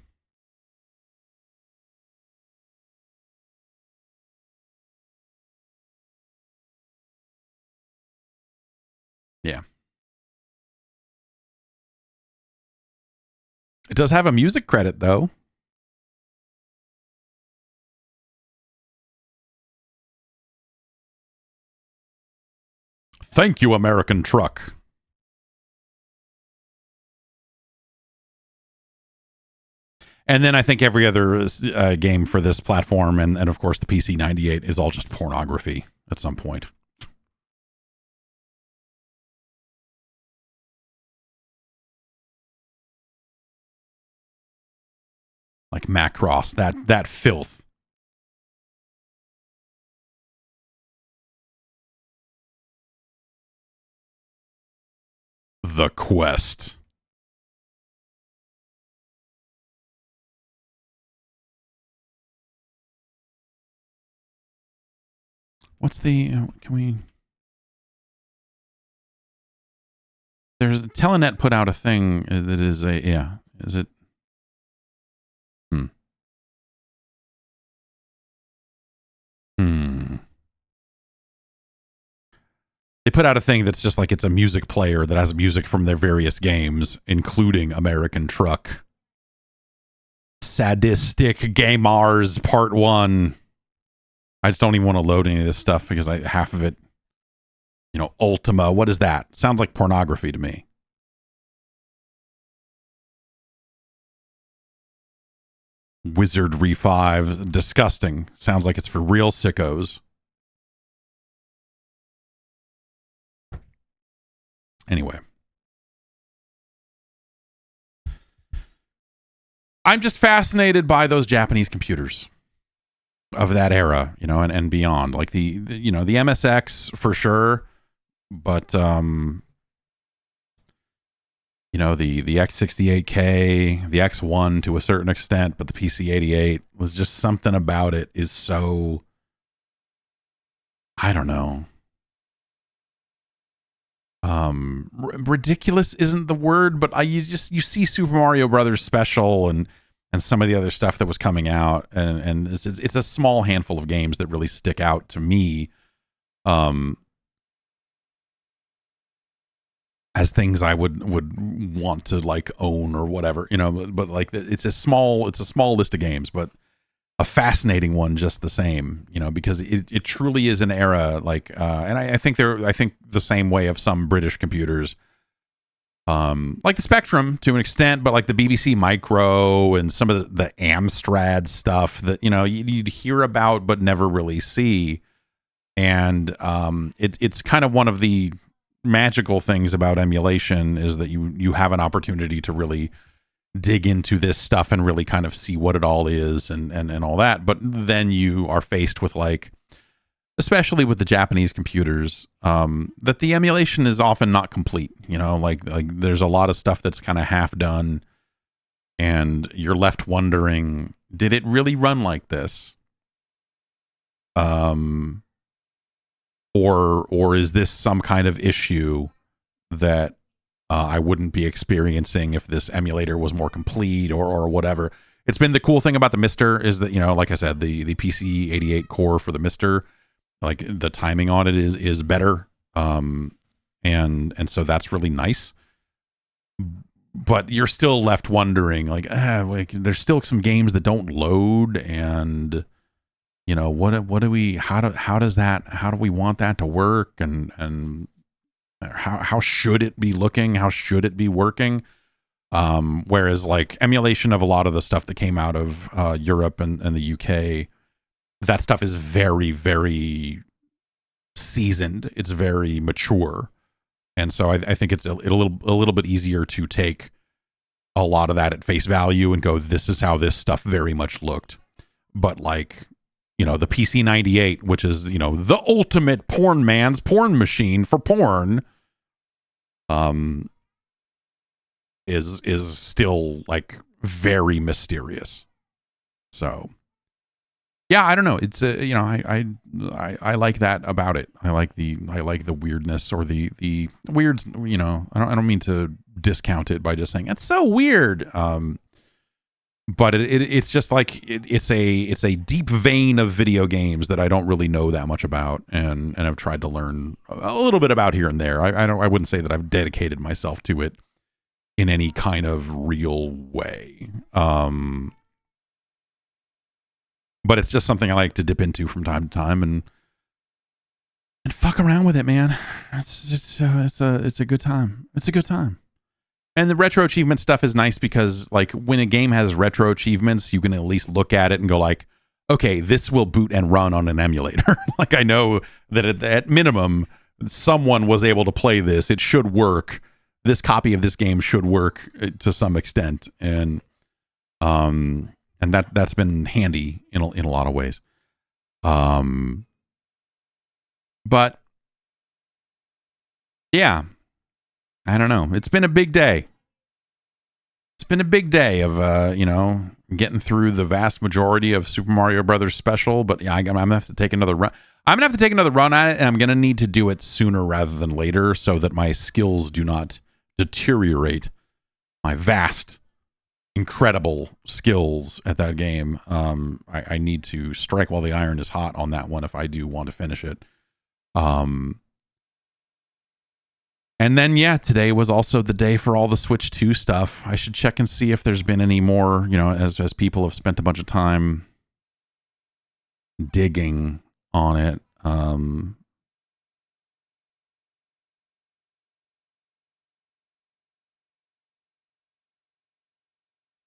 Yeah. It does have a music credit, though. Thank you, American Truck. And then I think every other game for this platform, and of course the PC98, is all just pornography at some point. Like Macross, that filth. The Quest. What's the, can we, there's, Telenet put out a thing that is a, yeah, is it, They put out a thing that's just like it's a music player that has music from their various games, including American Truck. Sadistic Gamers Part 1. I just don't even want to load any of this stuff because half of it, Ultima, what is that? Sounds like pornography to me. Wizardry 5, disgusting. Sounds like it's for real sickos. Anyway. I'm just fascinated by those Japanese computers of that era, and beyond. Like the MSX for sure. But you know, the X68K, the X1 to a certain extent, but the PC88 was just something about it is so, I don't know. Ridiculous isn't the word, but you see Super Mario Brothers Special and some of the other stuff that was coming out, and it's a small handful of games that really stick out to me. As things I would want to like own or whatever, you know, but like it's a small list of games, but a fascinating one just the same, you know, because it truly is an era like and I think the same way of some British computers, like the Spectrum to an extent, but like the BBC Micro and some of the Amstrad stuff that, you know, you'd hear about but never really see. And it's kind of one of the magical things about emulation is that you have an opportunity to really dig into this stuff and really kind of see what it all is and all that. But then you are faced with, like, especially with the Japanese computers, that the emulation is often not complete. You know, like there's a lot of stuff that's kind of half done, and you're left wondering, did it really run like this? Or is this some kind of issue that I wouldn't be experiencing if this emulator was more complete or whatever? It's been the cool thing about the Mister is that, you know, like I said, the PC88 core for the Mister, like the timing on it is better, and so that's really nice. But you're still left wondering, like there's still some games that don't load, and you know, what do we, how do we want that to work, and how should it be looking, how should it be working? Whereas like emulation of a lot of the stuff that came out of Europe and the UK, that stuff is very, very seasoned. It's very mature, and so I think it's a little bit easier to take a lot of that at face value and go, this is how this stuff very much looked. But like, you know, the PC98, which is, you know, the ultimate porn man's porn machine for porn, is still like very mysterious. So yeah, I don't know. It's you know, I like that about it. I like the weirdness or the weirds. You know, I don't mean to discount it by just saying it's so weird. But it's just like it's a deep vein of video games that I don't really know that much about, and I've tried to learn a little bit about here and there. I wouldn't say that I've dedicated myself to it in any kind of real way. But it's just something I like to dip into from time to time and fuck around with it, man. It's a good time. It's a good time. And the retro achievement stuff is nice because, like, when a game has retro achievements, you can at least look at it and go like, okay, this will boot and run on an emulator. Like, I know that at minimum, someone was able to play this. It should work. This copy of this game should work to some extent. And that's been handy in a lot of ways. But yeah, I don't know. It's been a big day. It's been a big day of, you know, getting through the vast majority of Super Mario Brothers Special. But yeah, I'm going to have to take another run. I'm going to have to take another run at it, and I'm going to need to do it sooner rather than later so that my skills do not deteriorate. My vast, incredible skills at that game. I need to strike while the iron is hot on that one if I do want to finish it. And then, yeah, today was also the day for all the Switch 2 stuff. I should check and see if there's been any more, you know, as people have spent a bunch of time digging on it.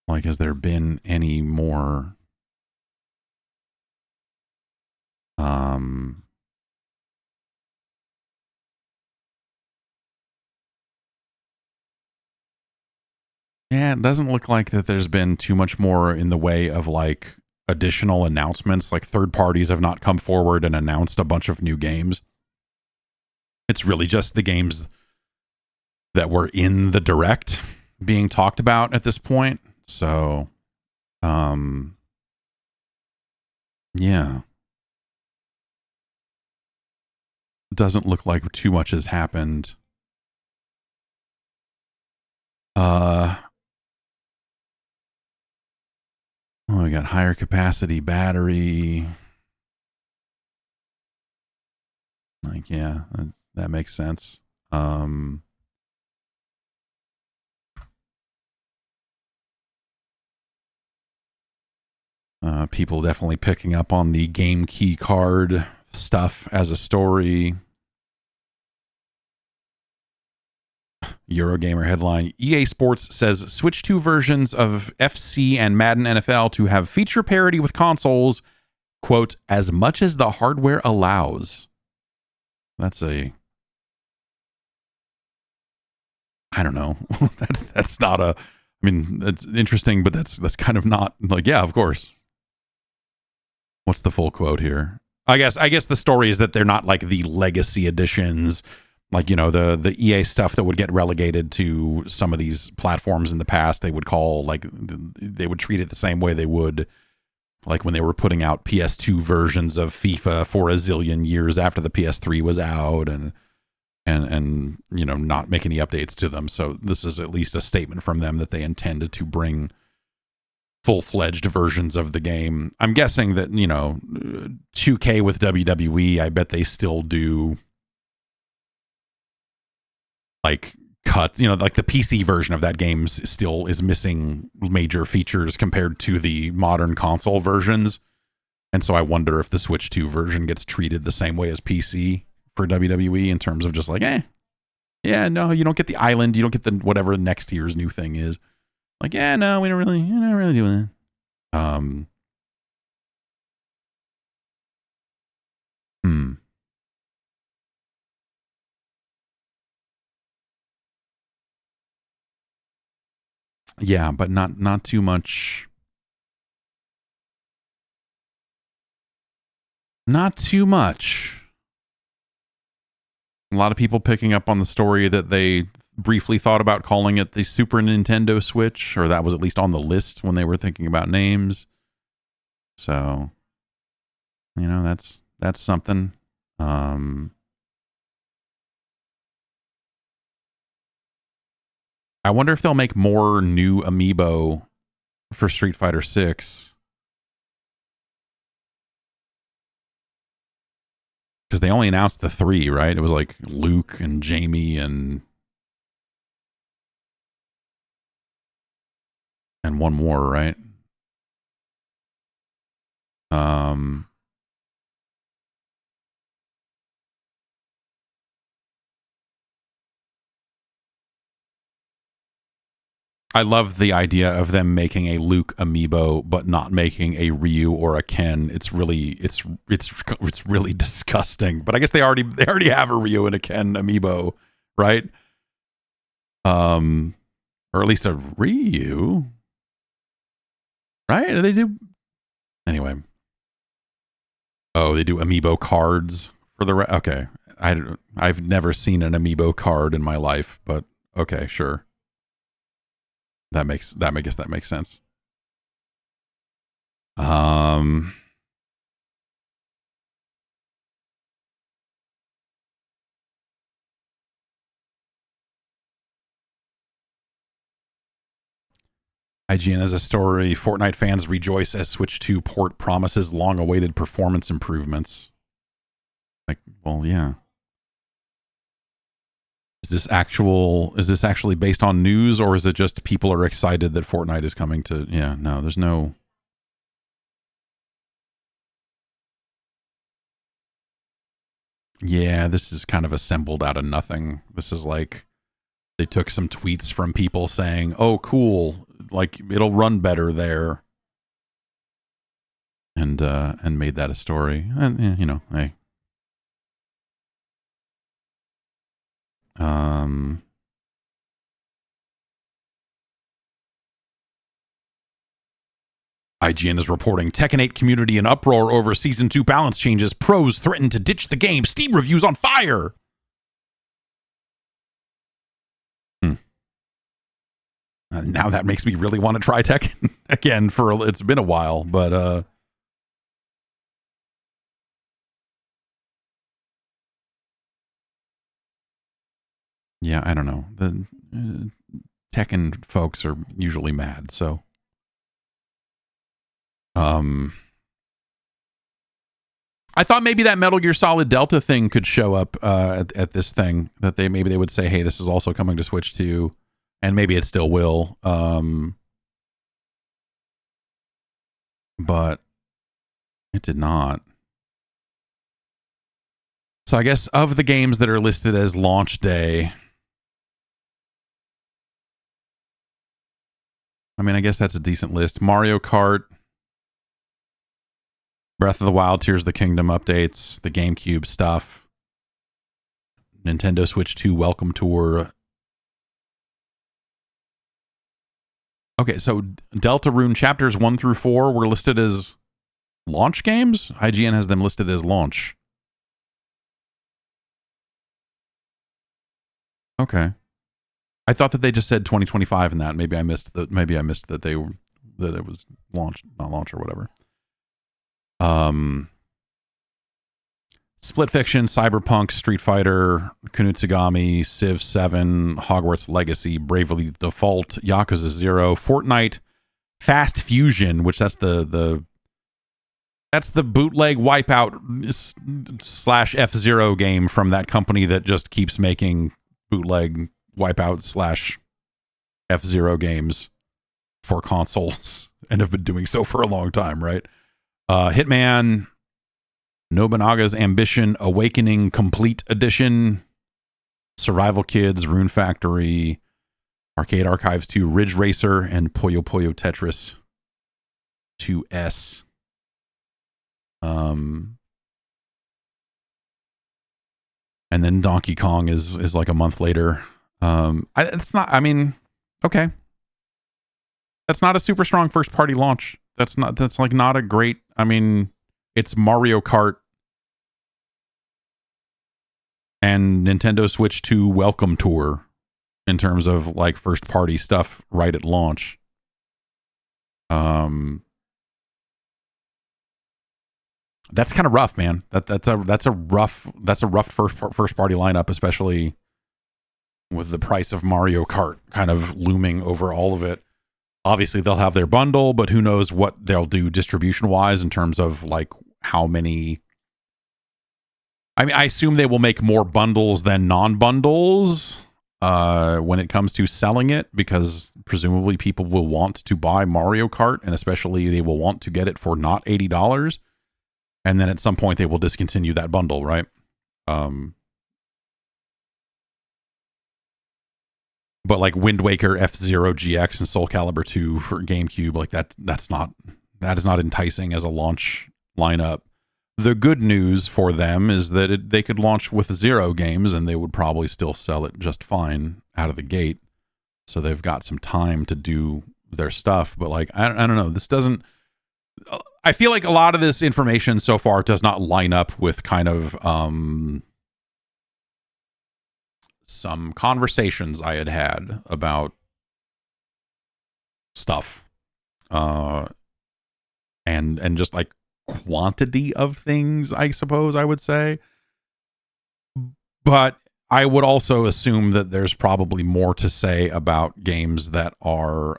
Like, has there been any more? Yeah, it doesn't look like that there's been too much more in the way of like additional announcements. Like third parties have not come forward and announced a bunch of new games. It's really just the games that were in the direct being talked about at this point. So, yeah. Doesn't look like too much has happened. We got higher capacity battery. Like, yeah, that makes sense. People definitely picking up on the game key card stuff as a story. Eurogamer headline: EA Sports says Switch 2 versions of FC and Madden NFL to have feature parity with consoles, quote, as much as the hardware allows. That's I don't know. That's not I mean, it's interesting, but that's kind of not like, yeah, of course. What's the full quote here? I guess the story is that they're not like the legacy editions, like, the EA stuff that would get relegated to some of these platforms in the past. They would call, like, they would treat it the same way they would like when they were putting out PS2 versions of FIFA for a zillion years after the PS3 was out, and not make any updates to them. So this is at least a statement from them that they intended to bring full-fledged versions of the game. I'm guessing that 2K with WWE, I bet they still do like cut, like the PC version of that game still is missing major features compared to the modern console versions. And so I wonder if the Switch 2 version gets treated the same way as PC for WWE in terms of just like, yeah, no, you don't get the island, you don't get the whatever next year's new thing is. Like, yeah, no, you're not really doing that. Yeah, but not too much. Not too much. A lot of people picking up on the story that they briefly thought about calling it the Super Nintendo Switch, or that was at least on the list when they were thinking about names. So, that's something. I wonder if they'll make more new amiibo for Street Fighter 6. Because they only announced the 3, right? It was like Luke and Jamie and one more, right? I love the idea of them making a Luke amiibo, but not making a Ryu or a Ken. It's really disgusting. But I guess they already have a Ryu and a Ken amiibo, right? Or at least a Ryu, right? They do anyway. Oh, they do amiibo cards for the okay. I've never seen an amiibo card in my life, but okay, sure. That makes sense. IGN has a story: Fortnite fans rejoice as Switch 2 port promises long-awaited performance improvements. Like, well, yeah. Is this actually based on news, or is it just people are excited that Fortnite is coming to? Yeah, no, there's no. Yeah, this is kind of assembled out of nothing. This is like they took some tweets from people saying, "Oh, cool, like it'll run better there," and made that a story. And hey. IGN is reporting Tekken 8 community in uproar over Season 2 balance changes. Pros threaten to ditch the game. Steam reviews on fire. now that makes me really want to try Tekken again. It's been a while, but yeah, I don't know. The Tekken folks are usually mad, so I thought maybe that Metal Gear Solid Delta thing could show up at this thing, that they would say, hey, this is also coming to Switch 2, and maybe it still will. But it did not. So I guess of the games that are listed as launch day, I mean, I guess that's a decent list. Mario Kart, Breath of the Wild, Tears of the Kingdom updates, the GameCube stuff, Nintendo Switch 2 Welcome Tour. Okay, so Deltarune chapters 1 through 4 were listed as launch games? IGN has them listed as launch. Okay. I thought that they just said 2025 in that. Maybe I missed that it was launch, not launch or whatever. Split Fiction, Cyberpunk, Street Fighter, Kunutsugami, Civ 7, Hogwarts Legacy, Bravely Default, Yakuza 0, Fortnite, Fast Fusion, which that's the bootleg Wipeout / F-Zero game from that company that just keeps making bootleg Wipeout / F-Zero games for consoles and have been doing so for a long time, right? Hitman, Nobunaga's Ambition, Awakening Complete Edition, Survival Kids, Rune Factory, Arcade Archives 2, Ridge Racer, and Puyo Puyo Tetris 2S. And then Donkey Kong is like a month later. It's not, I mean, okay. That's not a super strong first party launch. That's like not a great, I mean, it's Mario Kart and Nintendo Switch 2 Welcome Tour in terms of like first party stuff right at launch. That's kind of rough, man. That's a rough first party lineup, especially with the price of Mario Kart kind of looming over all of it. Obviously, they'll have their bundle, but who knows what they'll do distribution wise in terms of like how many. I mean, I assume they will make more bundles than non-bundles when it comes to selling it, because presumably people will want to buy Mario Kart, and especially they will want to get it for not $80. And then at some point they will discontinue that bundle, right? But like Wind Waker, F-Zero GX, and Soul Calibur 2 for GameCube, like that is not enticing as a launch lineup. The good news for them is that they could launch with 0 games and they would probably still sell it just fine out of the gate. So they've got some time to do their stuff. But like, I don't know. This doesn't. I feel like a lot of this information so far does not line up with kind of some conversations I had about stuff, and just like quantity of things, I suppose I would say. But I would also assume that there's probably more to say about games that are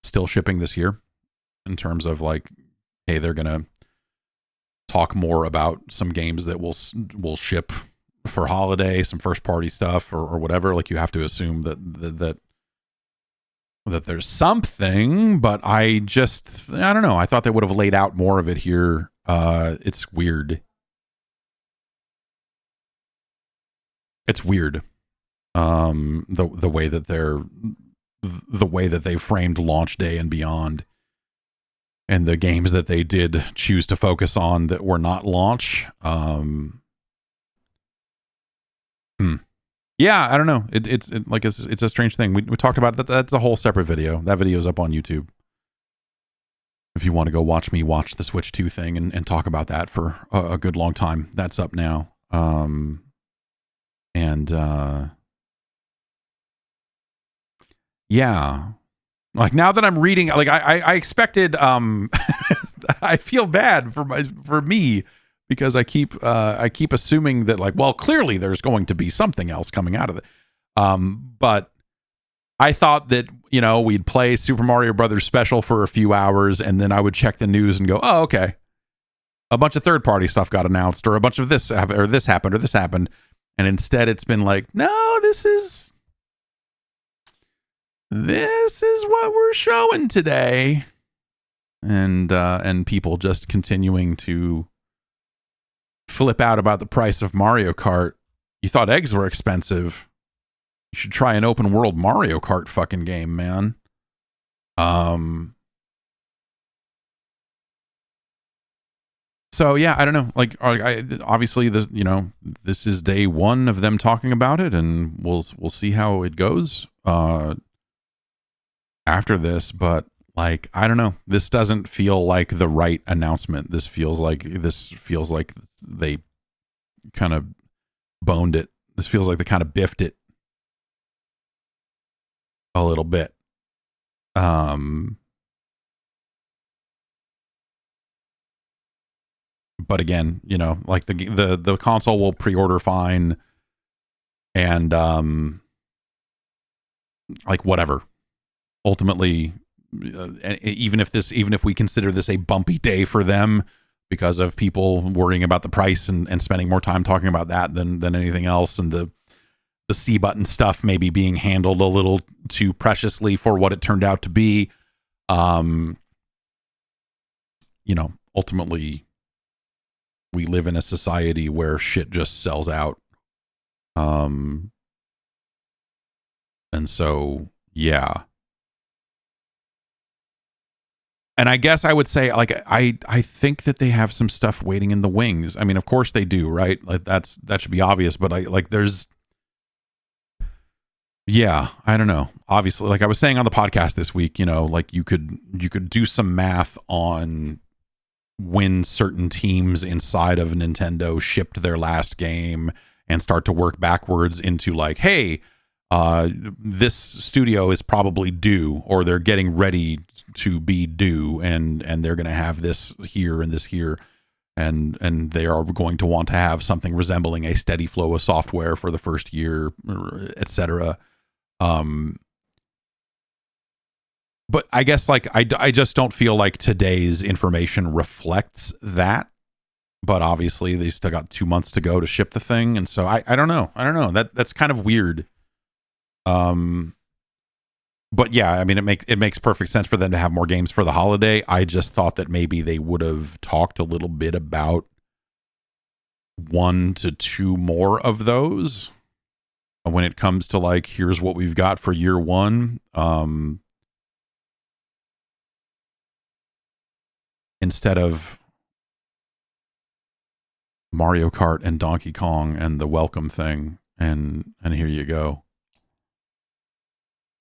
still shipping this year, in terms of like, hey, they're gonna talk more about some games that will ship for holiday, some first party stuff or whatever. Like, you have to assume that there's something, but I don't know. I thought they would have laid out more of it here. It's weird. It's weird. The way that they framed launch day and beyond, and the games that they did choose to focus on that were not launch. Yeah, I don't know. It's a strange thing. We talked about that. That's a whole separate video. That video is up on YouTube. If you want to go watch me watch the Switch 2 thing and talk about that for a good long time, that's up now. Yeah. Like now that I'm reading, like I expected, I feel bad for me because I keep assuming that like, well, clearly there's going to be something else coming out of it. But I thought that, you know, we'd play Super Mario Brothers Special for a few hours and then I would check the news and go, oh, okay. A bunch of third-party stuff got announced, or a bunch of this happened. And instead it's been like, no, this is what we're showing today. And people just continuing to flip out about the price of Mario Kart. You thought eggs were expensive. You should try an open world Mario Kart fucking game, man. So yeah, I don't know. Like, obviously, this is day one of them talking about it, and we'll see how it goes after this. But like, I don't know. This doesn't feel like the right announcement. This feels like they kind of boned it. This feels like they kind of biffed it a little bit. But again, you know, like the console will pre-order fine, and like whatever. Ultimately, even if we consider this a bumpy day for them because of people worrying about the price and spending more time talking about that than anything else, and the C button stuff maybe being handled a little too preciously for what it turned out to be. You know, ultimately, we live in a society where shit just sells out. And so, yeah. And I guess I would say, like, I think that they have some stuff waiting in the wings. I mean, of course they do, right? Like that should be obvious, but yeah, I don't know. Obviously, like I was saying on the podcast this week, you know, like you could do some math on when certain teams inside of Nintendo shipped their last game and start to work backwards into like, hey, this studio is probably due, or they're getting ready to be due, and they're going to have this here and this here, and they are going to want to have something resembling a steady flow of software for the first year, etc. But I guess like I just don't feel like today's information reflects that. But obviously they still got 2 months to go to ship the thing, and so I don't know. That's kind of weird. But yeah, I mean it makes perfect sense for them to have more games for the holiday. I just thought that maybe they would have talked a little bit about 1 to 2 more of those when it comes to like, here's what we've got for year one. Instead of Mario Kart and Donkey Kong and the welcome thing, and here you go.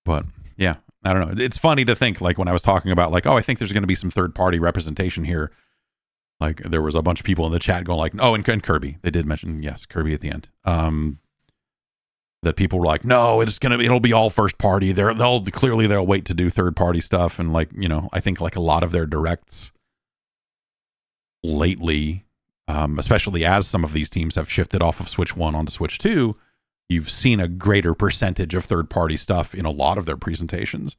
But yeah, I don't know. It's funny to think, like, when I was talking about like, oh, I think there's going to be some third-party representation here. Like, there was a bunch of people in the chat going like, oh, and Kirby. They did mention, yes, Kirby at the end. That people were like, no, it'll be all first party. They'll wait to do third-party stuff. And like, you know, I think like a lot of their directs lately, especially as some of these teams have shifted off of Switch 1 onto Switch 2, you've seen a greater percentage of third-party stuff in a lot of their presentations,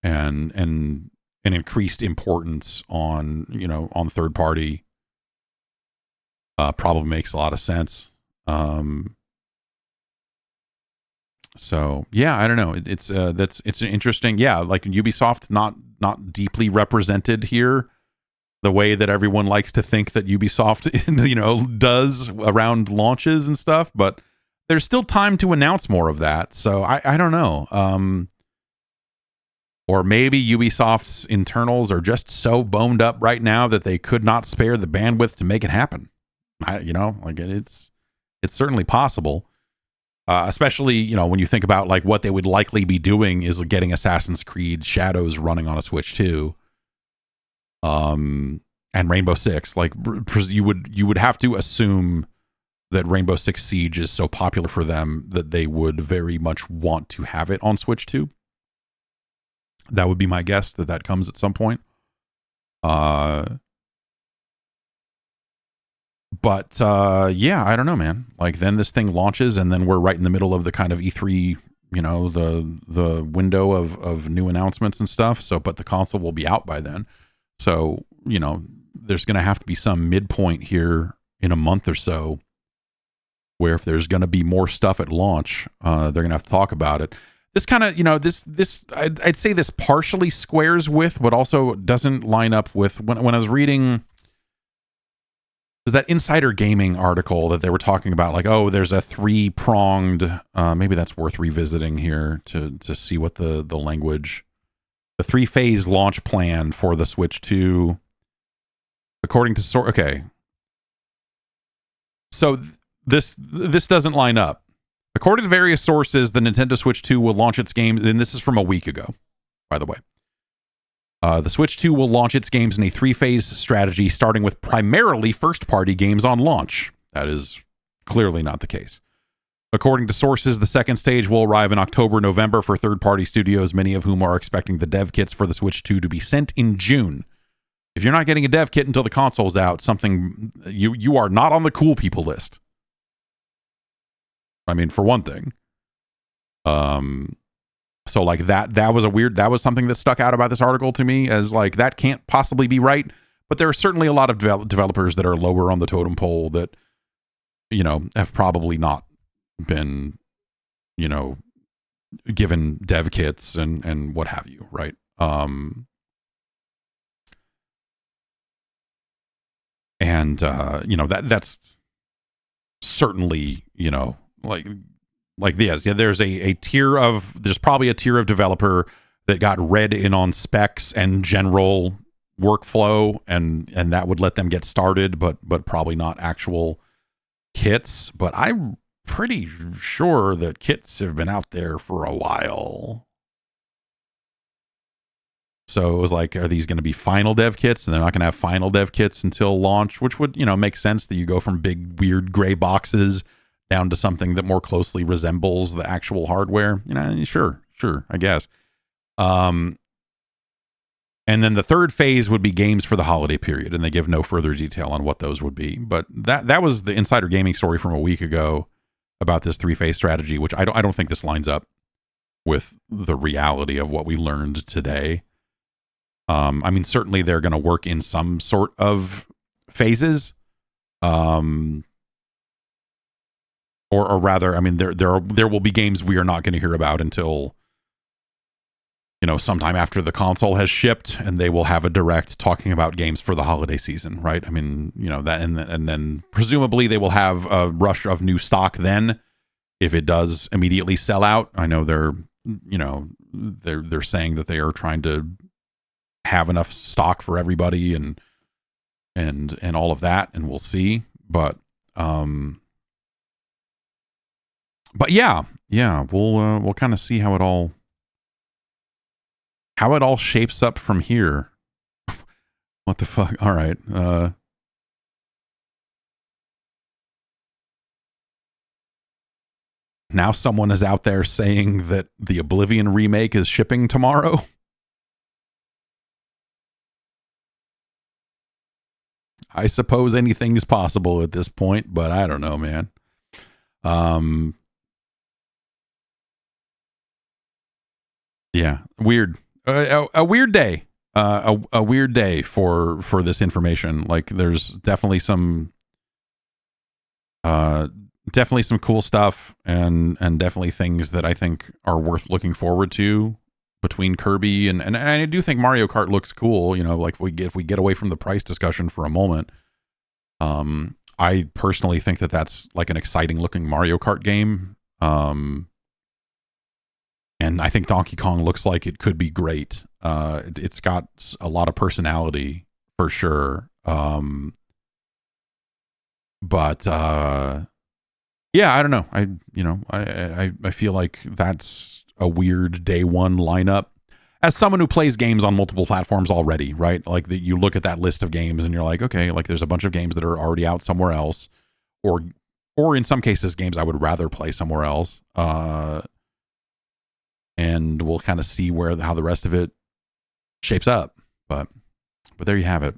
and an increased importance on, you know, on third-party probably makes a lot of sense. So yeah, I don't know. It's an interesting, yeah, like Ubisoft not deeply represented here, the way that everyone likes to think that Ubisoft, you know, does around launches and stuff, but there's still time to announce more of that. So I don't know. Or maybe Ubisoft's internals are just so boned up right now that they could not spare the bandwidth to make it happen. It's certainly possible. Especially, you know, when you think about like what they would likely be doing is getting Assassin's Creed Shadows running on a Switch 2. And Rainbow Six, like you would have to assume that Rainbow Six Siege is so popular for them that they would very much want to have it on Switch 2. That would be my guess that comes at some point. But yeah, I don't know, man. Like then this thing launches, and then we're right in the middle of the kind of E3, the window of new announcements and stuff. So, but the console will be out by then. So, there's going to have to be some midpoint here in a month or so, where if there's going to be more stuff at launch, they're going to have to talk about it. This kind of, I'd say this partially squares with, but also doesn't line up with when I was reading. There's that Insider Gaming article that they were talking about, like, oh, there's a 3-pronged, maybe that's worth revisiting here to see what the language, the 3-phase launch plan for the Switch 2, according to okay. So this doesn't line up. According to various sources, the Nintendo Switch 2 will launch its games, and this is from a week ago, by the way. The Switch 2 will launch its games in a 3-phase strategy, starting with primarily first-party games on launch. That is clearly not the case. According to sources, the second stage will arrive in October, November for third-party studios, many of whom are expecting the dev kits for the Switch 2 to be sent in June. If you're not getting a dev kit until the console's out, you are not on the cool people list. I mean, for one thing. So like that was something that stuck out about this article to me as like, that can't possibly be right. But there are certainly a lot of developers that are lower on the totem pole that, have probably not been, given dev kits and what have you. Right. That's certainly, like this. Yeah, there's there's probably a tier of developer that got read in on specs and general workflow, and that would let them get started, but probably not actual kits. But I'm pretty sure that kits have been out there for a while. So it was like, are these going to be final dev kits? And they're not going to have final dev kits until launch, which would, make sense that you go from big, weird gray boxes down to something that more closely resembles the actual hardware. Sure, I guess. And then the third phase would be games for the holiday period, and they give no further detail on what those would be. But that was the Insider Gaming story from a week ago about this 3-phase strategy, which I don't think this lines up with the reality of what we learned today. I mean, certainly they're going to work in some sort of phases. Or rather, I mean, there will be games we are not going to hear about until, sometime after the console has shipped, and they will have a direct talking about games for the holiday season, right? I mean, that, and then presumably they will have a rush of new stock then, if it does immediately sell out. I know they're saying that they are trying to have enough stock for everybody and all of that, and we'll see. But yeah, we'll kind of see how it all shapes up from here. What the fuck? All right. Now someone is out there saying that the Oblivion remake is shipping tomorrow. I suppose anything is possible at this point, but I don't know, man. Yeah, weird. A weird day. A weird day for this information. Like, there's definitely some cool stuff, and definitely things that I think are worth looking forward to between Kirby and I do think Mario Kart looks cool. Like if we get away from the price discussion for a moment, I personally think that that's like an exciting looking Mario Kart game. And I think Donkey Kong looks like it could be great. It's got a lot of personality for sure. But yeah, I don't know. I feel like that's a weird day one lineup. As someone who plays games on multiple platforms already, right? Like you look at that list of games and you're like, okay, like there's a bunch of games that are already out somewhere else, or in some cases games I would rather play somewhere else. and we'll kind of see how the rest of it shapes up. But there you have it.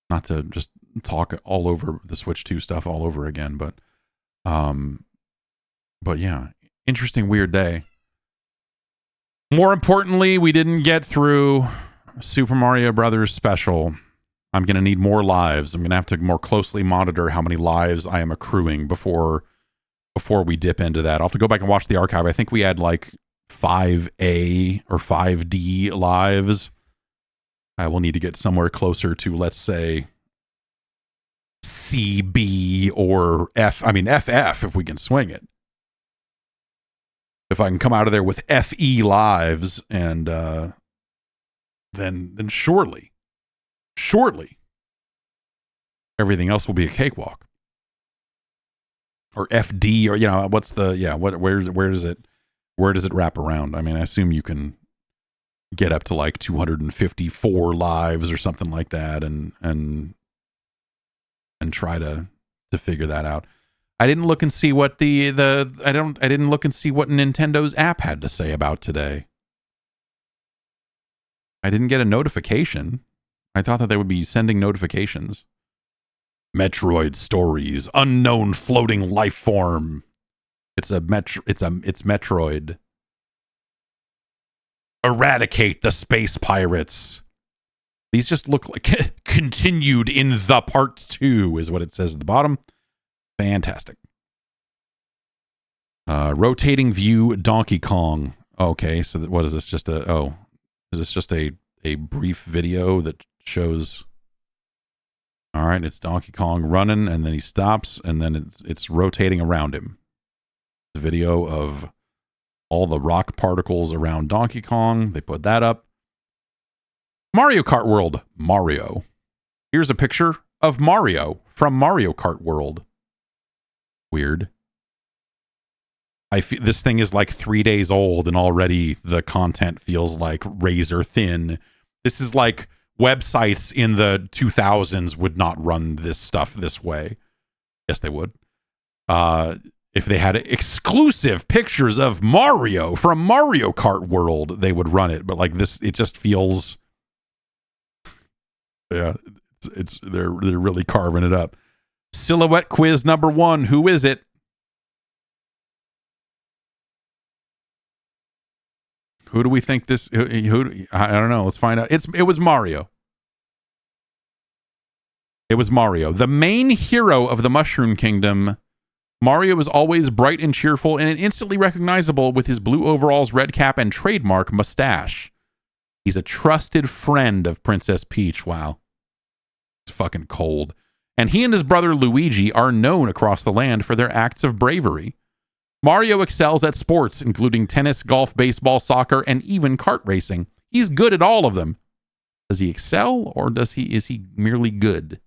Not to just talk all over the Switch 2 stuff all over again, but yeah, interesting, weird day. More importantly, we didn't get through Super Mario Brothers Special. I'm going to need more lives. I'm going to have to more closely monitor how many lives I am accruing before we dip into that. I'll have to go back and watch the archive. I think we had like 5A or 5D lives. I will need to get somewhere closer to, let's say, CB or F. I mean, FF if we can swing it. If I can come out of there with FE lives, and then surely everything else will be a cakewalk. Or FD, or what's the where does it wrap around? I mean, I assume you can get up to like 254 lives or something like that, and try to figure that out. I didn't look and see what I didn't look and see what Nintendo's app had to say about today. I didn't get a notification. I thought that they would be sending notifications. Metroid Stories, unknown floating life form. It's Metroid. Eradicate the space pirates. These just look like continued in the part 2 is what it says at the bottom. Fantastic. Rotating view Donkey Kong. Okay, so what is this? Is this just a brief video that shows? All right, it's Donkey Kong running, and then he stops, and then it's rotating around him. The video of all the rock particles around Donkey Kong. They put that up. Mario Kart World. Mario. Here's a picture of Mario from Mario Kart World. Weird. This thing is like 3 days old, and already the content feels like razor thin. This is like websites in the 2000s would not run this stuff this way. Yes, they would. If they had exclusive pictures of Mario from Mario Kart World, they would run it. But like this, it just feels, yeah, they're really carving it up. Silhouette quiz number 1. Who is it? Who do we think this? Who? I don't know. Let's find out. It was Mario. It was Mario, the main hero of the Mushroom Kingdom. Mario is always bright and cheerful, and instantly recognizable with his blue overalls, red cap, and trademark mustache. He's a trusted friend of Princess Peach. Wow, it's fucking cold. And he and his brother Luigi are known across the land for their acts of bravery. Mario excels at sports, including tennis, golf, baseball, soccer, and even kart racing. He's good at all of them. Does he excel, or is he merely good?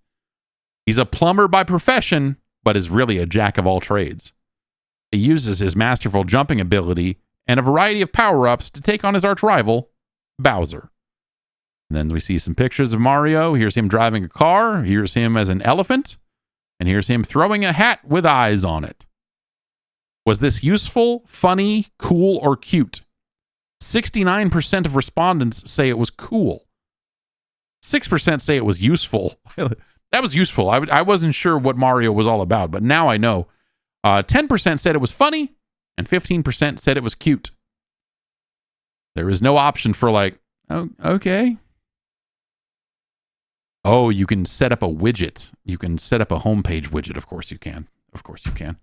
He's a plumber by profession, but is really a jack of all trades. He uses his masterful jumping ability and a variety of power-ups to take on his arch-rival, Bowser. And then we see some pictures of Mario. Here's him driving a car. Here's him as an elephant. And here's him throwing a hat with eyes on it. Was this useful, funny, cool, or cute? 69% of respondents say it was cool. 6% say it was useful. That was useful. I wasn't sure what Mario was all about, but now I know. 10% said it was funny, and 15% said it was cute. There is no option for like, oh, okay. Oh, you can set up a widget. You can set up a homepage widget. Of course you can. Of course you can.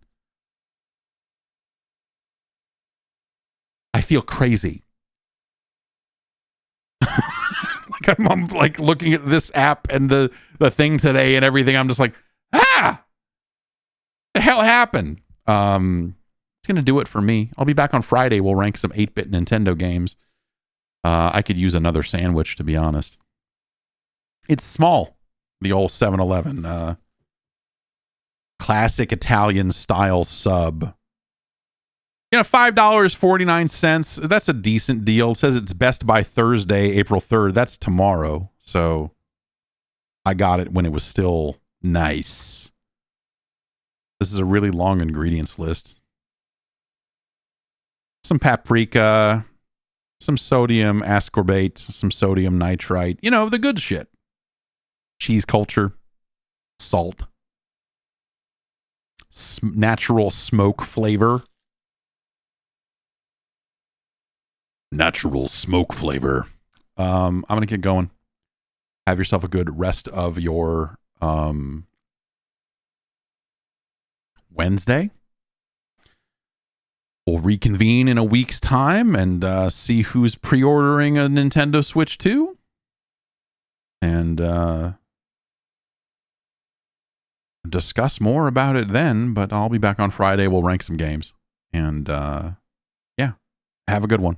I feel crazy. Like I'm like looking at this app and the thing today and everything. I'm just like, the hell happened? It's gonna do it for me. I'll be back on Friday. We'll rank some 8-bit Nintendo games. I could use another sandwich, to be honest. It's small. The old 7-Eleven classic Italian style sub. $5.49. That's a decent deal. It says it's best by Thursday, April 3rd. That's tomorrow. So I got it when it was still nice. This is a really long ingredients list. some paprika, some sodium ascorbate, some sodium nitrite, the good shit. Cheese culture, salt, natural smoke flavor. Natural smoke flavor. I'm going to get going. Have yourself a good rest of your Wednesday. We'll reconvene in a week's time and see who's pre-ordering a Nintendo Switch 2. And discuss more about it then, but I'll be back on Friday. We'll rank some games. And yeah, have a good one.